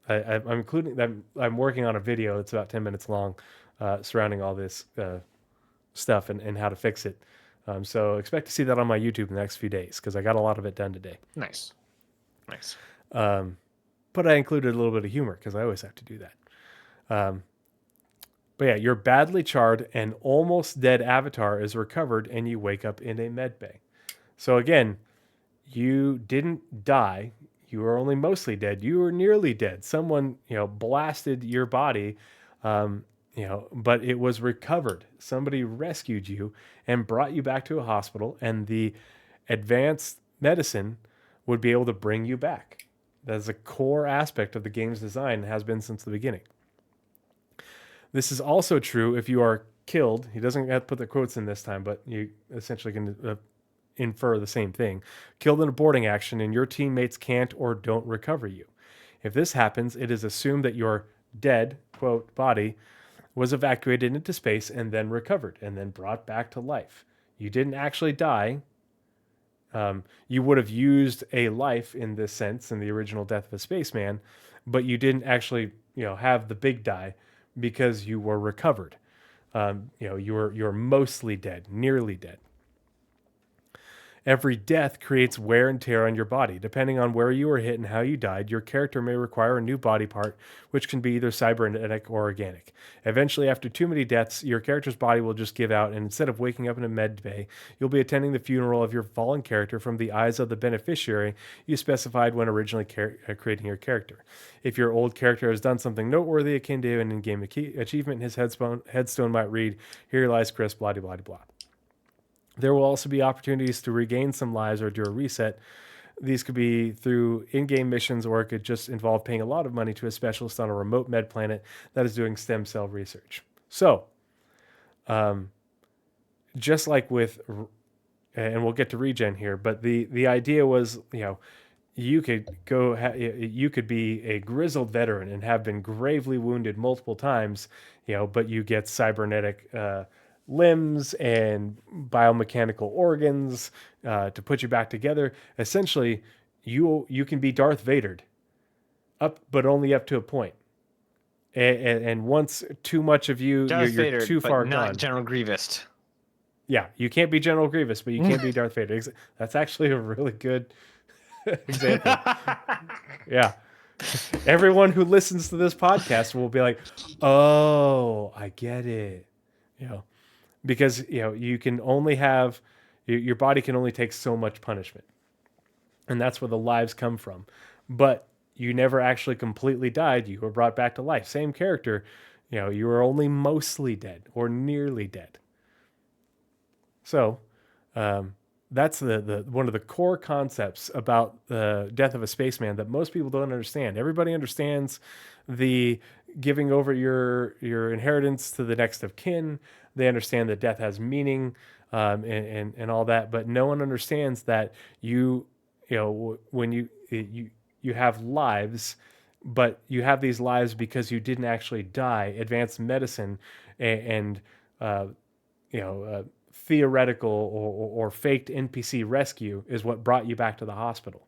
I'm including that. I'm working on a video. It's about 10 minutes long, surrounding all this stuff and how to fix it. So expect to see that on my YouTube in the next few days because I got a lot of it done today. Nice. But I included a little bit of humor because I always have to do that. But yeah, your badly charred and almost dead avatar is recovered and you wake up in a med bay. So again, you didn't die. You were only mostly dead. You were nearly dead. Someone, blasted your body, but it was recovered. Somebody rescued you and brought you back to a hospital, and the advanced medicine would be able to bring you back. That's a core aspect of the game's design and has been since the beginning. This is also true if you are killed. He doesn't have to put the quotes in this time, but you essentially can infer the same thing. Killed in a boarding action and your teammates can't or don't recover you. If this happens, it is assumed that your dead, quote, body was evacuated into space and then recovered and then brought back to life. You didn't actually die. You would have used a life in this sense in the original Death of a Spaceman, but you didn't actually, have the big die because you were recovered. You're mostly dead, nearly dead. Every death creates wear and tear on your body. Depending on where you were hit and how you died, your character may require a new body part, which can be either cybernetic or organic. Eventually, after too many deaths, your character's body will just give out, and instead of waking up in a med bay, you'll be attending the funeral of your fallen character from the eyes of the beneficiary you specified when originally creating your character. If your old character has done something noteworthy akin to an in-game achievement, his headstone might read, "Here lies Chris, blah, blah, blah, blah." There will also be opportunities to regain some lives or do a reset. These could be through in-game missions, or it could just involve paying a lot of money to a specialist on a remote med planet that is doing stem cell research. So, just like with, and we'll get to regen here, but the idea was, you could you could be a grizzled veteran and have been gravely wounded multiple times, but you get cybernetic limbs and biomechanical organs to put you back together. Essentially, you can be Darth Vadered, but only up to a point. And once too much of you, Darth you're Vader, too far but not gone. General Grievous. Yeah, you can't be General Grievous, but you can be Darth Vader. That's actually a really good example. Yeah. Everyone who listens to this podcast will be like, "Oh, I get it." You know, because you can only have your body can only take so much punishment, and that's where the lives come from. But you never actually completely died. You were brought back to life. Same character, you were only mostly dead or nearly dead. So, that's the one of the core concepts about the death of a spaceman that most people don't understand. Everybody understands the giving over your inheritance to the next of kin. They understand that death has meaning, and all that, but no one understands that when you have lives, but you have these lives because you didn't actually die. Advanced medicine and theoretical or faked NPC rescue is what brought you back to the hospital.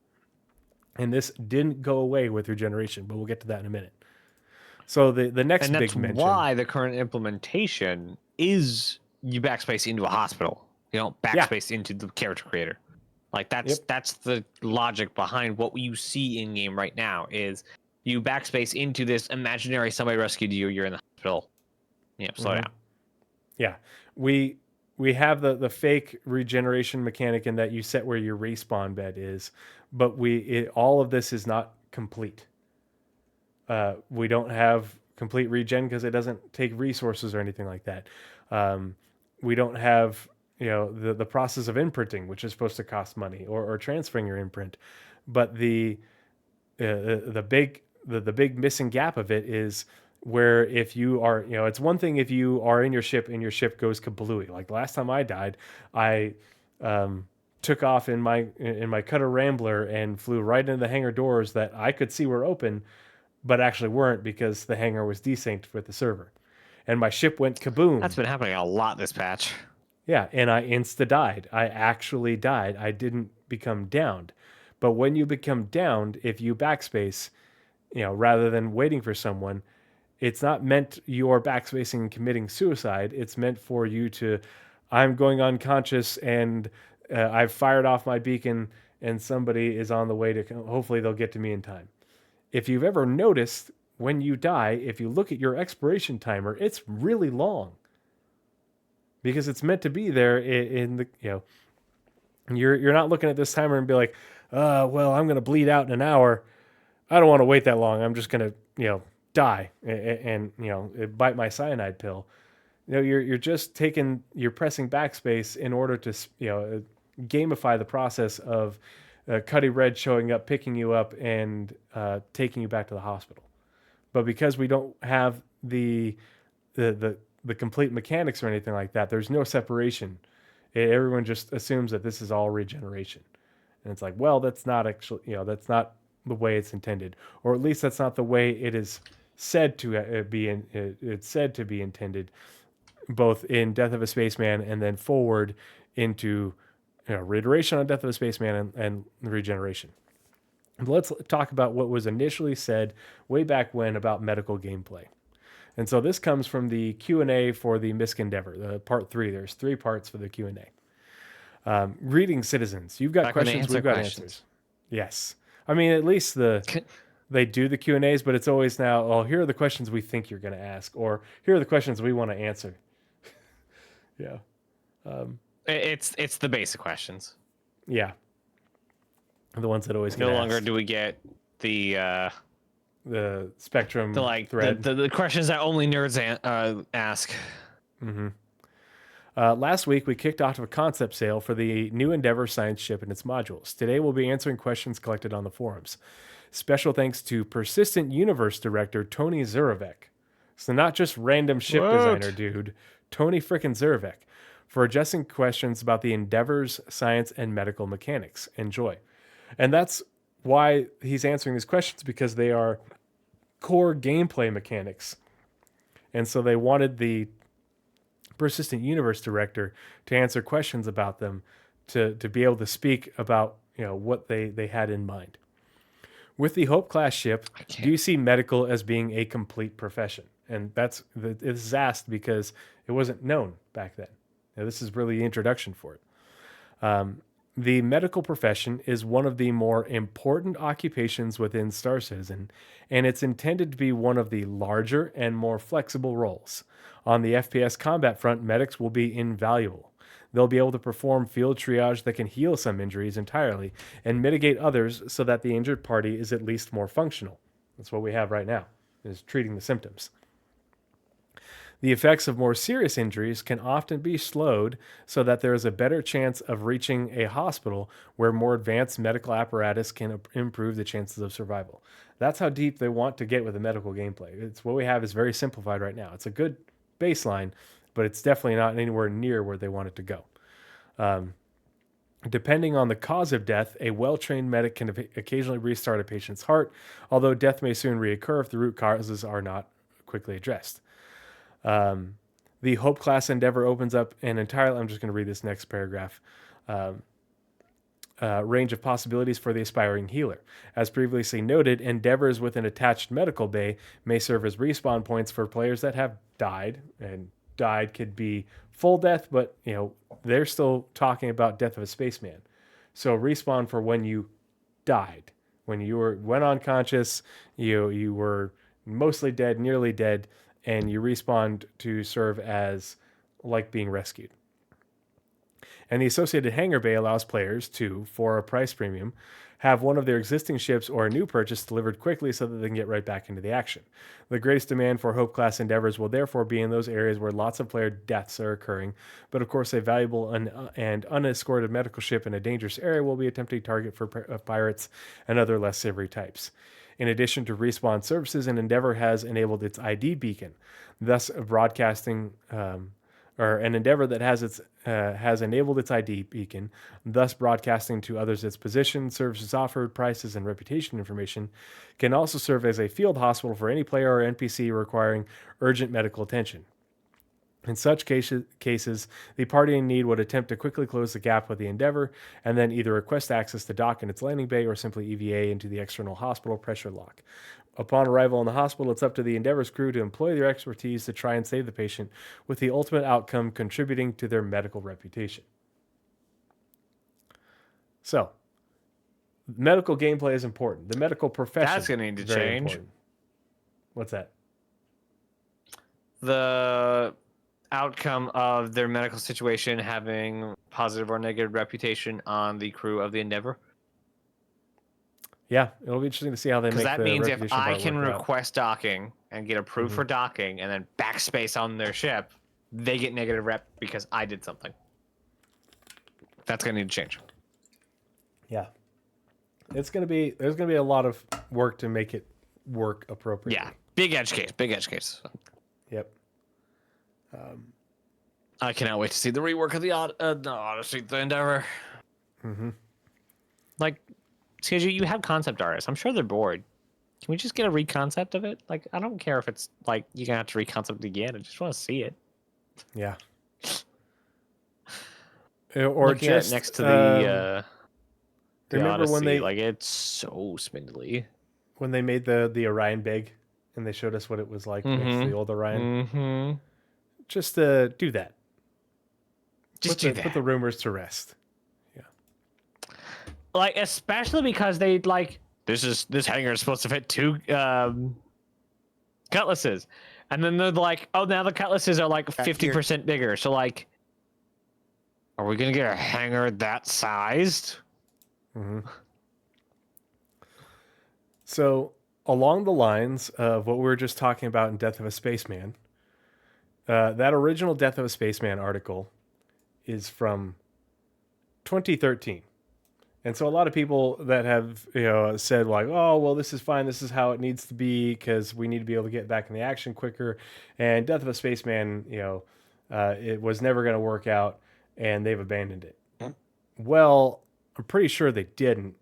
And this didn't go away with regeneration, but we'll get to that in a minute. So the next And that's big mention. why the current implementation is you backspace into a hospital. You don't backspace into the character creator. Like that's the logic behind what you see in game right now is you backspace into this imaginary somebody rescued you, you're in the hospital. Slow down. Yeah. We have the fake regeneration mechanic in that you set where your respawn bed is, but all of this is not complete. We don't have complete regen because it doesn't take resources or anything like that. We don't have the process of imprinting, which is supposed to cost money, or transferring your imprint. But the big missing gap of it is where if you are, it's one thing if you are in your ship and your ship goes kablooey. Like the last time I died, I took off in my Cutter Rambler and flew right into the hangar doors that I could see were open, but actually weren't because the hangar was desynced with the server. And my ship went kaboom. That's been happening a lot this patch. Yeah, and I insta-died. I actually died. I didn't become downed. But when you become downed, if you backspace, rather than waiting for someone, it's not meant you're backspacing and committing suicide. It's meant for you to, I'm going unconscious and I've fired off my beacon and somebody is on the way to, hopefully they'll get to me in time. If you've ever noticed when you die, if you look at your expiration timer, it's really long because it's meant to be there in the, you're not looking at this timer and be like, well, I'm going to bleed out in an hour. I don't want to wait that long. I'm just going to, die and bite my cyanide pill. You're just pressing backspace in order to gamify the process of Cuddy Red showing up, picking you up, and taking you back to the hospital. But because we don't have the complete mechanics or anything like that, there's no separation. Everyone just assumes that this is all regeneration, and it's like, well, that's not actually, that's not the way it's intended, or at least that's not the way it is said to be. It's said to be intended, both in Death of a Spaceman and then forward into reiteration on Death of a Spaceman and regeneration. But let's talk about what was initially said way back when about medical gameplay. And so this comes from the Q&A for the Misk Endeavor, the part 3. There's 3 parts for the Q&A. Greetings, citizens. You've got Back questions, we've got answers. Yes. I mean, at least they do the Q&As, but it's always now, oh, here are the questions we think you're going to ask, or here are the questions we want to answer. Yeah. It's the basic questions. Yeah. The ones that always get No asked. longer do we get the spectrum thread. The questions that only nerds ask. Mm-hmm. Last week, we kicked off a concept sale for the new Endeavor science ship and its modules. Today, we'll be answering questions collected on the forums. Special thanks to Persistent Universe director Tony Zurovec. So not just random ship designer dude, Tony frickin' Zurovec, for addressing questions about the Endeavor's science and medical mechanics. Enjoy. And that's why he's answering these questions, because they are core gameplay mechanics. And so they wanted the Persistent Universe director to answer questions about them, to be able to speak about what they had in mind. With the Hope class ship, do you see medical as being a complete profession? And this is asked because it wasn't known back then. Now, this is really the introduction for it. The medical profession is one of the more important occupations within Star Citizen, and it's intended to be one of the larger and more flexible roles. On the FPS combat front, medics will be invaluable. They'll be able to perform field triage that can heal some injuries entirely and mitigate others so that the injured party is at least more functional. That's what we have right now, is treating the symptoms. The effects of more serious injuries can often be slowed so that there is a better chance of reaching a hospital where more advanced medical apparatus can improve the chances of survival. That's how deep they want to get with the medical gameplay. It's what we have is very simplified right now. It's a good baseline, but it's definitely not anywhere near where they want it to go. Depending on the cause of death, a well-trained medic can occasionally restart a patient's heart, although death may soon reoccur if the root causes are not quickly addressed. The Hope class Endeavor opens up an entirely, I'm just going to read this next paragraph, range of possibilities for the aspiring healer. As previously noted, Endeavors with an attached medical bay may serve as respawn points for players that have died, and died could be full death, but they're still talking about death of a spaceman. So respawn for when you died, when you went unconscious, you were mostly dead, nearly dead, and you respawned to serve as like being rescued. And the associated hangar bay allows players to, for a price premium, have one of their existing ships or a new purchase delivered quickly so that they can get right back into the action. The greatest demand for Hope class Endeavors will therefore be in those areas where lots of player deaths are occurring, but of course a valuable and unescorted medical ship in a dangerous area will be a tempting target for pirates and other less savory types. In addition to respawn services, an Endeavor has enabled its ID beacon, thus broadcasting, or an Endeavor that has enabled its ID beacon, thus broadcasting to others its position, services offered, prices, and reputation information, can also serve as a field hospital for any player or NPC requiring urgent medical attention. In such cases, the party in need would attempt to quickly close the gap with the Endeavor and then either request access to dock in its landing bay or simply EVA into the external hospital pressure lock. Upon arrival in the hospital, it's up to the Endeavor's crew to employ their expertise to try and save the patient, with the ultimate outcome contributing to their medical reputation. So, medical gameplay is important. The medical profession That's going to need to is very change. important. What's that? The outcome of their medical situation having positive or negative reputation on the crew of the Endeavor. Yeah, it'll be interesting to see how they make Because that the means if reputation I part can work out. request docking and get approved for docking and then backspace on their ship, they get negative rep because I did something. That's going to need to change. Yeah. There's gonna be a lot of work to make it work appropriately. Yeah. Big edge case. Yep. I cannot wait to see the rework of the Odyssey, the Endeavor. Mm-hmm. Like, CJ, you have concept artists. I'm sure they're bored. Can we just get a reconcept of it? Like, I don't care if it's like you're gonna have to reconcept it again. I just want to see it. Yeah. Or Looking just at it next to the remember Odyssey, when they like it's so spindly. when they made the Orion big and they showed us what it was like next to the old Orion. Mm-hmm. Just do that. Put the rumors to rest. Yeah. Like, especially because they like this hangar is supposed to fit 2 cutlasses, and then they're like, oh, now the cutlasses are like 50% bigger. So like, are we gonna get a hangar that sized? Mm-hmm. So along the lines of what we were just talking about in Death of a Spaceman, that original Death of a Spaceman article is from 2013. And so a lot of people that have said like, oh, well, this is fine. This is how it needs to be because we need to be able to get back in the action quicker. And Death of a Spaceman, it was never going to work out and they've abandoned it. Well, I'm pretty sure they didn't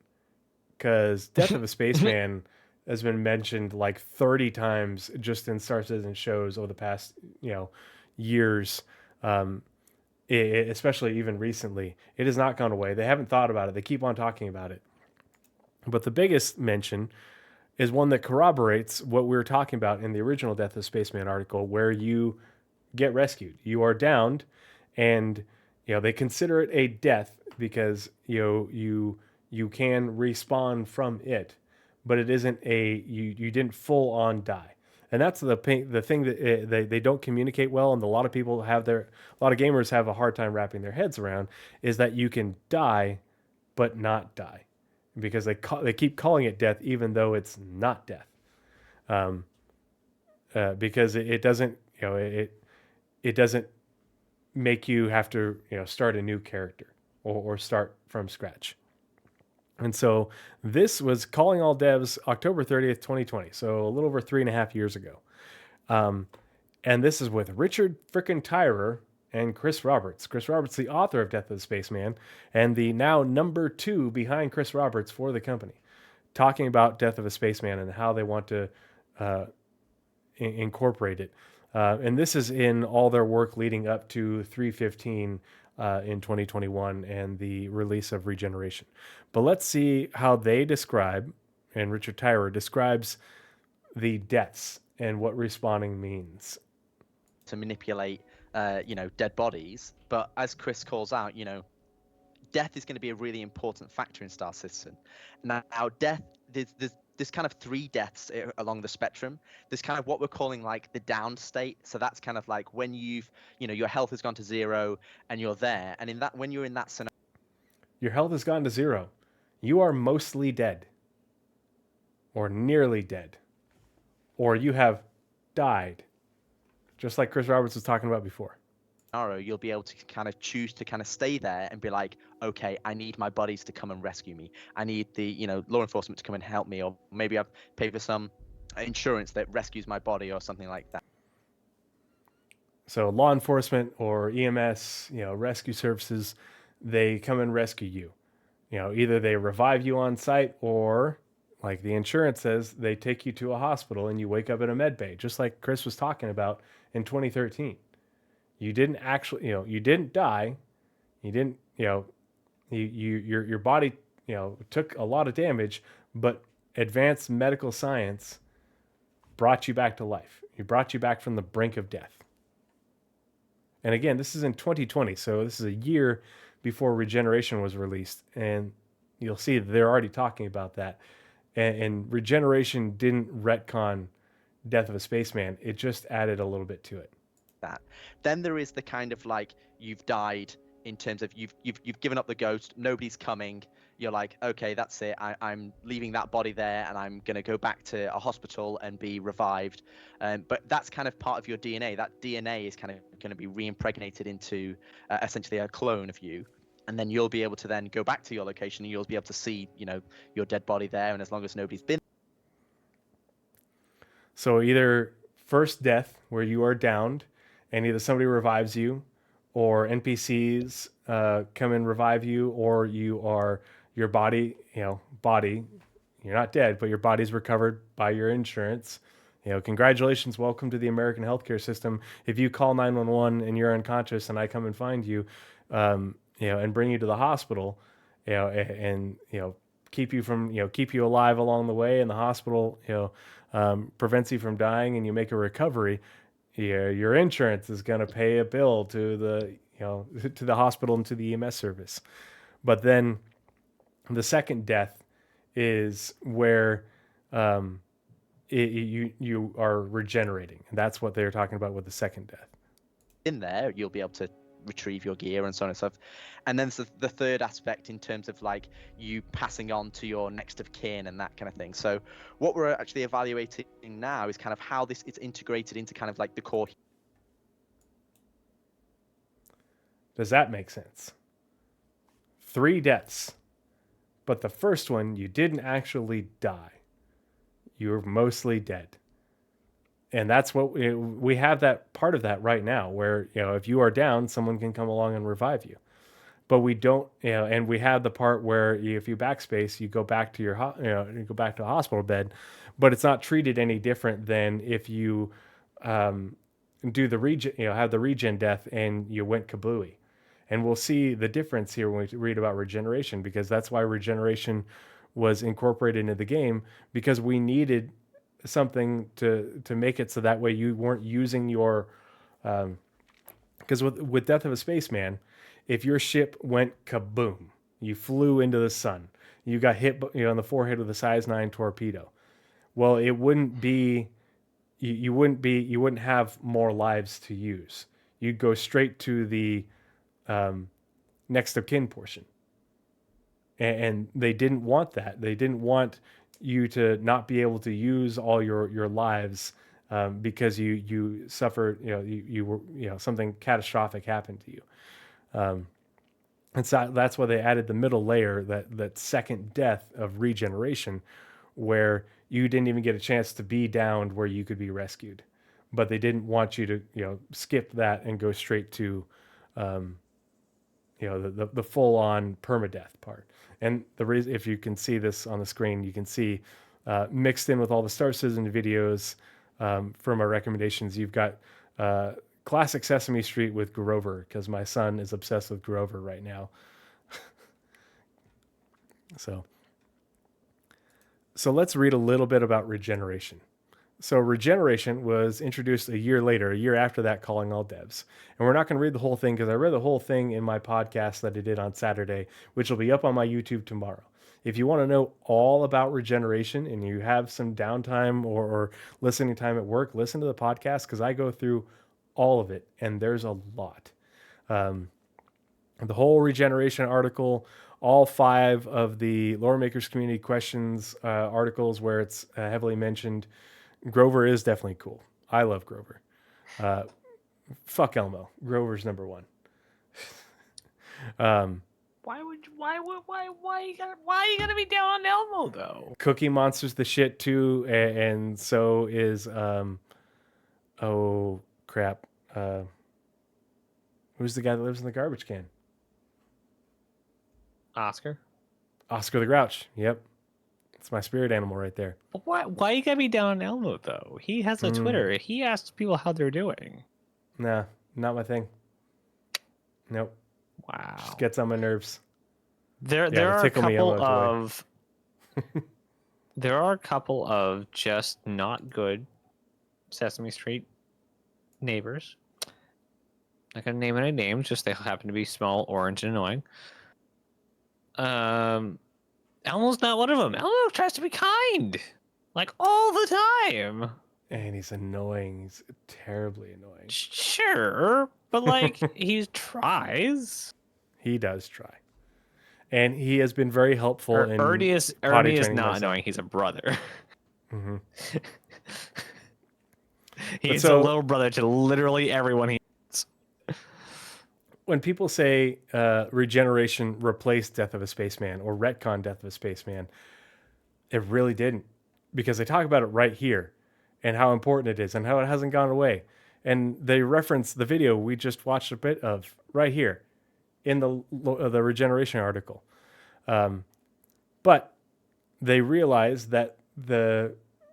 because Death of a Spaceman has been mentioned like 30 times just in Star Citizen shows over the past, years. Especially even recently, it has not gone away. They haven't thought about it. They keep on talking about it. But the biggest mention is one that corroborates what we were talking about in the original Death of Spaceman article, where you get rescued. You are downed, and they consider it a death because you can respawn from it, but it isn't you didn't full on die. And that's the thing that they don't communicate well, and a lot of people a lot of gamers have a hard time wrapping their heads around, is that you can die but not die, because they keep calling it death even though it's not death, because it doesn't it doesn't make you have to start a new character or start from scratch. And so this was Calling All Devs October 30th, 2020. So a little over 3.5 years ago. And this is with Richard frickin' Tyrer and Chris Roberts. Chris Roberts, the author of Death of the Spaceman, and the now number 2 behind Chris Roberts for the company, talking about Death of a Spaceman and how they want to incorporate it. And this is in all their work leading up to 315 in 2021 and the release of Regeneration. But let's see how they describe, and Richard Tyrer describes, the deaths and what respawning means. To manipulate, dead bodies. But as Chris calls out, death is going to be a really important factor in Star Citizen. Now, death, there's kind of 3 deaths along the spectrum. There's kind of what we're calling like the down state. So that's kind of like when your health has gone to 0 and you're there. And when you're in that scenario, your health has gone to 0. You are mostly dead, or nearly dead, or you have died, just like Chris Roberts was talking about before. You'll be able to kind of choose to kind of stay there and be like, okay, I need my buddies to come and rescue me. I need the law enforcement to come and help me, or maybe I've paid for some insurance that rescues my body or something like that. So law enforcement or EMS, rescue services, they come and rescue you. Either they revive you on site, or like the insurance says, they take you to a hospital and you wake up in a med bay, just like Chris was talking about in 2013. You didn't actually, you didn't die. You didn't, your body, took a lot of damage, but advanced medical science brought you back to life. It brought you back from the brink of death. And again, this is in 2020, so this is a year before Regeneration was released, and you'll see that they're already talking about that. And Regeneration didn't retcon Death of a Spaceman; it just added a little bit to it. That. Then there is the kind of like you've died in terms of you've given up the ghost. Nobody's coming. You're like, okay, that's it. I'm leaving that body there, and I'm gonna go back to a hospital and be revived. But that's kind of part of your DNA. That DNA is kind of going to be reimpregnated into essentially a clone of you, and then you'll be able to then go back to your location, and you'll be able to see, your dead body there. And as long as nobody's been. So either first death, where you are downed, and either somebody revives you, or NPCs come and revive you, or your body, you're not dead, but your body's recovered by your insurance. Congratulations, welcome to the American healthcare system. If you call 911 and you're unconscious, and I come and find you, and bring you to the hospital, and keep you alive along the way, and the hospital, prevents you from dying, and you make a recovery. Your insurance is going to pay a bill to the hospital and to the EMS service. But then the second death is where you are regenerating, and that's what they're talking about with the second death. In there, you'll be able to retrieve your gear and so on and so forth. And then the third aspect in terms of like you passing on to your next of kin and that kind of thing. So what we're actually evaluating now is kind of how this is integrated into kind of like the core. Does that make sense? 3 deaths, but the first one, you didn't actually die. You were mostly dead. And that's what we have, that part of that right now, where if you are down, someone can come along and revive you. But we don't, and we have the part where if you backspace, you go back to you go back to a hospital bed, but it's not treated any different than if you do the regen, have the regen death and you went kablooey. And we'll see the difference here when we read about regeneration, because that's why regeneration was incorporated into the game, because we needed something to make it so that way you weren't using your because with Death of a Spaceman, if your ship went kaboom, you flew into the sun, you got hit on the forehead with a size 9 torpedo. Well, it wouldn't be you wouldn't have more lives to use. You'd go straight to the next of kin portion. And they didn't want that. They didn't want you to not be able to use all your lives because you suffered, you were, something catastrophic happened to you. And so that's why they added the middle layer, that second death of regeneration, where you didn't even get a chance to be downed where you could be rescued. But they didn't want you to, skip that and go straight to, the full on permadeath part. And the reason, if you can see this on the screen, you can see mixed in with all the Star Citizen videos from our recommendations, you've got classic Sesame Street with Grover, because my son is obsessed with Grover right now. So let's read a little bit about regeneration. So regeneration was introduced a year after that, calling all devs. And we're not going to read the whole thing because I read the whole thing in my podcast that I did on Saturday, which will be up on my YouTube tomorrow. If you want to know all about regeneration and you have some downtime or listening time at work, listen to the podcast because I go through all of it, and there's a lot. The whole regeneration article, all 5 of the Lore Makers Community Questions articles where it's heavily mentioned. Grover is definitely cool. I love Grover. Fuck Elmo. Grover's number 1. Why you gotta be down on Elmo though? Cookie Monster's the shit too, and so is oh crap. Who's the guy that lives in the garbage can? Oscar the Grouch. Yep. It's my spirit animal right there. But why you gotta be down on Elmo though? He has a Twitter. He asks people how they're doing. Nah, not my thing. Nope. Wow. Just gets on my nerves. There are a couple of there are a couple of just not good Sesame Street neighbors. Not gonna name any names, just they happen to be small, orange, and annoying. Elmo's not one of them. Elmo tries to be kind, like all the time. And he's annoying. He's terribly annoying. Sure, but like he tries. He does try, and he has been very helpful. Ernie is not annoying. He's a brother. Mm-hmm. He's a little brother to literally everyone he. When people say regeneration replaced Death of a Spaceman or retcon Death of a Spaceman, it really didn't, because they talk about it right here and how important it is and how it hasn't gone away. And they reference the video we just watched a bit of right here in the regeneration article. But they realize that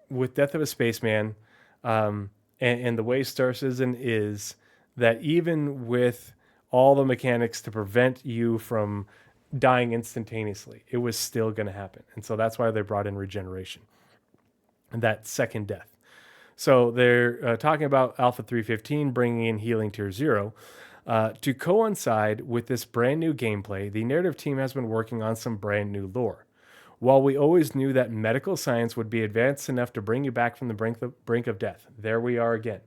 with Death of a Spaceman and the way Star Citizen is, that even with all the mechanics to prevent you from dying instantaneously, it was still going to happen. And so that's why they brought in regeneration and that second death. So they're talking about Alpha 315 bringing in Healing Tier 0. To coincide with this brand new gameplay, the narrative team has been working on some brand new lore. While we always knew that medical science would be advanced enough to bring you back from the brink of death, there we are again.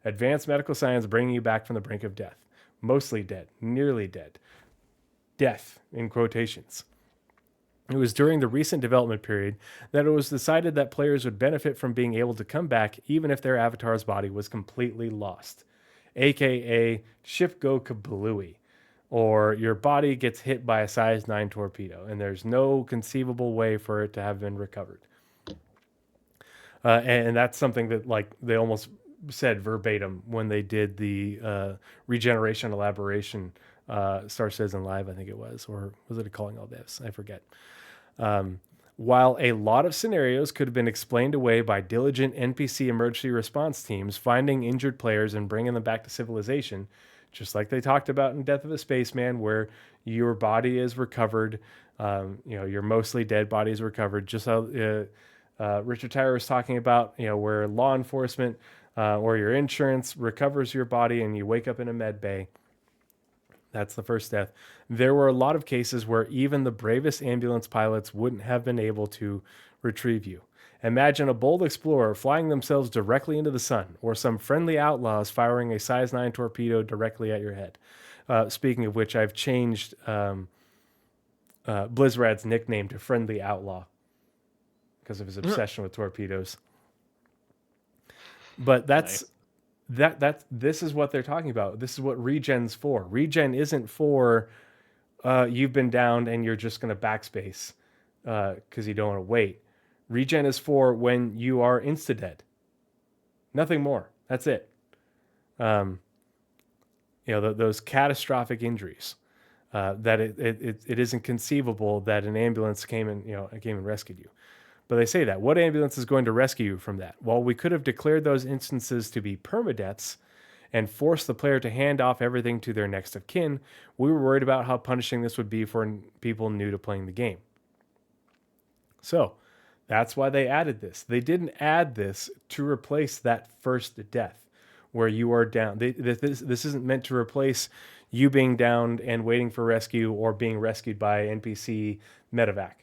Advanced medical science bringing you back from the brink of death. Mostly dead, nearly dead. Death, in quotations. It was during the recent development period that it was decided that players would benefit from being able to come back even if their avatar's body was completely lost. AKA, ship go kablooey. Or your body gets hit by a size 9 torpedo and there's no conceivable way for it to have been recovered. And that's something that they almost said verbatim when they did the regeneration elaboration Star Citizen Live, I think it was, or was it a Calling All Devs? I forget. While a lot of scenarios could have been explained away by diligent NPC emergency response teams finding injured players and bringing them back to civilization, just like they talked about in Death of a Spaceman, where your body is recovered, your mostly dead body is recovered, just how Richard Tyler was talking about, where law enforcement or your insurance recovers your body and you wake up in a med bay. That's the first death. There were a lot of cases where even the bravest ambulance pilots wouldn't have been able to retrieve you. Imagine a bold explorer flying themselves directly into the sun, or some friendly outlaws firing a size 9 torpedo directly at your head. Speaking of which, I've changed Blizzrad's nickname to Friendly Outlaw because of his obsession with torpedoes. But that's this is what they're talking about. This is what regen's for. Regen isn't for you've been downed and you're just going to backspace because you don't want to wait. Regen is for when you are insta-dead. Nothing more. That's it. Those catastrophic injuries that it isn't conceivable that an ambulance came and rescued you. But they say that. What ambulance is going to rescue you from that? Well, we could have declared those instances to be permadeaths and forced the player to hand off everything to their next of kin. We were worried about how punishing this would be for people new to playing the game. So that's why they added this. They didn't add this to replace that first death where you are down. This isn't meant to replace you being downed and waiting for rescue or being rescued by NPC medevac.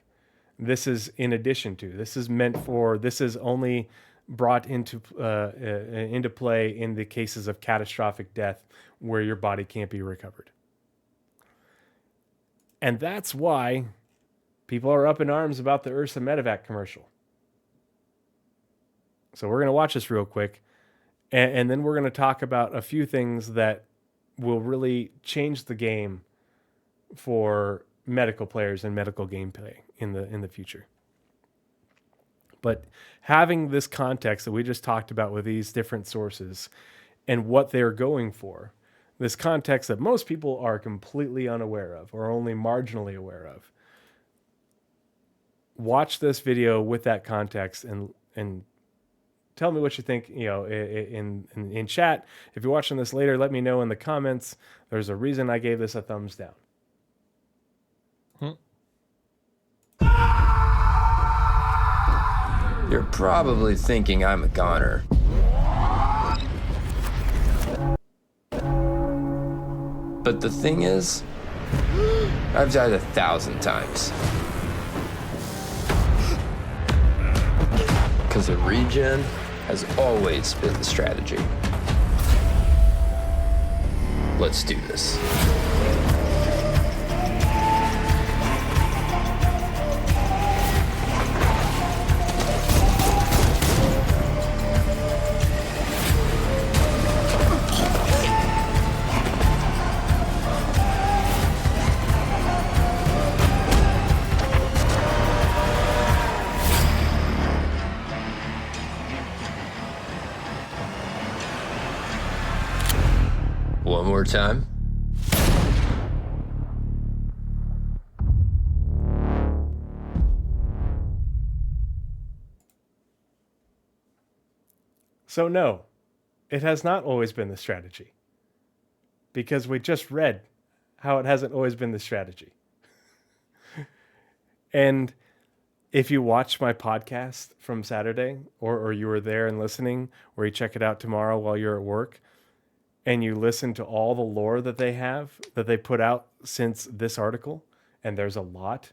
This is in addition to. This is only brought into play in the cases of catastrophic death where your body can't be recovered. And that's why people are up in arms about the Ursa Medevac commercial. So we're going to watch this real quick, and then we're going to talk about a few things that will really change the game for medical players and medical gameplay in the future. But having this context that we just talked about with these different sources and what they're going for, this context that most people are completely unaware of or only marginally aware of, watch this video with that context and tell me what you think, in chat. If you're watching this later, let me know in the comments. There's a reason I gave this a thumbs down. You're probably thinking I'm a goner. But the thing is, I've died 1,000 times. Because a regen has always been the strategy. Let's do this. One more time. So no, it has not always been the strategy. Because we just read how it hasn't always been the strategy. And if you watch my podcast from Saturday, or you were there and listening, or you check it out tomorrow while you're at work, and you listen to all the lore that they put out since this article, and there's a lot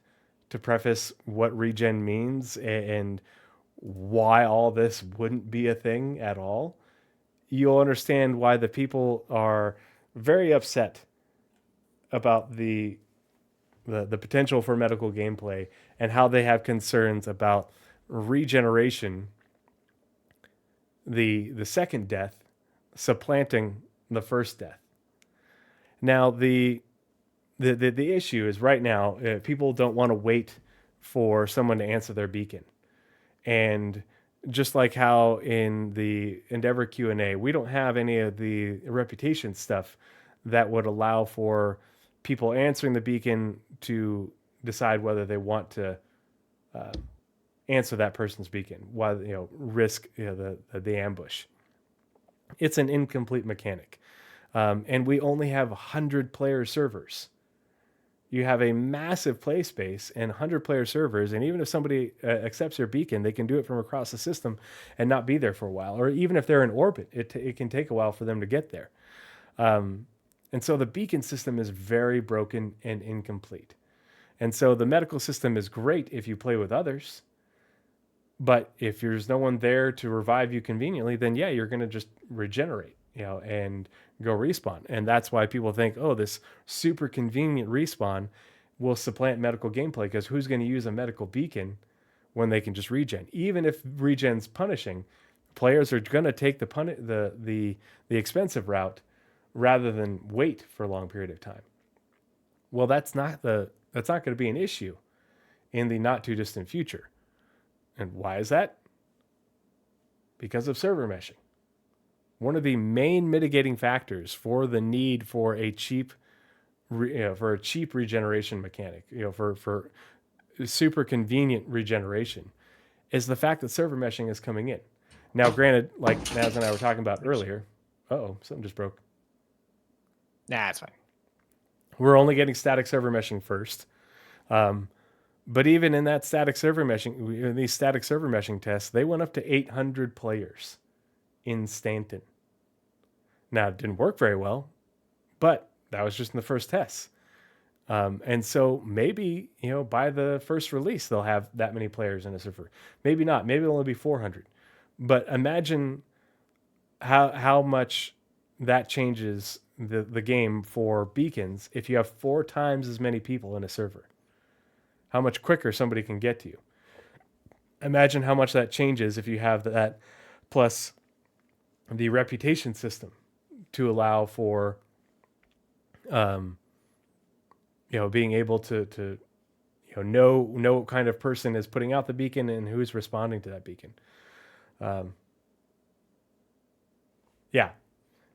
to preface what regen means and why all this wouldn't be a thing at all, you'll understand why the people are very upset about the potential for medical gameplay and how they have concerns about regeneration, the second death, supplanting the first death. Now, the issue is right now, people don't want to wait for someone to answer their beacon. And just like how in the Endeavor Q&A, we don't have any of the reputation stuff that would allow for people answering the beacon to decide whether they want to answer that person's beacon, while risk the ambush. It's an incomplete mechanic, and we only have 100 player servers. You have a massive play space and 100 player servers, and even if somebody accepts your beacon, they can do it from across the system and not be there for a while. Or even if they're in orbit, it can take a while for them to get there. And And so the beacon system is very broken and incomplete. And so the medical system is great if you play with others. But if there's no one there to revive you conveniently, then yeah, you're going to just regenerate, and go respawn. And that's why people think, oh, this super convenient respawn will supplant medical gameplay, because who's going to use a medical beacon when they can just regen? Even if regen's punishing, players are going to take the expensive route rather than wait for a long period of time. Well, that's not going to be an issue in the not too distant future. And why is that? Because of server meshing. One of the main mitigating factors for the need for a cheap regeneration mechanic, for super convenient regeneration, is the fact that server meshing is coming in. Now, granted, like Naz and I were talking about earlier, something just broke. Nah, it's fine. We're only getting static server meshing first. But even in that static server meshing, in these static server meshing tests, they went up to 800 players in Stanton. Now, it didn't work very well, but that was just in the first tests. And so maybe, by the first release, they'll have that many players in a server. Maybe not. Maybe it'll only be 400. But imagine how much that changes the game for beacons if you have 4 times as many people in a server. How much quicker somebody can get to you. Imagine how much that changes if you have that plus the reputation system to allow for being able to know what kind of person is putting out the beacon and who's responding to that beacon.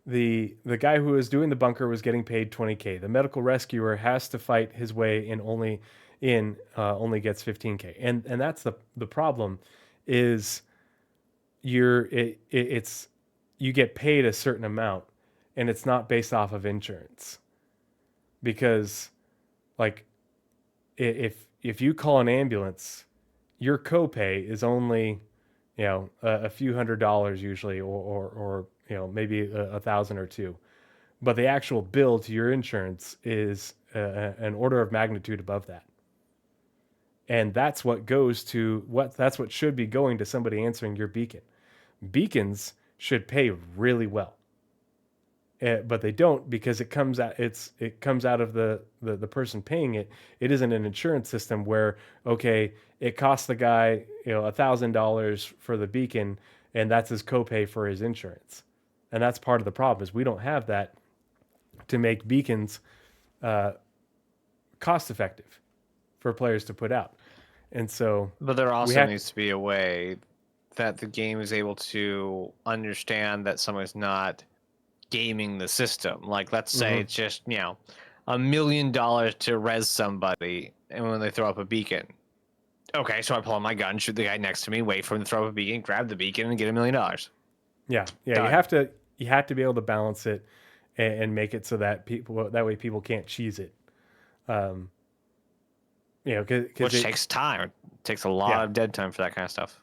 The guy who was doing the bunker was getting paid $20K. The medical rescuer has to fight his way and only gets $15K. And that's the problem is you get paid a certain amount and it's not based off of insurance. Because like if you call an ambulance, your copay is only a few $100s usually, or maybe $1,000 or $2,000, but the actual bill to your insurance is an order of magnitude above that. And that's what should be going to somebody answering your beacon. Beacons should pay really well, but they don't, because it comes out of the person paying it. It isn't an insurance system where, okay, it costs the guy $1,000 for the beacon, and that's his copay for his insurance. And that's part of the problem, is we don't have that to make beacons cost effective for players to put out. And so, but there also needs to be a way that the game is able to understand that someone's not gaming the system. Like, let's say it's just $1 million to res somebody, and when they throw up a beacon, okay, so I pull out my gun, shoot the guy next to me, wait for him to throw up a beacon, grab the beacon, and get $1 million. Yeah. You have to be able to balance it and make it so that people can't cheese it. Which takes time. It takes a lot of dead time for that kind of stuff.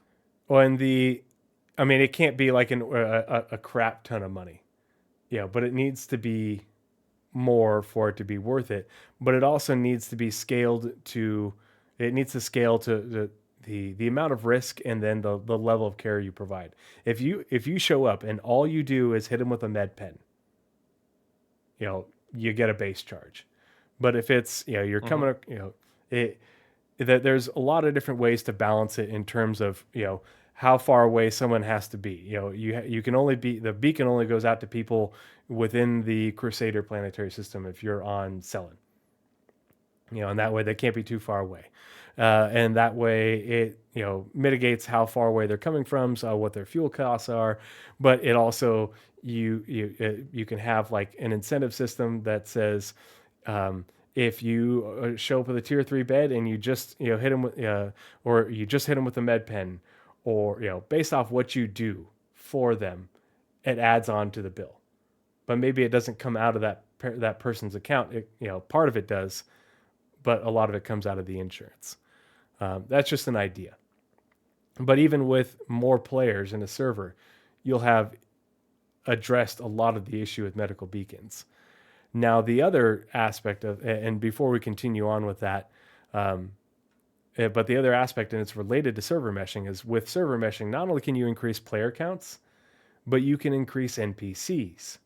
Well, and it can't be like a crap ton of money. But it needs to be more for it to be worth it. But it also needs to be scaled to. It needs to scale to the amount of risk and then the level of care you provide. If you show up and all you do is hit them with a med pen, you get a base charge. But if it's you're coming there's a lot of different ways to balance it in terms of how far away someone has to be. You can only the beacon only goes out to people within the Crusader planetary system if you're on Cellin. And that way they can't be too far away. And that way it mitigates how far away they're coming from, so what their fuel costs are. But it also you can have like an incentive system that says if you show up with a tier 3 bed and you just hit them with or you just hit them with a med pen, or based off what you do for them, it adds on to the bill. But maybe it doesn't come out of that person's account. Part of it does, but a lot of it comes out of the insurance. That's just an idea. But even with more players in a server, you'll have addressed a lot of the issue with medical beacons. Now, the other aspect of, and before we continue on with that, but the other aspect, and it's related to server meshing, is with server meshing, not only can you increase player counts, but you can increase NPCs.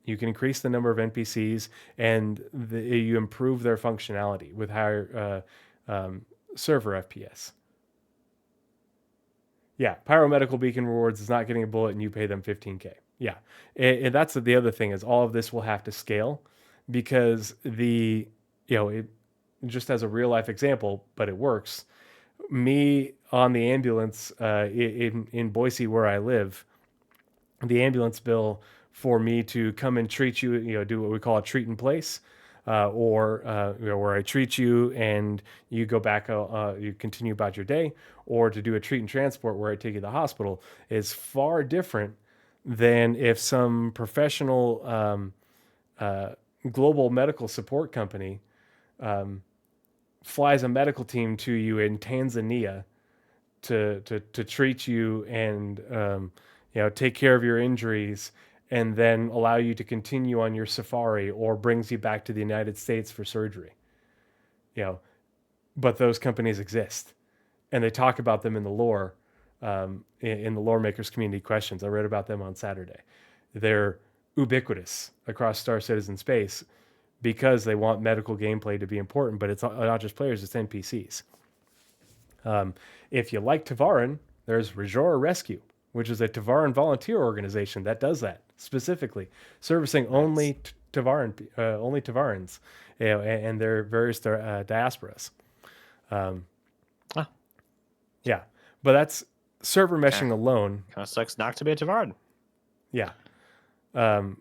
You can increase the number of NPCs, and you improve their functionality with higher server FPS. Yeah, Pyromedical Beacon rewards is not getting a bullet and you pay them 15K. Yeah, and that's the other thing is all of this will have to scale because just as a real life example, but it works. Me on the ambulance in Boise where I live, the ambulance bill for me to come and treat you, do what we call a treat in place, where I treat you and you go back, you continue about your day, or to do a treat and transport where I take you to the hospital is far different than if some professional global medical support company flies a medical team to you in Tanzania to treat you and take care of your injuries and then allow you to continue on your safari or brings you back to the United States for surgery. But those companies exist and they talk about them in the lore, in the Lore Makers Community Questions. I read about them on Saturday. They're ubiquitous across Star Citizen space because they want medical gameplay to be important, but it's not just players, it's NPCs. If you like Tavaran, there's Rajora Rescue, which is a Tavaran volunteer organization that does that specifically, servicing only Tavarans, and their various diasporas. Yeah, but that's server meshing alone. Kind of sucks not to be a Tavaran. Yeah, but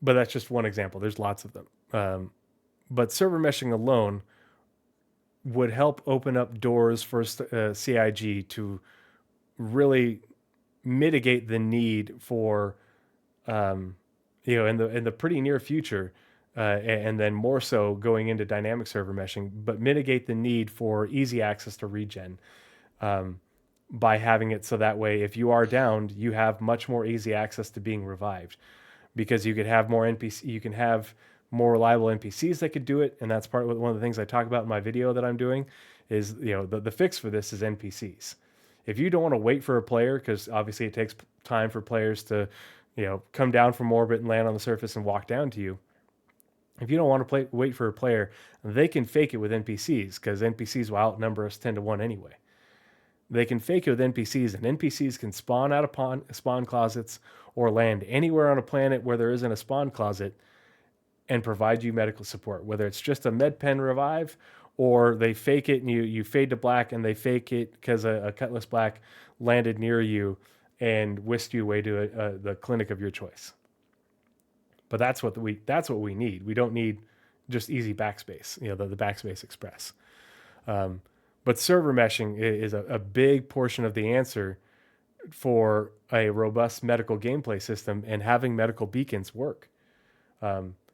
that's just one example. There's lots of them. But server meshing alone would help open up doors for CIG to really mitigate the need for, in the pretty near future, and then more so going into dynamic server meshing, but mitigate the need for easy access to regen by having it so that way if you are downed, you have much more easy access to being revived because you could have more NPC, you can have more reliable NPCs that could do it, and that's one of the things I talk about in my video that I'm doing is the fix for this is NPCs. If you don't want to wait for a player, because obviously it takes time for players to come down from orbit and land on the surface and walk down to you. If you don't want to wait for a player, they can fake it with NPCs because NPCs will outnumber us 10-1 anyway. They can fake it with NPCs, and NPCs can spawn out of spawn closets or land anywhere on a planet where there isn't a spawn closet and provide you medical support, whether it's just a med pen revive or they fake it and you fade to black and they fake it because a Cutlass Black landed near you and whisked you away to the clinic of your choice. But that's what we need. We don't need just easy backspace, the backspace express. But server meshing is a big portion of the answer for a robust medical gameplay system and having medical beacons work.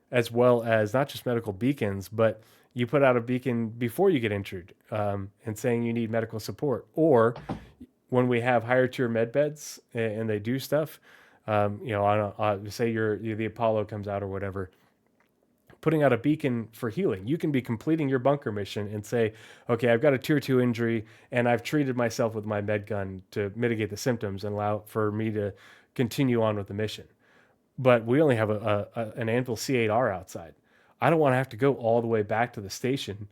As well as not just medical beacons, but you put out a beacon before you get injured and saying you need medical support. Or when we have higher tier med beds and they do stuff, say the Apollo comes out or whatever, putting out a beacon for healing. You can be completing your bunker mission and say, okay, I've got a tier 2 injury and I've treated myself with my med gun to mitigate the symptoms and allow for me to continue on with the mission. But we only have an Anvil C8R outside. I don't want to have to go all the way back to the station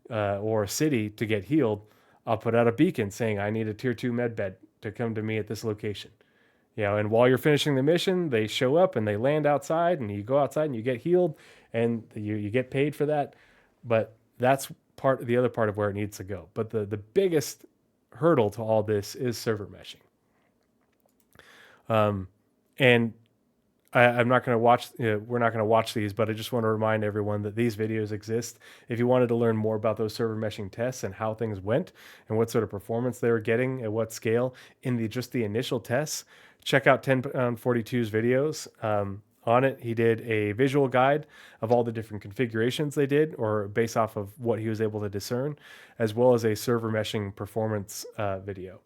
or a city to get healed. I'll put out a beacon saying I need a tier 2 med bed to come to me at this location. And while you're finishing the mission, they show up and they land outside and you go outside and you get healed and you get paid for that. But that's the other part of where it needs to go. But the biggest hurdle to all this is server meshing. And I'm not going to watch, we're not going to watch these, but I just want to remind everyone that these videos exist. If you wanted to learn more about those server meshing tests and how things went and what sort of performance they were getting at what scale in just the initial tests, check out 1042's videos. On it, he did a visual guide of all the different configurations they did, or based off of what he was able to discern, as well as a server meshing performance video.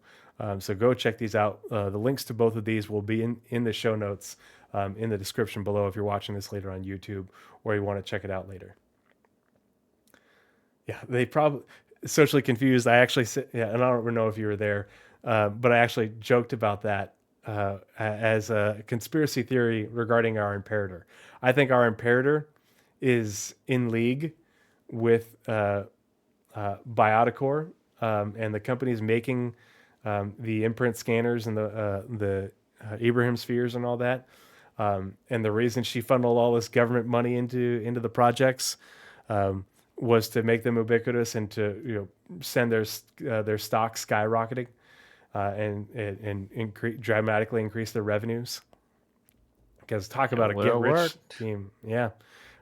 So go check these out. The links to both of these will be in the show notes in the description below if you're watching this later on YouTube or you want to check it out later. Yeah, they probably socially confused. I actually said, yeah, and I don't know if you were there, but I actually joked about that as a conspiracy theory regarding our Imperator. I think our Imperator is in league with Bioticore and the companies making the imprint scanners and the Ibrahim spheres and all that. And the reason she funneled all this government money into the projects was to make them ubiquitous and to send their stock skyrocketing and dramatically increase their revenues. Because talk about a get rich scheme, yeah.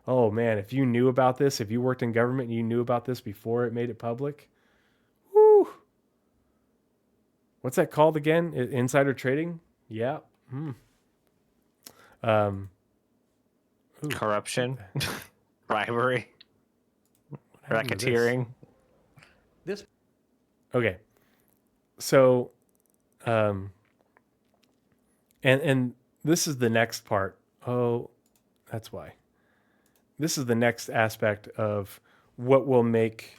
Oh man, if you knew about this, if you worked in government, and you knew about this before it made it public. Woo! What's that called again? Insider trading? Yeah. Corruption, bribery, racketeering. Okay. So, and this is the next part. Oh, that's why. This is the next aspect of what will make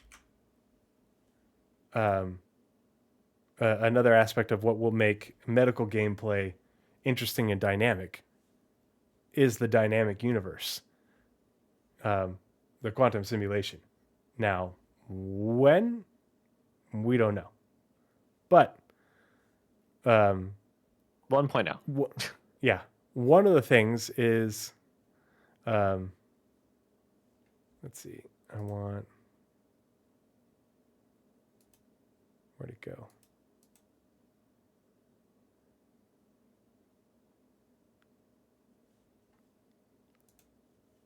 another aspect of what will make medical gameplay interesting and dynamic is the dynamic universe, the quantum simulation. Now, when? We don't know. But 1.0. Yeah. One of the things is let's see. Where'd it go?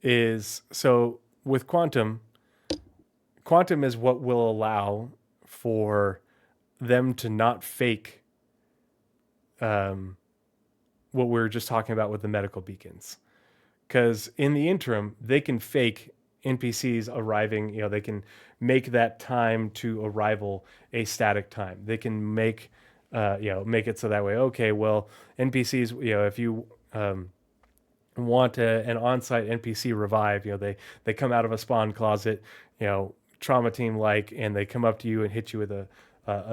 Is so with quantum is what will allow for them to not fake what we were just talking about with the medical beacons. Because in the interim, they can fake NPCs arriving. They can make that time to arrival a static time. They can make it so that way. Okay, well, NPCs. If you want an on-site NPC revive, they come out of a spawn closet, trauma team like, and they come up to you and hit you with a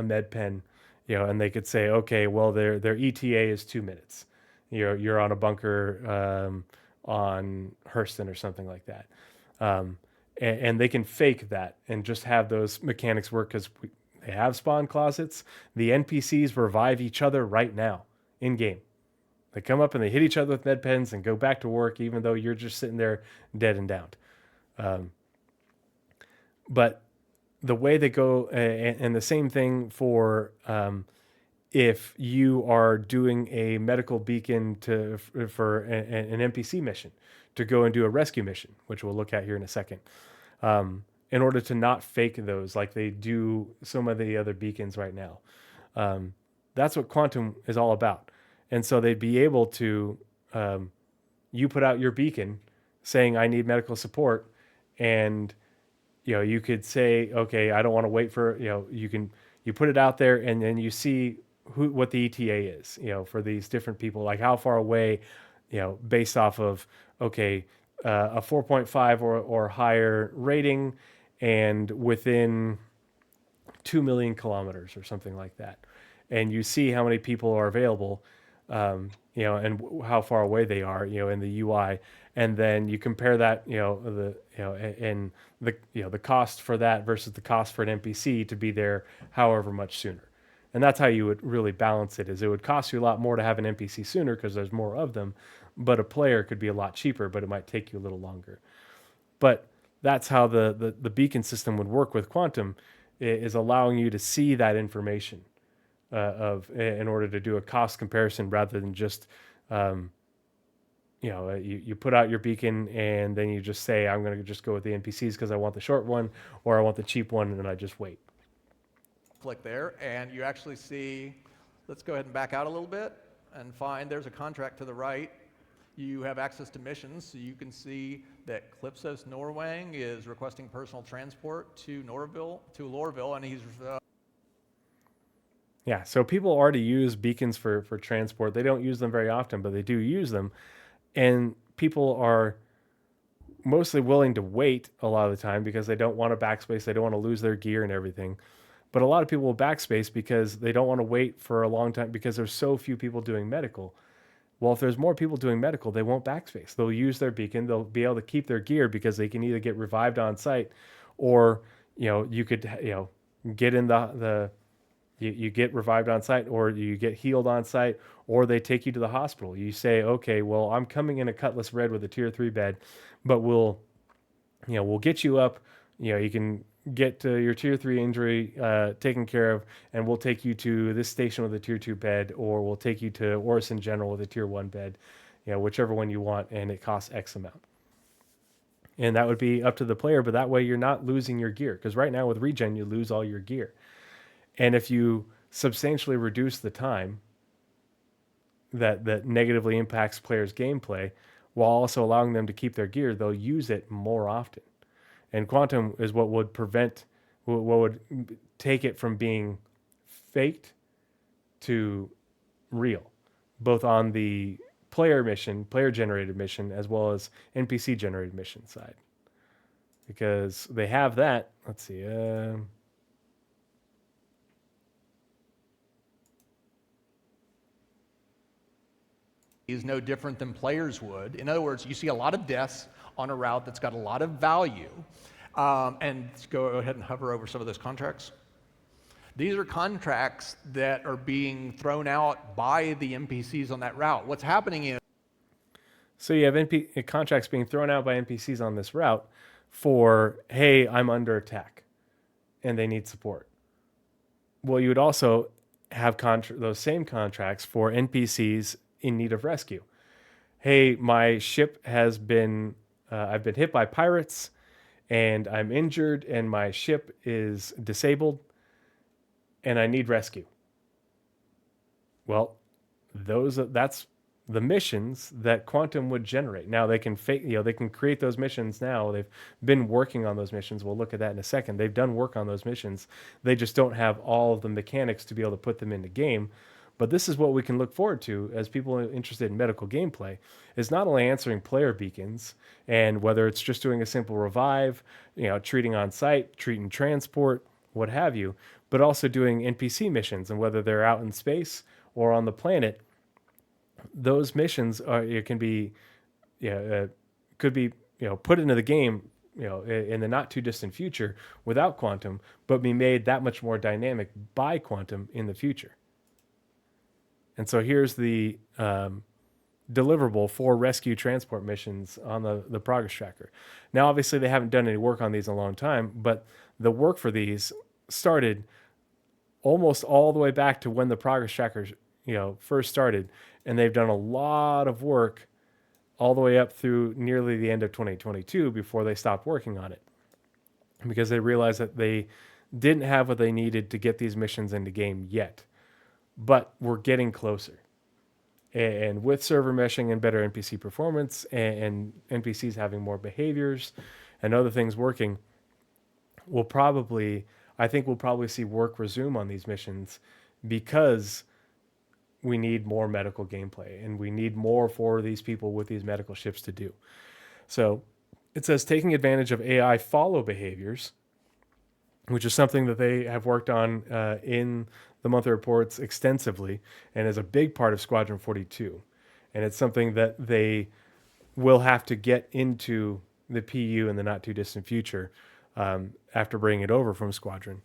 med pen, and they could say, okay, well, their ETA is 2 minutes. You're on a bunker on Hurston or something like that. And they can fake that and just have those mechanics work because they have spawn closets. The NPCs revive each other right now in game. They come up and they hit each other with med pens and go back to work, even though you're just sitting there dead and downed. But the way they go, and the same thing for if you are doing a medical beacon for an NPC mission to go and do a rescue mission, which we'll look at here in a second, in order to not fake those like they do some of the other beacons right now. That's what quantum is all about. And so they'd be able to, you put out your beacon saying, I need medical support. And, you could say, okay, I don't want to wait for, you put it out there and then you see what the ETA is, for these different people, like how far away, based off of, okay, a 4.5 or higher rating and within 2 million kilometers or something like that. And you see how many people are available, and how far away they are, in the UI, and then you compare that, and the cost for that versus the cost for an NPC to be there however much sooner. And that's how you would really balance it. Is it would cost you a lot more to have an NPC sooner because there's more of them, but a player could be a lot cheaper, but it might take you a little longer. But that's how the beacon system would work with quantum, is allowing you to see that information. In order to do a cost comparison rather than just, you put out your beacon and then you just say, I'm going to just go with the NPCs because I want the short one or I want the cheap one, and then I just wait. Click there and you actually see, let's go ahead and back out a little bit and find there's a contract to the right. You have access to missions, so you can see that Clipsos Norwang is requesting personal transport to Lorville, and he's Yeah, so people already use beacons for transport. They don't use them very often, but they do use them. and people are mostly willing to wait a lot of the time because they don't want to backspace, they don't want to lose their gear and everything. But a lot of people will backspace because they don't want to wait for a long time because there's so few people doing medical. Well, if there's more people doing medical, they won't backspace. They'll use their beacon. They'll be able to keep their gear because they can either get revived on site, or you could get in you get revived on site, or you get healed on site, or they take you to the hospital. You say, okay, well, I'm coming in a Cutlass Red with a tier 3 bed, but we'll get you up. You can get your tier 3 injury taken care of, and we'll take you to this station with a tier 2 bed, or we'll take you to Orison General with a tier 1 bed, whichever one you want, and it costs X amount. And that would be up to the player, but that way you're not losing your gear, because right now with regen you lose all your gear. And if you substantially reduce the time that negatively impacts players' gameplay while also allowing them to keep their gear, they'll use it more often. And Quantum is what would take it from being faked to real, both on the player-generated mission, as well as NPC-generated mission side. Because they have that. Let's see. Is no different than players would. In other words, you see a lot of deaths on a route that's got a lot of value. And let's go ahead and hover over some of those contracts. These are contracts that are being thrown out by the NPCs on that route. What's happening is... So you have contracts being thrown out by NPCs on this route for, hey, I'm under attack, and they need support. Well, you would also have those same contracts for NPCs in need of rescue. Hey, my ship has been, I've been hit by pirates, and I'm injured, and my ship is disabled, and I need rescue. Well, that's the missions that Quantum would generate. Now they can they can create those missions now. They've been working on those missions. We'll look at that in a second. They've done work on those missions. They just don't have all of the mechanics to be able to put them into game. But this is what we can look forward to as people interested in medical gameplay, is not only answering player beacons, and whether it's just doing a simple revive, treating on site, treating transport, what have you, but also doing NPC missions, and whether they're out in space or on the planet, those missions could be put into the game, in the not too distant future without Quantum, but be made that much more dynamic by Quantum in the future. And so here's the deliverable for rescue transport missions on the progress tracker. Now, obviously, they haven't done any work on these in a long time, but the work for these started almost all the way back to when the progress trackers first started, and they've done a lot of work all the way up through nearly the end of 2022 before they stopped working on it, because they realized that they didn't have what they needed to get these missions into game yet. But we're getting closer. And with server meshing and better NPC performance, and NPCs having more behaviors and other things working, I think we'll probably see work resume on these missions, because we need more medical gameplay, and we need more for these people with these medical ships to do. So it says taking advantage of AI follow behaviors, which is something that they have worked on in the monthly reports extensively, and is a big part of Squadron 42. And it's something that they will have to get into the PU in the not too distant future, after bringing it over from Squadron,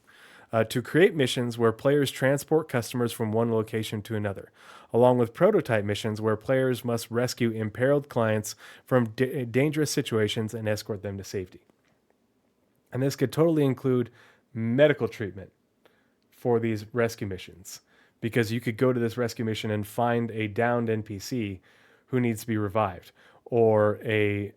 to create missions where players transport customers from one location to another, along with prototype missions where players must rescue imperiled clients from dangerous situations and escort them to safety. And this could totally include medical treatment for these rescue missions, because you could go to this rescue mission and find a downed NPC who needs to be revived, or a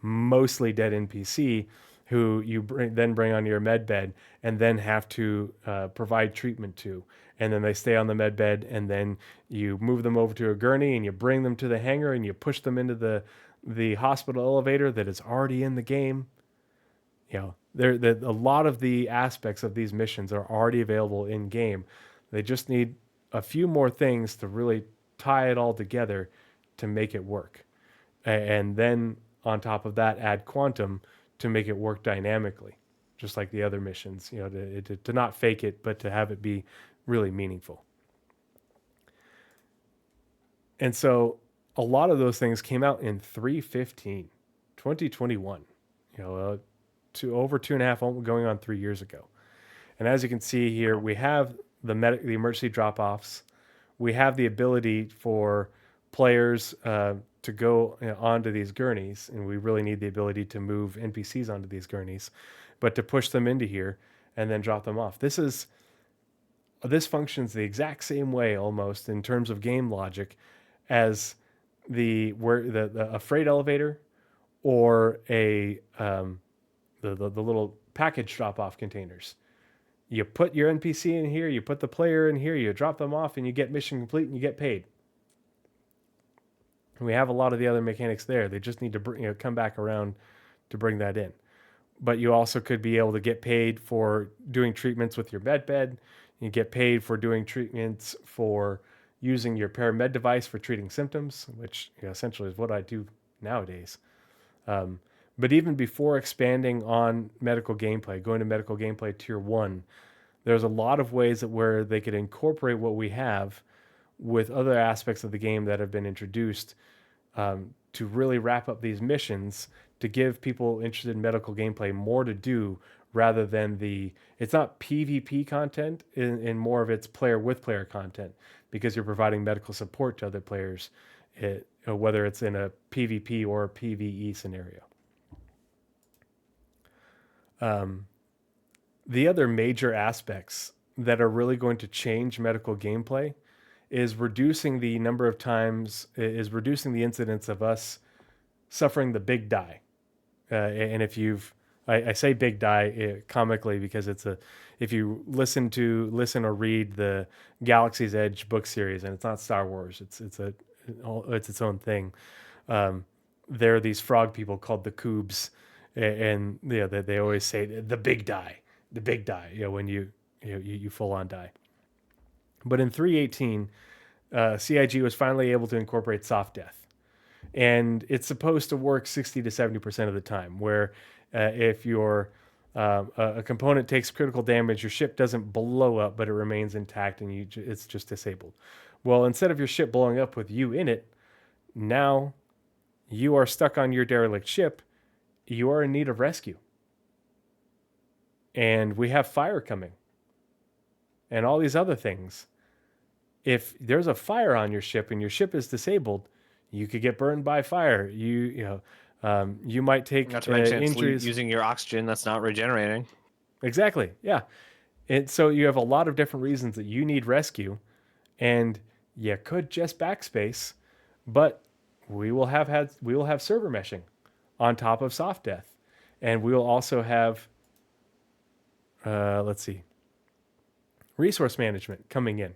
mostly dead NPC who you then bring on your med bed and then have to provide treatment to. And then they stay on the med bed, and then you move them over to a gurney and you bring them to the hangar and you push them into the hospital elevator that is already in the game. A lot of the aspects of these missions are already available in game. They just need a few more things to really tie it all together to make it work. And then on top of that, add quantum to make it work dynamically, just like the other missions, to not fake it, but to have it be really meaningful. And so a lot of those things came out in 2021, to over 2.5, going on 3 years ago. And as you can see here, we have the emergency drop-offs. We have the ability for players to go onto these gurneys, and we really need the ability to move NPCs onto these gurneys, but to push them into here and then drop them off. This functions the exact same way almost in terms of game logic as the freight elevator or the little package drop-off containers. You put your NPC in here, you put the player in here, you drop them off, and you get mission complete and you get paid. And we have a lot of the other mechanics there. They just need to come back around to bring that in. But you also could be able to get paid for doing treatments with your med bed. You get paid for doing treatments for using your paramed device for treating symptoms, which essentially is what I do nowadays. But even before expanding on medical gameplay, going to medical gameplay tier 1, there's a lot of ways where they could incorporate what we have with other aspects of the game that have been introduced to really wrap up these missions, to give people interested in medical gameplay more to do, rather than it's not PvP content in more of its player with player content, because you're providing medical support to other players, whether it's in a PvP or a PvE scenario. The other major aspects that are really going to change medical gameplay is reducing the incidence of us suffering the big die. And I say big die comically because if you listen or read the Galaxy's Edge book series, and it's not Star Wars, it's its own thing. There are these frog people called the Coobs, and they always say the big die, when you full on die. But in 3.18, CIG was finally able to incorporate soft death, and it's supposed to work 60 to 70% of the time, where if a component takes critical damage, your ship doesn't blow up, but it remains intact, and it's just disabled. Well, instead of your ship blowing up with you in it, now you are stuck on your derelict ship. You are in need of rescue. And we have fire coming. And all these other things. If there's a fire on your ship and your ship is disabled, you could get burned by fire. You might take not to mention injuries. Using your oxygen that's not regenerating. Exactly. Yeah. And so you have a lot of different reasons that you need rescue, and you could just backspace, but we will have server meshing on top of soft death, and we will also have resource management coming in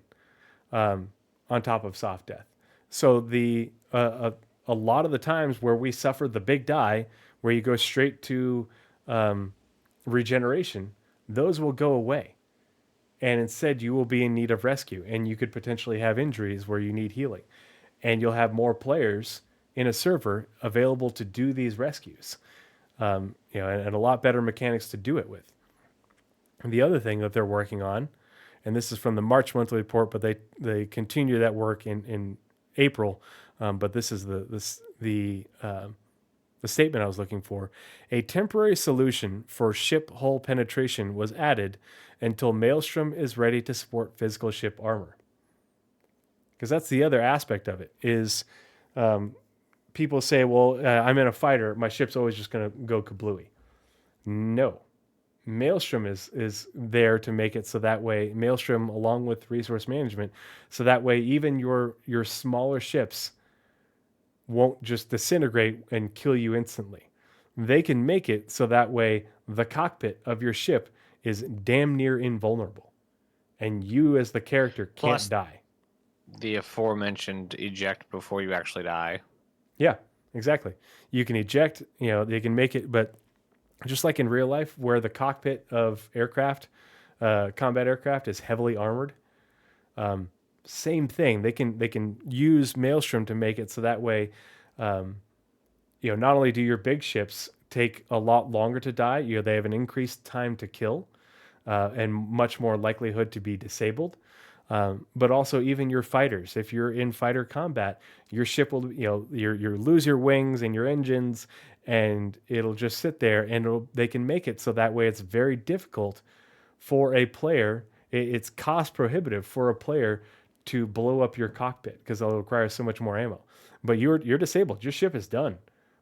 on top of soft death. So a lot of the times where we suffer the big die, where you go straight to regeneration, those will go away. And instead you will be in need of rescue, and you could potentially have injuries where you need healing. And you'll have more players in a server available to do these rescues. And a lot better mechanics to do it with. And the other thing that they're working on, and this is from the March monthly report, but they continue that work in April. But this is the statement I was looking for. A temporary solution for ship hull penetration was added until Maelstrom is ready to support physical ship armor. Because that's the other aspect of it is people say, well, I'm in a fighter. My ship's always just going to go kablooey. No. Maelstrom is there to make it so that way, Maelstrom along with resource management, so that way even your smaller ships won't just disintegrate and kill you instantly. They can make it so that way the cockpit of your ship is damn near invulnerable, and you as the character can't die. The aforementioned eject before you actually die. Yeah, exactly. You can eject, they can make it, but just like in real life, where the cockpit of aircraft, combat aircraft, is heavily armored, same thing. They can use Maelstrom to make it so that way, not only do your big ships take a lot longer to die, they have an increased time to kill, and much more likelihood to be disabled. But also even your fighters, if you're in fighter combat, your ship will, you lose your wings and your engines, and it'll just sit there, and they can make it so that way it's very difficult for a player. It's cost prohibitive for a player to blow up your cockpit because it'll require so much more ammo. But you're disabled. Your ship is done,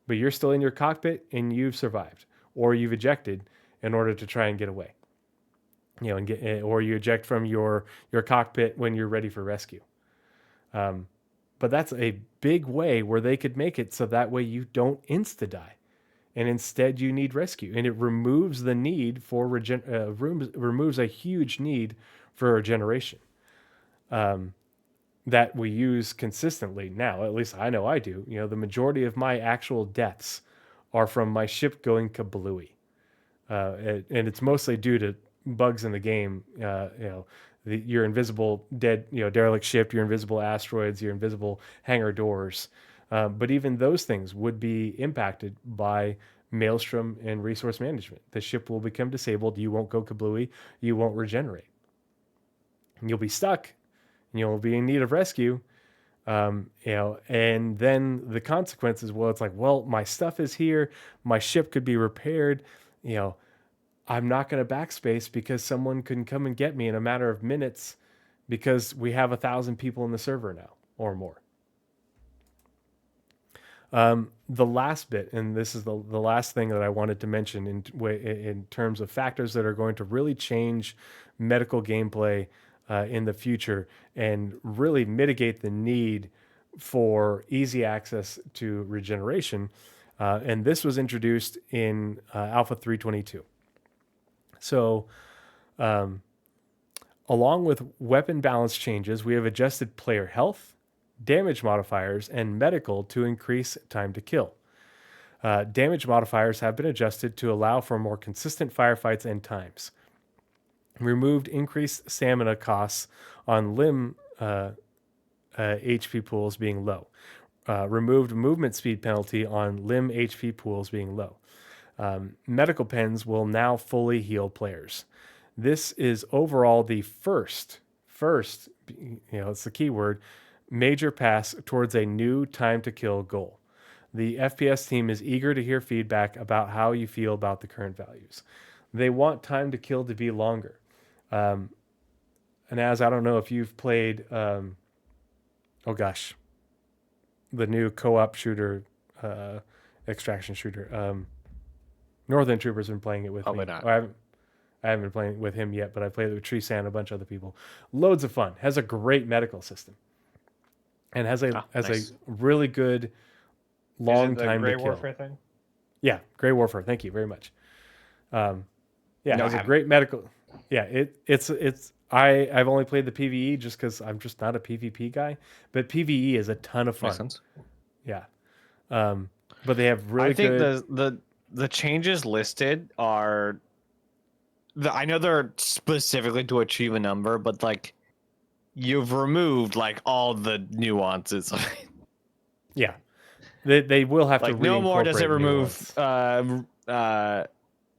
but you're still in your cockpit and you've survived, or you've ejected in order to try and get away. Or you eject from your cockpit when you're ready for rescue. But that's a big way where they could make it so that way you don't insta-die, and instead you need rescue, and it removes the need for removes a huge need for regeneration that we use consistently now. At least I know I do. The majority of my actual deaths are from my ship going kablooey, and it's mostly due to bugs in the game. Your invisible derelict ship, your invisible asteroids, your invisible hangar doors. But even those things would be impacted by Maelstrom and resource management. The ship will become disabled. You won't go kablooey. You won't regenerate. You'll be stuck. You'll be in need of rescue. And then the consequences, well, it's like, well, my stuff is here. My ship could be repaired. I'm not going to backspace because someone can come and get me in a matter of minutes because we have 1,000 people in the server now or more. The last bit, and this is the last thing that I wanted to mention in terms of factors that are going to really change medical gameplay in the future and really mitigate the need for easy access to regeneration. And this was introduced in Alpha 322. So, along with weapon balance changes, we have adjusted player health, damage modifiers, and medical to increase time to kill. Damage modifiers have been adjusted to allow for more consistent firefights and times. Removed increased stamina costs on limb HP pools being low. Removed movement speed penalty on limb HP pools being low. Medical pens will now fully heal players. This is overall the first, it's the key word, major pass towards a new time to kill goal. The FPS team is eager to hear feedback about how you feel about the current values. They want time to kill to be longer. And as I don't know if you've played, the new co-op shooter, extraction shooter. Northern Trooper's been playing it with me. Not. I haven't been playing it with him yet, but I played it with Treesan and a bunch of other people. Loads of fun. Has a great medical system, and has a really good long time to kill. Grey Warfare thing? Yeah, Grey Warfare. Thank you very much. It has a great medical. Yeah, I've only played the PvE just because I'm just not a PvP guy, but PvE is a ton of fun. Makes sense. Yeah, but they have really. I think the changes listed are. I know they're specifically to achieve a number, but like, you've removed like all the nuances. Yeah, they will have to. No more does it remove nuance.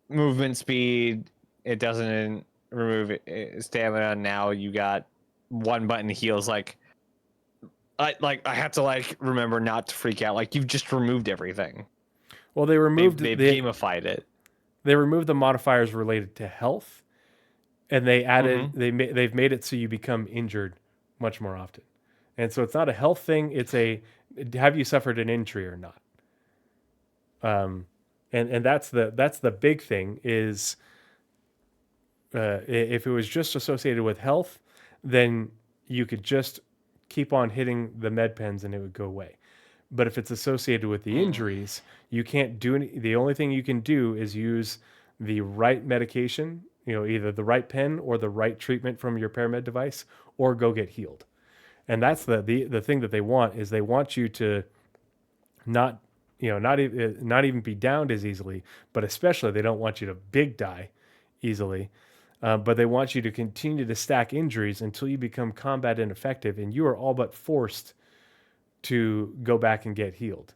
movement speed. It doesn't remove stamina. Now you got one button heals. I have to remember not to freak out. Like, you've just removed everything. Well, they removed. They've gamified it. They removed the modifiers related to health, and they added. They've made it so you become injured much more often, and so it's not a health thing. It's have you suffered an injury or not? And that's the big thing is. If it was just associated with health, then you could just keep on hitting the med pens and it would go away. But if it's associated with the injuries, you can't do any. The only thing you can do is use the right medication, either the right pen or the right treatment from your paramed device, or go get healed. And that's the thing that they want is they want you to not even be downed as easily, but especially they don't want you to big die easily. but they want you to continue to stack injuries until you become combat ineffective, and you are all but forced to go back and get healed.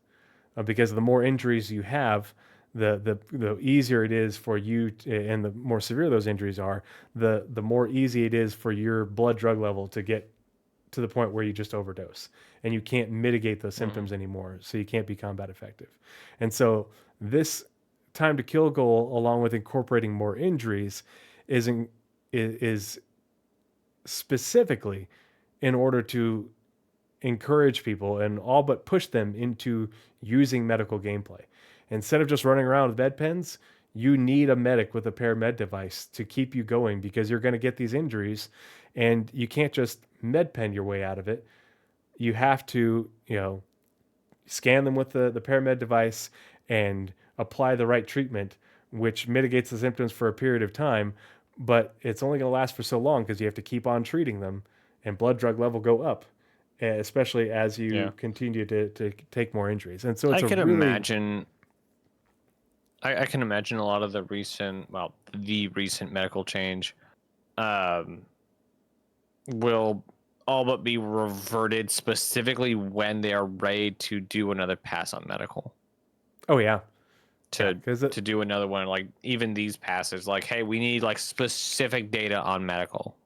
Because the more injuries you have, the easier it is for you, and the more severe those injuries are, the more easy it is for your blood drug level to get to the point where you just overdose and you can't mitigate those symptoms anymore, so you can't be combat effective. And so this time to kill goal, along with incorporating more injuries, is specifically in order to encourage people and all but push them into using medical gameplay. Instead of just running around with med pens, you need a medic with a paramed device to keep you going, because you're going to get these injuries and you can't just med pen your way out of it. You have to, scan them with the paramed device and apply the right treatment, which mitigates the symptoms for a period of time, but it's only going to last for so long because you have to keep on treating them, and blood drug level go up, especially as you continue to take more injuries. And so it's I can imagine a lot of the recent medical change will all but be reverted specifically when they are ready to do another pass on medical. Oh yeah. To do another one, like even these passes, like, hey, we need like specific data on medical.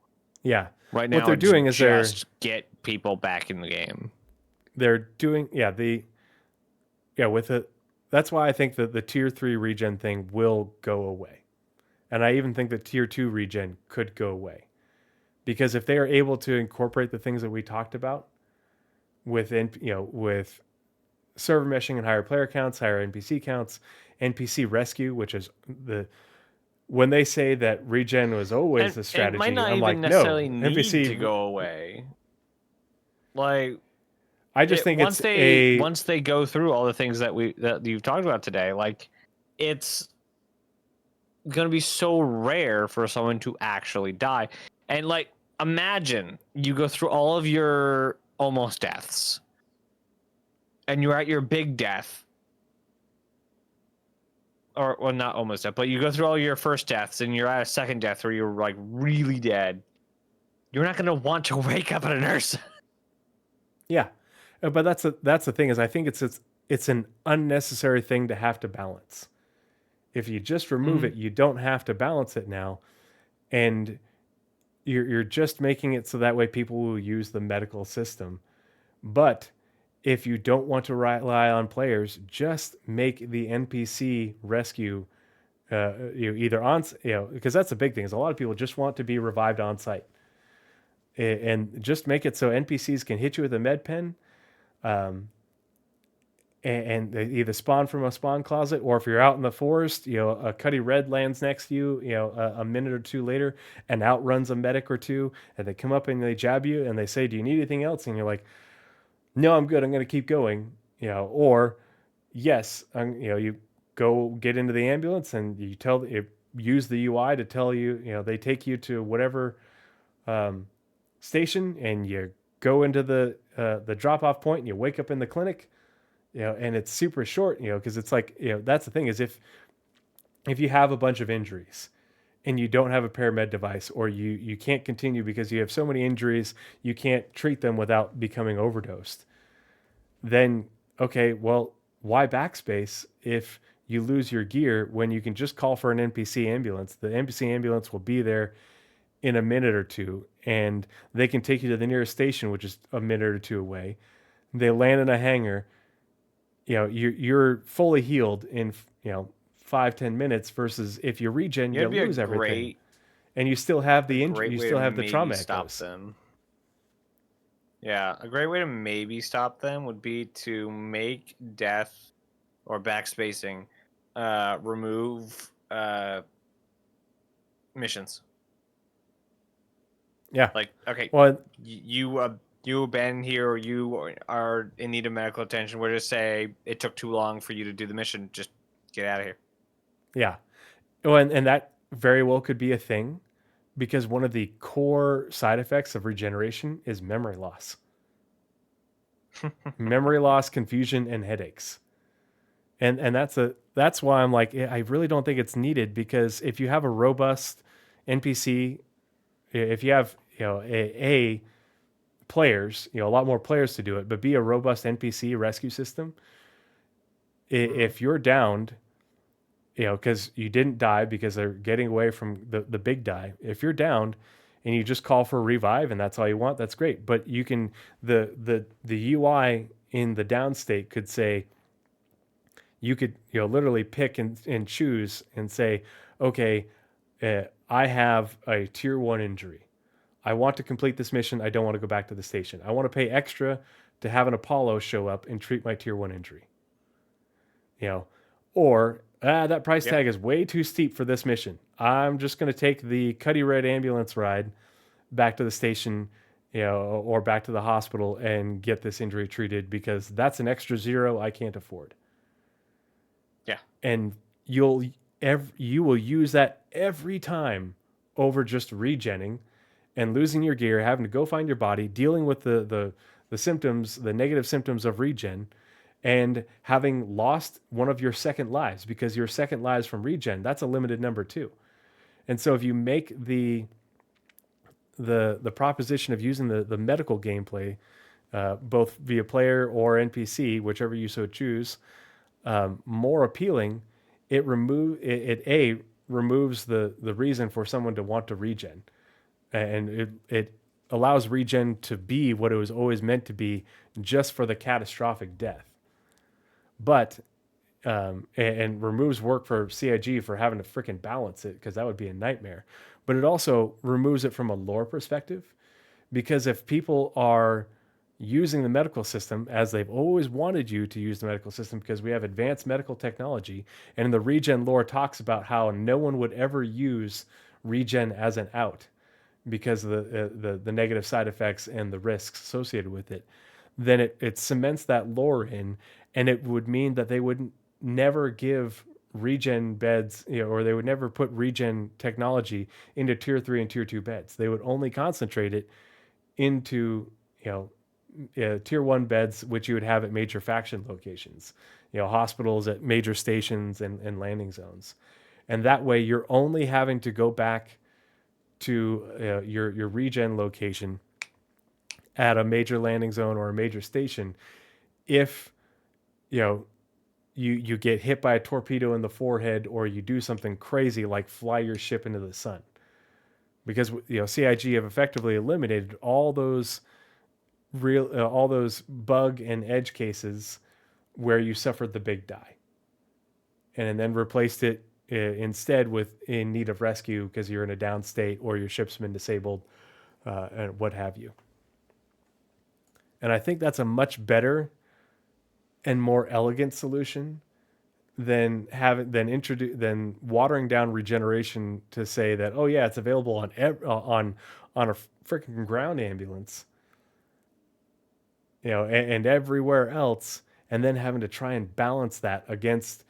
Yeah. Right now, what they're doing is just get people back in the game. They're doing with it. That's why I think that the tier 3 regen thing will go away. And I even think that tier 2 regen could go away. Because if they are able to incorporate the things that we talked about within, with server meshing and higher player counts, higher NPC counts, NPC rescue, which is when they say that regen was always the strategy, it might not I'm even like, necessarily no, need NPC to go away. Like, I just think once they go through all the things that you've talked about today, like, it's gonna be so rare for someone to actually die. And like, imagine you go through all of your almost deaths, and you're at your big death, or well, not almost death, but you go through all your first deaths, and you're at a second death where you're like really dead. You're not gonna want to wake up at a nurse. Yeah, but that's the thing, is I think it's an unnecessary thing to have to balance. If you just remove it, you don't have to balance it now, and you're just making it so that way people will use the medical system. But if you don't want to rely on players, just make the NPC rescue either on, because that's the big thing, is a lot of people just want to be revived on site. And just make it so NPCs can hit you with a med pen, and they either spawn from a spawn closet, or if you're out in the forest, a Cuddy Red lands next to you, a minute or two later, and outruns a medic or two, and they come up and they jab you and they say, "Do you need anything else?" And you're like, "No, I'm good. I'm going to keep going." Or yes, you go get into the ambulance and you use the UI to tell you, they take you to whatever station, and you go into the drop off point, and you wake up in the clinic. And it's super short, because it's like, that's the thing, is if you have a bunch of injuries and you don't have a paramed device, or you can't continue because you have so many injuries, you can't treat them without becoming overdosed, then, okay, well, why backspace if you lose your gear when you can just call for an NPC ambulance? The NPC ambulance will be there in a minute or two, and they can take you to the nearest station, which is a minute or two away. They land in a hangar. You're fully healed in 5-10 minutes, versus if you regen, you lose everything, and you still have the injury, you still have the trauma echoes. Them. Yeah, a great way to maybe stop them would be to make death or backspacing remove missions. Yeah. Like, okay, well, you been here, or you are in need of medical attention, we're just say it took too long for you to do the mission, just get out of here. Yeah. Well, and that very well could be a thing, because one of the core side effects of regeneration is memory loss. Memory loss, confusion, and headaches. And that's why I'm like, I really don't think it's needed, because if you have a robust NPC, if you have a players, a lot more players to do it, but be a robust NPC rescue system. If you're downed, because you didn't die because they're getting away from the big die. If you're downed and you just call for a revive and that's all you want, that's great. But you can the UI in the down state could say, you could literally pick and choose and say, okay, I have a tier 1 injury. I want to complete this mission. I don't want to go back to the station. I want to pay extra to have an Apollo show up and treat my tier 1 injury. Or that price tag is way too steep for this mission. I'm just going to take the Cuddy Red ambulance ride back to the station, or back to the hospital and get this injury treated because that's an extra zero I can't afford. Yeah. And you will use that every time over just regenning and losing your gear, having to go find your body, dealing with the symptoms, the negative symptoms of regen, and having lost one of your second lives, because your second lives from regen, that's a limited number too. And so if you make the proposition of using the medical gameplay, both via player or NPC, whichever you so choose, more appealing, it removes the reason for someone to want to regen, and it allows regen to be what it was always meant to be, just for the catastrophic death. But and removes work for CIG for having to freaking balance it, because that would be a nightmare. But it also removes it from a lore perspective, because if people are using the medical system as they've always wanted you to use the medical system, because we have advanced medical technology, and the regen lore talks about how no one would ever use regen as an out because of the negative side effects and the risks associated with it, then it cements that lore in, and it would mean that they would never give regen beds, or they would never put regen technology into tier 3 and tier 2 beds. They would only concentrate it into tier 1 beds, which you would have at major faction locations, hospitals, at major stations and landing zones. And that way you're only having to go back to your regen location at a major landing zone or a major station if you get hit by a torpedo in the forehead, or you do something crazy like fly your ship into the sun. Because CIG have effectively eliminated all those bug and edge cases where you suffered the big die, and then replaced it instead with in need of rescue because you're in a down state or your ship's been disabled, and what have you. And I think that's a much better and more elegant solution than watering down regeneration to say that, oh yeah, it's available on a freaking ground ambulance, and everywhere else, and then having to try and balance that against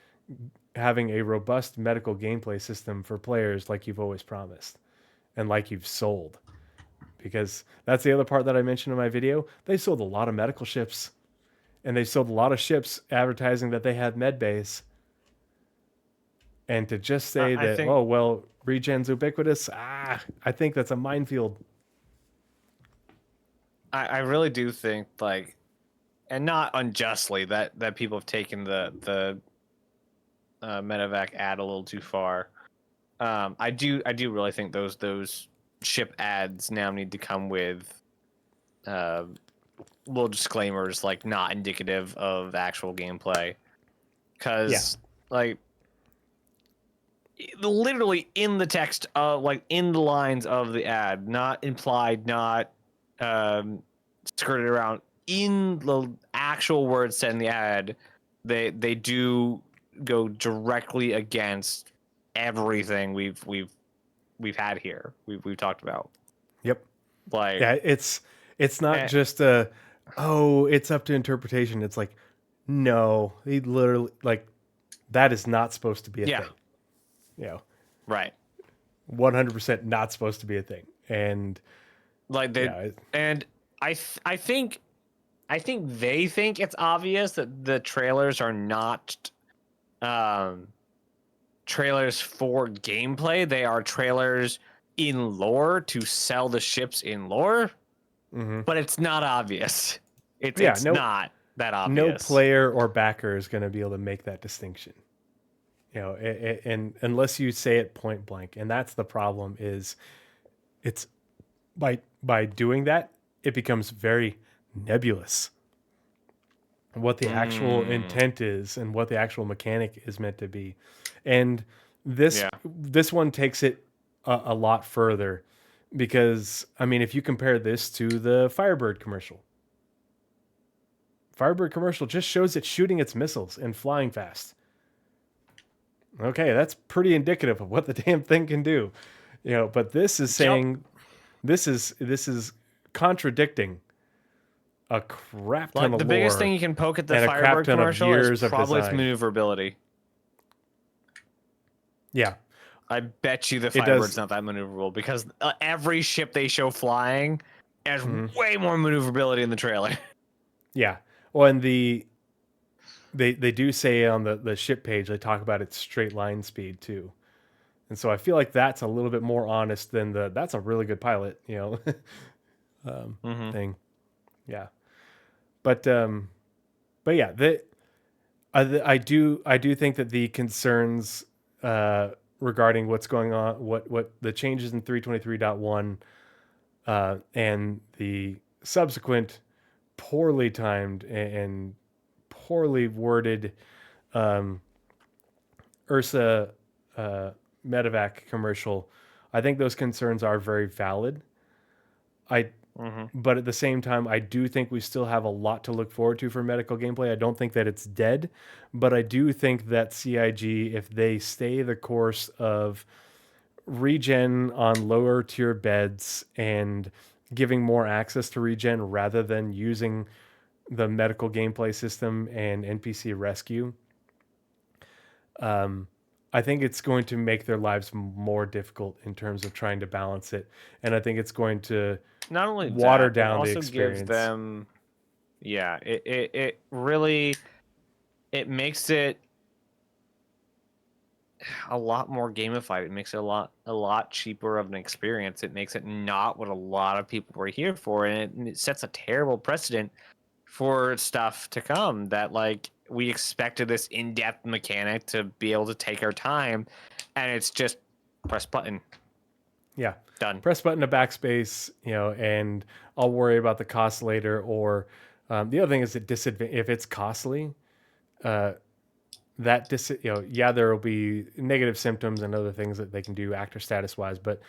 having a robust medical gameplay system for players like you've always promised and like you've sold. Because that's the other part that I mentioned in my video. They sold a lot of medical ships, and they sold a lot of ships advertising that they had med bays. And to just say oh, well, regen's ubiquitous, I think that's a minefield. I really do think, like, and not unjustly, that people have taken the medevac ad a little too far. I do really think those ship ads now need to come with little disclaimers, like not indicative of actual gameplay, because like literally in the text of, like, in the lines of the ad, not implied, not skirted around, in the actual words said in the ad, they do go directly against everything we've had here. We've talked about. Yep. Like, yeah, it's not just it's up to interpretation. It's like, no, he literally, like, that is not supposed to be a thing. Right. 100% not supposed to be a thing. And like and I think they think it's obvious that the trailers are not trailers for gameplay. They are trailers in lore to sell the ships in lore, but it's not obvious. It's not that obvious. No player or backer is going to be able to make that distinction. And unless you say it point blank, and that's the problem. Is it's by doing that, it becomes very nebulous. What the actual intent is and what the actual mechanic is meant to be, and this one takes it a lot further, because I mean, if you compare this to the Firebird commercial just shows it shooting its missiles and flying fast. Okay, that's pretty indicative of what the damn thing can do, but this is saying this is contradicting a crap ton of the lore. biggest thing you can poke at the Firebird commercial is probably its maneuverability. Yeah. I bet you the Firebird's not that maneuverable, because every ship they show flying has way more maneuverability in the trailer. Yeah. Well, and they do say on the ship page, they talk about its straight line speed too. And so I feel like that's a little bit more honest than that's a really good pilot, thing. Yeah. But yeah, I do think that the concerns regarding what's going on, what the changes in 323.1 and the subsequent poorly timed and poorly worded Ursa medevac commercial, I think those concerns are very valid. But at the same time, I do think we still have a lot to look forward to for medical gameplay. I don't think that it's dead, but I do think that CIG, if they stay the course of regen on lower tier beds and giving more access to regen rather than using the medical gameplay system and NPC rescue, I think it's going to make their lives more difficult in terms of trying to balance it. And I think it's going to not only water that, down it also the experience. Gives them, it really, it makes it a lot more gamified. It makes it a lot cheaper of an experience. It makes it not what a lot of people were here for, and it sets a terrible precedent for stuff to come, that like we expected this in-depth mechanic to be able to take our time, and it's just press button. Yeah. Done. Press button to backspace, and I'll worry about the cost later. Or the other thing is that if it's costly, there will be negative symptoms and other things that they can do actor status wise. But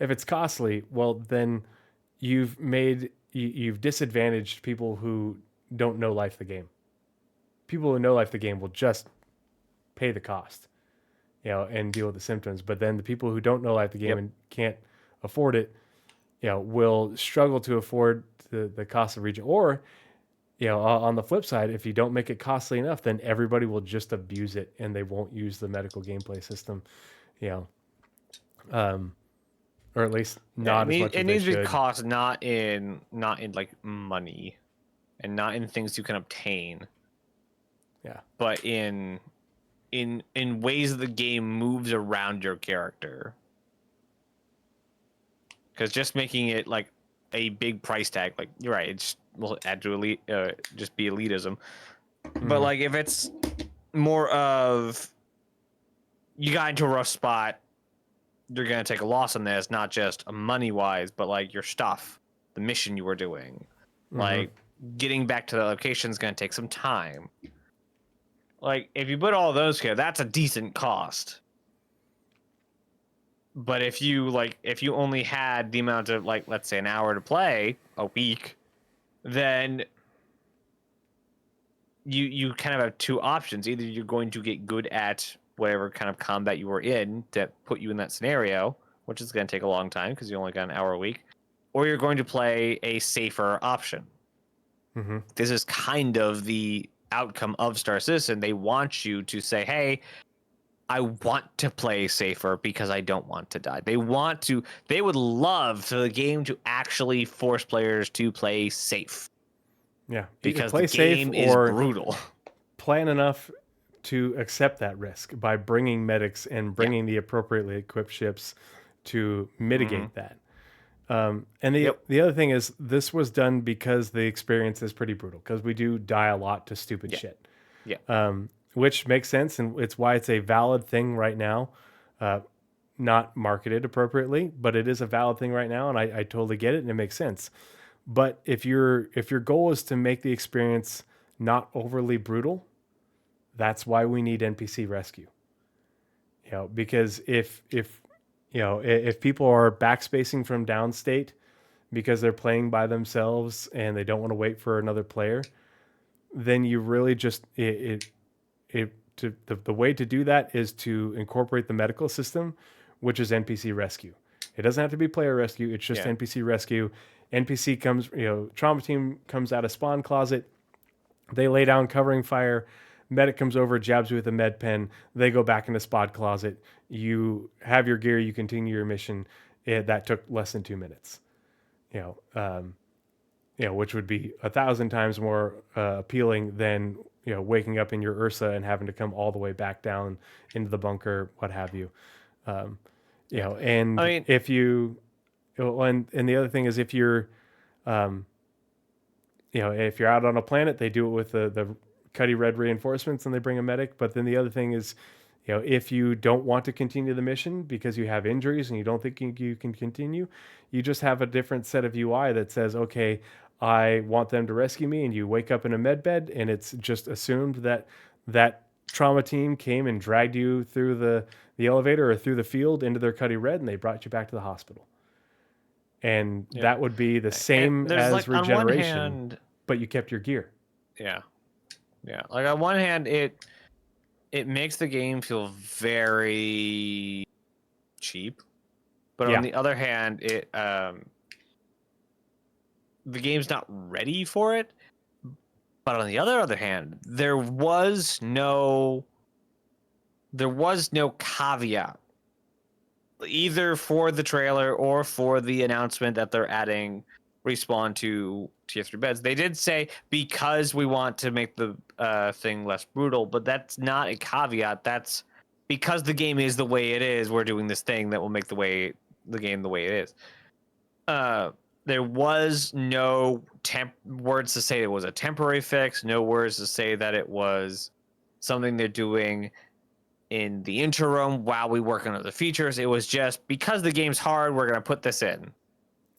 if it's costly, well, then you've disadvantaged people who don't know life the game. People who know life the game will just pay the cost, and deal with the symptoms. But then the people who don't know life the game and can't afford it, will struggle to afford the cost of regen. Or, on the flip side, if you don't make it costly enough, then everybody will just abuse it and they won't use the medical gameplay system, or at least not as much as they should. It needs to be cost not in like money, and not in things you can obtain. Yeah. But in ways that the game moves around your character. Because just making it like a big price tag, like you're right, it's will add to just be elitism. But like if it's more of you got into a rough spot, you're gonna take a loss on this, not just money wise, but like your stuff, the mission you were doing, like getting back to the location is gonna take some time. Like if you put all those together, that's a decent cost. But if you only had the amount of, like, let's say an hour to play a week, then you kind of have two options. Either you're going to get good at whatever kind of combat you were in that put you in that scenario, which is going to take a long time because you only got an hour a week, or you're going to play a safer option. This is kind of the outcome of Star Citizen. They want you to say, hey, I want to play safer because I don't want to die. They would love for the game to actually force players to play safe. Yeah. Because play the game is brutal. Plan enough to accept that risk by bringing medics and bringing the appropriately equipped ships to mitigate that. And the Yep. the other thing is this was done because the experience is pretty brutal because we do die a lot to stupid shit. Yeah. Which makes sense, and it's why it's a valid thing right now. Not marketed appropriately, but it is a valid thing right now, and I totally get it, and it makes sense. But if your goal is to make the experience not overly brutal, that's why we need NPC rescue. Because if people are backspacing from downstate because they're playing by themselves and they don't want to wait for another player, then you really just the way to do that is to incorporate the medical system, which is NPC rescue. It doesn't have to be player rescue. It's just NPC rescue. NPC comes, trauma team comes out of spawn closet. They lay down covering fire. Medic comes over, jabs you with a med pen. They go back in the spot closet. You have your gear. You continue your mission. That took less than 2 minutes. Which would be 1,000 times more appealing than waking up in your Ursa and having to come all the way back down into the bunker, what have you. And I mean, if you, and the other thing is if you're, if you're out on a planet, they do it with the Cuddy Red reinforcements and they bring a medic. But then the other thing is, if you don't want to continue the mission because you have injuries and you don't think you can continue, you just have a different set of UI that says, okay, I want them to rescue me, and you wake up in a med bed and it's just assumed that that trauma team came and dragged you through the elevator or through the field into their Cuddy Red and they brought you back to the hospital. And that would be the same as regeneration, on one hand, but you kept your gear. Yeah. Like on one hand, it makes the game feel very cheap, but on the other hand, the game's not ready for it. But on the other hand, there was no caveat either for the trailer or for the announcement that they're adding respawn to tier 3 beds. They did say because we want to make the thing less brutal, but that's not a caveat. That's because the game is the way it is. We're doing this thing that will make the game the way it is. There was no words to say it was a temporary fix. No words to say that it was something they're doing in the interim while we work on other features. It was just because the game's hard, we're going to put this in.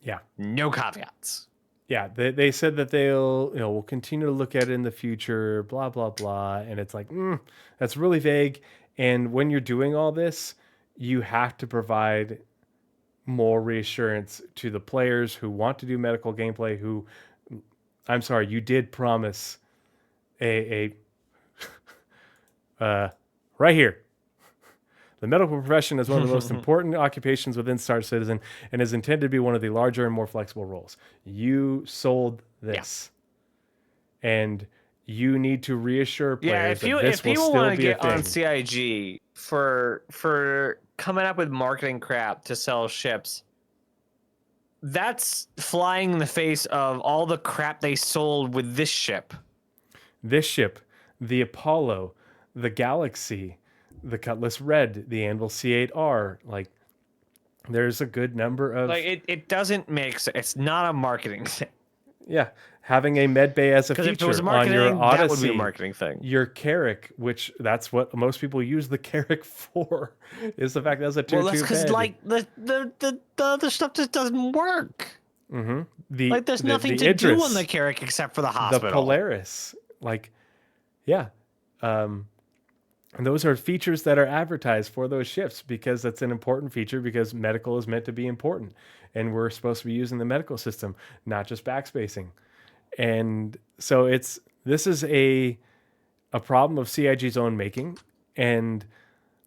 Yeah. No caveats. Yeah, they said that we'll continue to look at it in the future, blah, blah, blah. And it's like, that's really vague. And when you're doing all this, you have to provide more reassurance to the players who want to do medical gameplay, I'm sorry, you did promise right here. The medical profession is one of the most important occupations within Star Citizen and is intended to be one of the larger and more flexible roles. You sold this. Yeah. And you need to reassure players that this will still be a thing. If people want to get on CIG for coming up with marketing crap to sell ships, that's flying in the face of all the crap they sold with this ship. This ship, the Apollo, the Galaxy, the Cutlass Red, the Anvil C8R, like there's a good number of it doesn't make sense. It's not a marketing thing. Yeah, having a med bay as a feature if it was on your Odyssey, that would be a marketing thing. Your Carrack, which that's what most people use the Carrack for, is the fact that it's a tier 2 bed. Well, that's because like the other stuff just doesn't work. Mm-hmm. There's nothing to Idris, do on the Carrack except for the hospital. The Polaris, and those are features that are advertised for those ships because that's an important feature because medical is meant to be important. And we're supposed to be using the medical system, not just backspacing. And so this is a problem of CIG's own making. And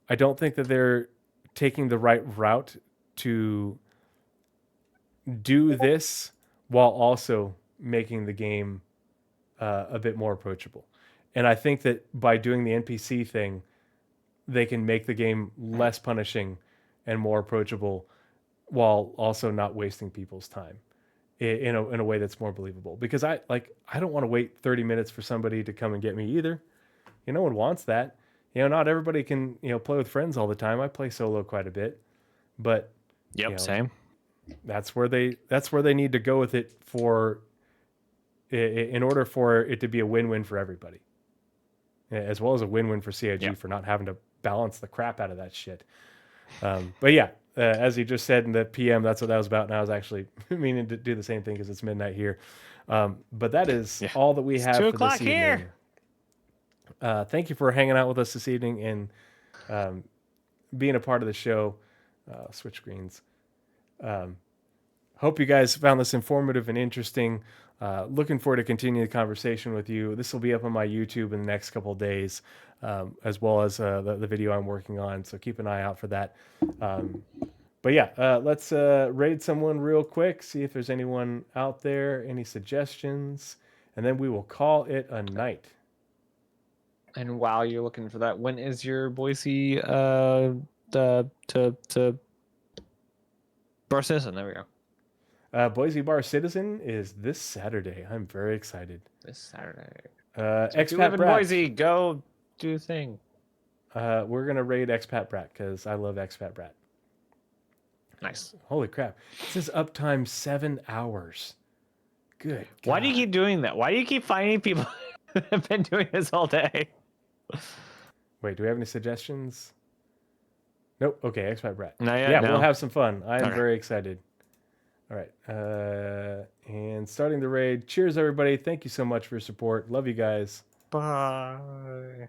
I don't think that they're taking the right route to do this while also making the game a bit more approachable. And I think that by doing the NPC thing, they can make the game less punishing and more approachable while also not wasting people's time in a way that's more believable. Because I don't want to wait 30 minutes for somebody to come and get me either. No one wants that. Not everybody can, play with friends all the time. I play solo quite a bit. But, Yep, you know, same. that's where they need to go with it for in order for it to be a win-win for everybody, as well as a win-win for CIG Yep. for not having to balance the crap out of that shit. But yeah, as he just said in the PM, that's what that was about, and I was actually meaning to do the same thing because it's midnight here. But that is all that we have 2 for this o'clock here. evening. Thank you for hanging out with us this evening and being a part of the show. Switch screens. Hope you guys found this informative and interesting. Looking forward to continue the conversation with you. This will be up on my YouTube in the next couple of days, as well as the video I'm working on. So keep an eye out for that. But yeah, let's raid someone real quick, see if there's anyone out there, any suggestions, and then we will call it a night. And while you're looking for that, when is your Boise Bar Citizen? There we go. Boise Bar Citizen is this Saturday. I'm very excited. This Saturday. Expat If you live in Brat. Boise, go do the thing. We're gonna raid Expat Brat because I love Expat Brat. Nice. Holy crap! It says uptime 7 hours. Good. Why do you God. keep doing that? Why do you keep finding people that have been doing this all day? Wait, do we have any suggestions? Nope. Okay, Expat Brat. Not yet, Yeah, no. we'll have some fun. I am Okay. very excited. All right. And starting the raid. Cheers, everybody. Thank you so much for your support. Love you guys. Bye.